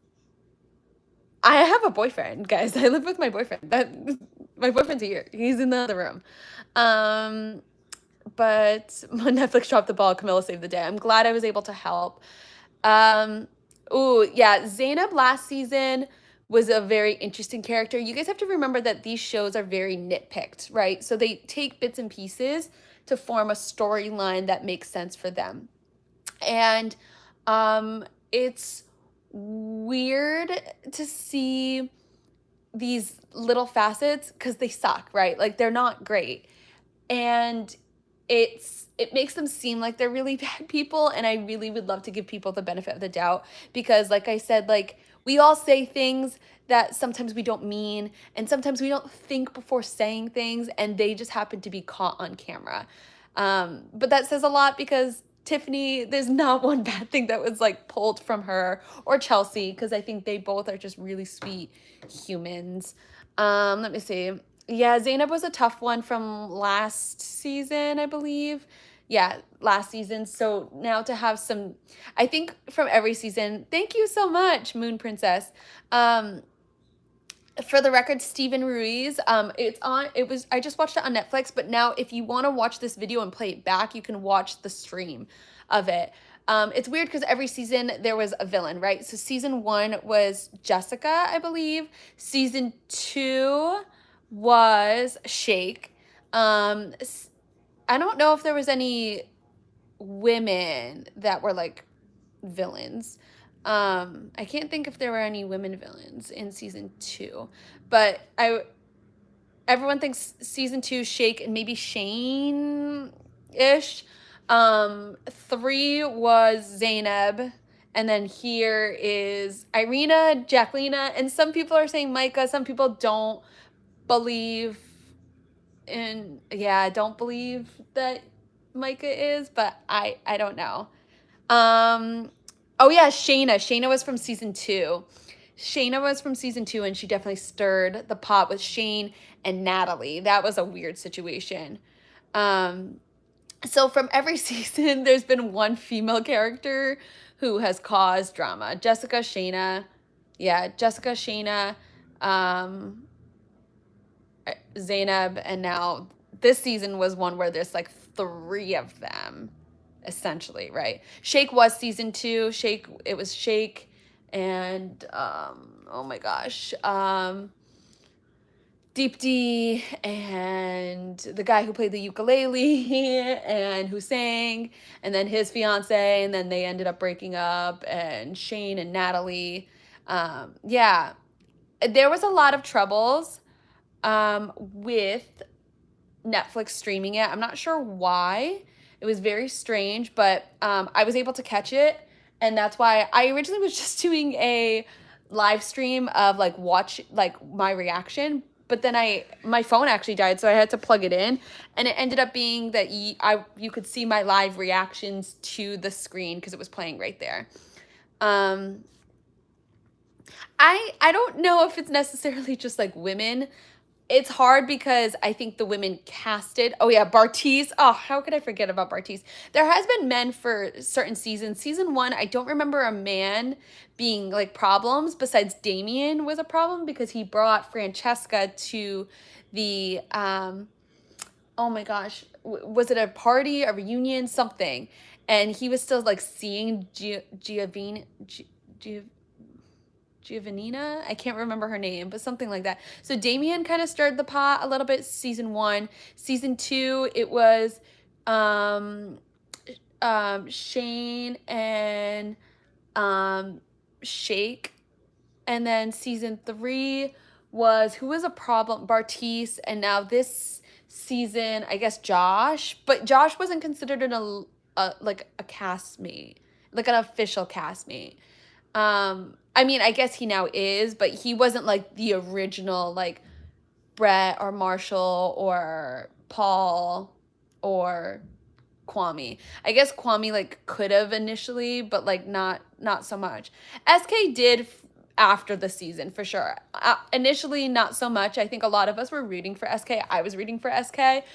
have a boyfriend, guys. I live with my boyfriend. My boyfriend's here. He's in the other room. Netflix dropped the ball. Camilla saved the day. I'm glad I was able to help. Zainab last season was a very interesting character. You guys have to remember that these shows are very nitpicked, right? So they take bits and pieces to form a storyline that makes sense for them. And it's weird to see these little facets because they suck, right? Like they're not great. And it makes them seem like they're really bad people, and I really would love to give people the benefit of the doubt because like I said, like we all say things that sometimes we don't mean, and sometimes we don't think before saying things, and they just happen to be caught on camera. But that says a lot because Tiffany, there's not one bad thing that was like pulled from her, or Chelsea, because I think they both are just really sweet humans. Let me see. Yeah, Zainab was a tough one from last season, I believe. Yeah, last season. So now to have some, I think from every season, thank you so much, Moon Princess. For the record, Steven Ruiz, I just watched it on Netflix, but now if you want to watch this video and play it back, you can watch the stream of it. It's weird because every season there was a villain, right? So season 1 was Jessica, I believe. Season 2 was Shake. I don't know if there was any women that were like villains. I can't think if there were any women villains in season 2, but everyone thinks season 2 Shake and maybe Shane-ish. 3 was Zainab, and then here is Irina, Jacquelina, and some people are saying Micah. Some people don't believe don't believe that Micah is, but I don't know. Oh yeah, Shayna. Shayna was from season 2. Shayna was from season 2, and she definitely stirred the pot with Shane and Natalie. That was a weird situation. So from every season, there's been one female character who has caused drama. Jessica, Shayna. Yeah, Jessica, Shayna, Zainab, and now this season was one where there's like 3 of them, essentially, right? Shake was season 2. It was Shake and oh my gosh, Deep D and the guy who played the ukulele and who sang, and then his fiance, and then they ended up breaking up, and Shane and Natalie. Yeah, there was a lot of troubles with Netflix streaming it. I'm not sure why. It was very strange, but I was able to catch it, and that's why I originally was just doing a live stream of like my reaction, but then my phone actually died, so I had to plug it in, and it ended up being that you could see my live reactions to the screen because it was playing right there. I don't know if it's necessarily just like women. It's hard because I think the women casted. Oh yeah, Bartiz. Oh, how could I forget about Bartiz? There has been men for certain seasons. Season 1, I don't remember a man being like problems besides Damien was a problem because he brought Francesca to the, oh my gosh, was it a party, a reunion, something? And he was still like seeing Giovannina, I can't remember her name, but something like that. So Damien kind of stirred the pot a little bit season 1. Season 2, it was Shane and Shake. And then season 3 was, who was a problem? Bartiz. And now this season, I guess Josh. But Josh wasn't considered like a castmate, like an official castmate. I mean, I guess he now is, but he wasn't like the original, like Brett or Marshall or Paul or Kwame. I guess Kwame like could have initially, but like not so much. SK did after the season for sure. Initially, not so much. I think a lot of us were rooting for SK. I was rooting for SK.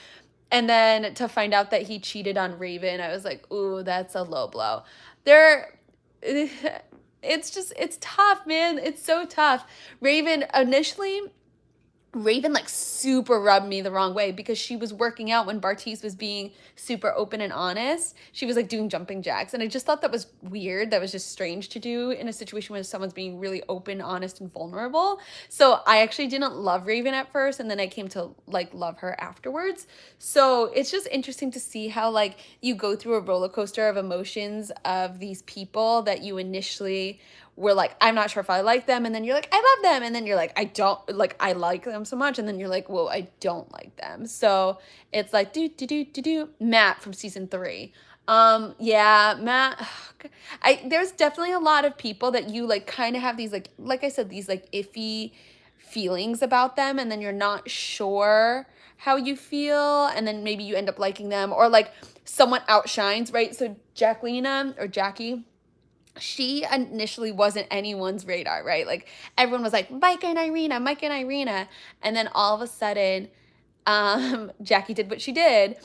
And then to find out that he cheated on Raven, I was like, ooh, that's a low blow. It's tough, man. It's so tough. Raven, initially, Raven like super rubbed me the wrong way because she was working out when Bartise was being super open and honest. She was like doing jumping jacks, and I just thought that was weird. That was just strange to do in a situation where someone's being really open, honest, and vulnerable. So I actually didn't love Raven at first, and then I came to like love her afterwards. So it's just interesting to see how like you go through a roller coaster of emotions of these people that you initially were like, I'm not sure if I like them, and then you're like, I love them, and then you're like, I don't, like, I like them so much, and then you're like, whoa, I don't like them. So it's like, Matt from season 3. Yeah, Matt, there's definitely a lot of people that you like kind of have these like I said, these like iffy feelings about them, and then you're not sure how you feel, and then maybe you end up liking them, or like someone outshines, right? So Jackie, she initially wasn't anyone's radar, right? Like everyone was like, Micah and Irina. And then all of a sudden, Jackie did what she did.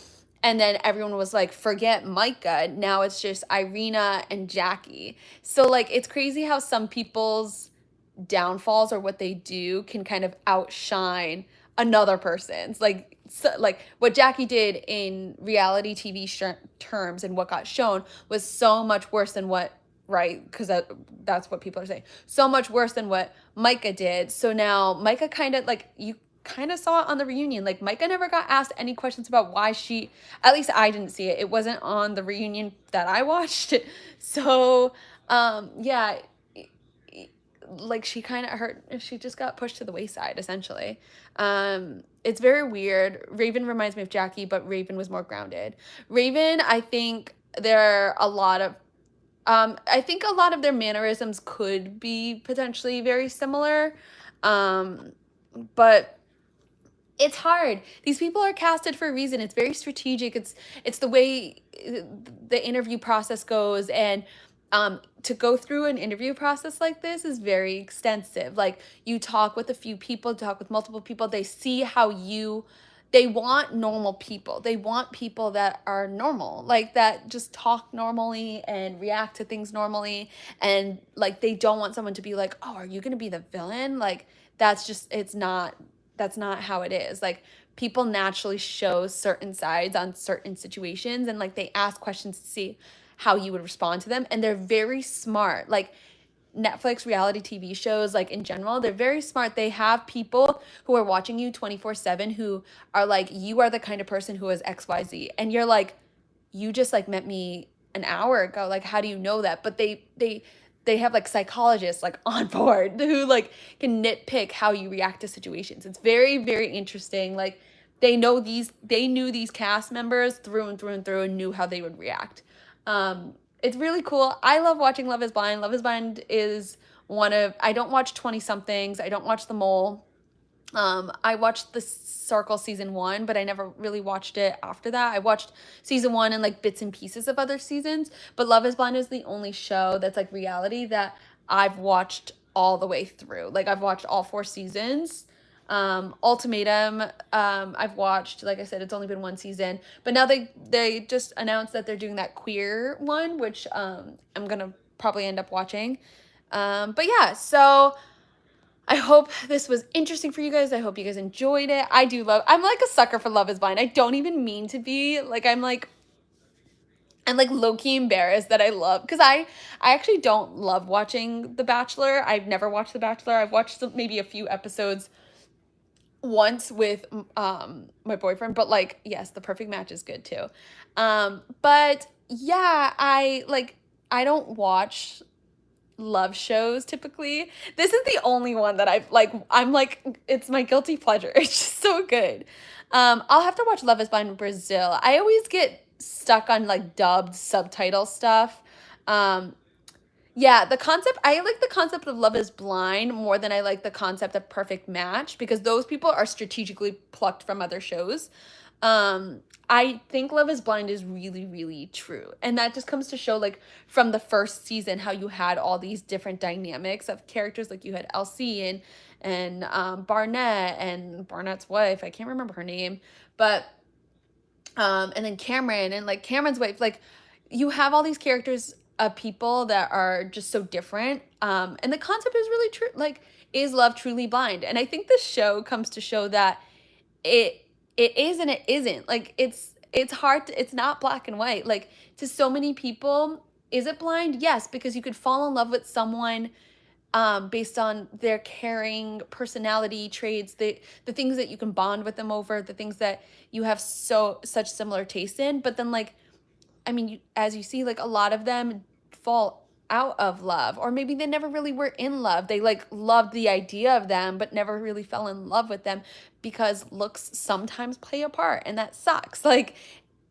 And then everyone was like, forget Micah. Now it's just Irina and Jackie. So like, it's crazy how some people's downfalls or what they do can kind of outshine another person's. Like, so, like what Jackie did in reality TV terms and what got shown was so much worse than what, right? Because that's what people are saying. So much worse than what Micah did. So now Micah kind of like, you kind of saw it on the reunion. Like Micah never got asked any questions about why she, at least I didn't see it. It wasn't on the reunion that I watched. So yeah, like she kind of she just got pushed to the wayside essentially. It's very weird. Raven reminds me of Jackie, but Raven was more grounded. Raven, I think there are a lot of I think a lot of their mannerisms could be potentially very similar, but it's hard. These people are casted for a reason. It's very strategic. It's the way the interview process goes, and to go through an interview process like this is very extensive. Like you talk with a few people, talk with multiple people. They see how they want normal people. They want people that are normal, like that just talk normally and react to things normally. And like, they don't want someone to be like, oh, are you going to be the villain? Like, that's not how it is. Like, people naturally show certain sides on certain situations, and like they ask questions to see how you would respond to them. And they're very smart. Like, Netflix reality TV shows, like in general, they're very smart. They have people who are watching you 24/7 who are like, you are the kind of person who is XYZ. And you're like, you just like met me an hour ago. Like, how do you know that? But they have like psychologists like on board who like can nitpick how you react to situations. It's very, very interesting. Like they knew these cast members through and through and through and knew how they would react. It's really cool. I love watching Love is Blind. Love is Blind is I don't watch 20 somethings. I don't watch The Mole. I watched The Circle season 1, but I never really watched it after that. I watched season 1 and like bits and pieces of other seasons, but Love is Blind is the only show that's like reality that I've watched all the way through. Like I've watched all 4 seasons. Ultimatum, I've watched, like I said, it's only been 1 season, but now they just announced that they're doing that queer one, which I'm gonna probably end up watching. But yeah, so I hope this was interesting for you guys. I hope you guys enjoyed it. I'm like a sucker for Love is Blind. I don't even mean to be. Like, I'm like low-key embarrassed that I love, because I actually don't love watching The Bachelor. I've never watched The Bachelor. I've watched maybe a few episodes once with my boyfriend, but like, yes, The Perfect Match is good too. But yeah, I don't watch love shows typically. This is the only one that I'm like, it's my guilty pleasure. It's just so good. I'll have to watch Love is Blind in Brazil. I always get stuck on like dubbed subtitle stuff. Yeah, I like the concept of Love is Blind more than I like the concept of Perfect Match, because those people are strategically plucked from other shows. I think Love is Blind is really, really true. And that just comes to show, like, from the first season, how you had all these different dynamics of characters. Like, you had Elsie and Barnett and Barnett's wife. I can't remember her name. But, and then Cameron and, like, Cameron's wife. Like, you have all these characters of people that are just so different. And the concept is really true. Like, is love truly blind? And I think this show comes to show that it is and it isn't. Like, it's hard to, it's not black and white. Like, to so many people, is it blind? Yes, because you could fall in love with someone based on their caring personality traits, the things that you can bond with them over, the things that you have such similar taste in. But then, like, I mean, as you see, like, a lot of them fall out of love, or maybe they never really were in love. They like loved the idea of them, but never really fell in love with them, because looks sometimes play a part, and that sucks. Like,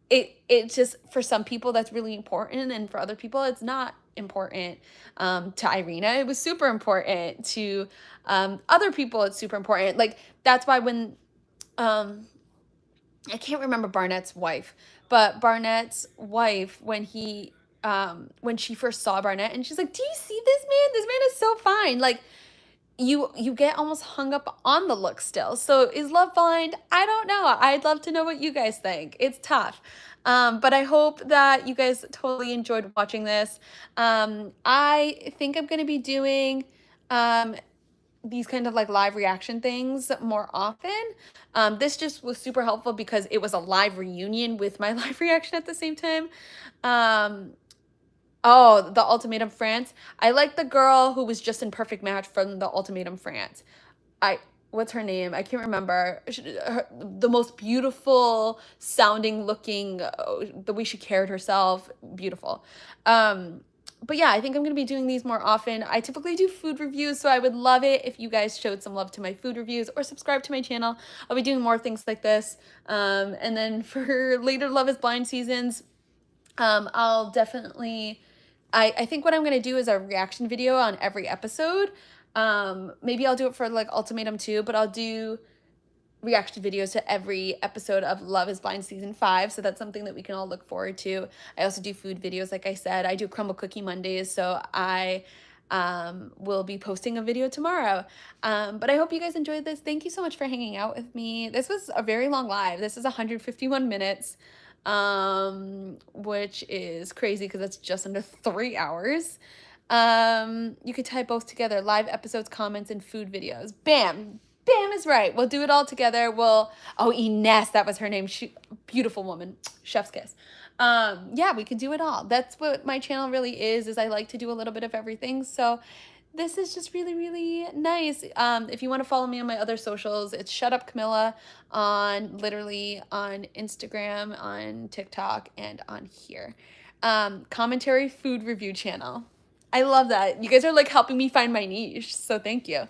it just, for some people that's really important, and for other people it's not important. To Irina, it was super important. To other people, it's super important. Like, that's why when I can't remember Barnett's wife, but Barnett's wife, when she first saw Barnett, and she's like, "Do you see this man? This man is so fine." Like, you get almost hung up on the look still. So is love blind? I don't know. I'd love to know what you guys think. It's tough. But I hope that you guys totally enjoyed watching this. I think I'm going to be doing these kind of like live reaction things more often. This just was super helpful because it was a live reunion with my live reaction at the same time. Oh, the Ultimatum France. I like the girl who was just in Perfect Match from the Ultimatum France. What's her name? I can't remember. The most beautiful sounding looking, the way she carried herself, beautiful. But yeah, I think I'm going to be doing these more often. I typically do food reviews, so I would love it if you guys showed some love to my food reviews or subscribe to my channel. I'll be doing more things like this. And then for later Love is Blind seasons, I'll definitely, I think what I'm going to do is a reaction video on every episode. Maybe I'll do it for like Ultimatum too, but I'll do reaction videos to every episode of Love is Blind season 5, so that's something that we can all look forward to. I also do food videos, like I said. I do Crumble Cookie Mondays, so I will be posting a video tomorrow. But I hope you guys enjoyed this. Thank you so much for hanging out with me. This was a very long live. This is 151 minutes, which is crazy because that's just under 3 hours. You could tie both together: live episodes, comments, and food videos. Bam! Bam is right. We'll do it all together. Oh, Ines, that was her name. Beautiful woman. Chef's kiss. Yeah, we could do it all. That's what my channel really is I like to do a little bit of everything. So this is just really, really nice. If you want to follow me on my other socials, it's Shut Up Camilla literally on Instagram, on TikTok, and on here. Commentary food review channel. I love that. You guys are like helping me find my niche, so thank you.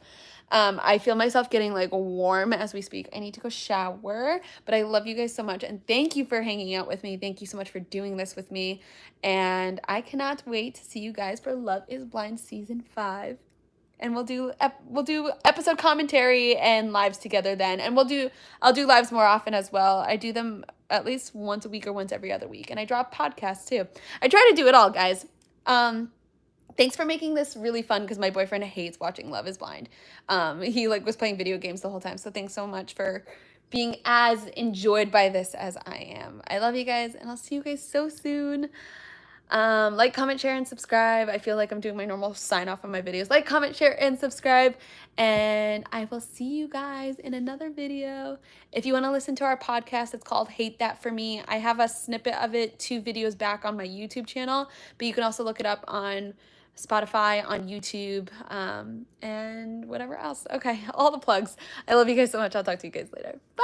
I feel myself getting like warm as we speak. I need to go shower, but I love you guys so much, and thank you for hanging out with me. Thank you so much for doing this with me, and I cannot wait to see you guys for Love is Blind season 5. And we'll do episode commentary and lives together then, and I'll do lives more often as well. I do them at least once a week or once every other week, and I drop podcasts too. I try to do it all, guys. Thanks for making this really fun, because my boyfriend hates watching Love is Blind. He like was playing video games the whole time. So thanks so much for being as enjoyed by this as I am. I love you guys, and I'll see you guys so soon. Like, comment, share, and subscribe. I feel like I'm doing my normal sign off on my videos. Like, comment, share, and subscribe. And I will see you guys in another video. If you want to listen to our podcast, it's called Hate That For Me. I have a snippet of it 2 videos back on my YouTube channel, but you can also look it up on Spotify, on YouTube, and whatever else. Okay, all the plugs. I love you guys so much. I'll talk to you guys later. Bye.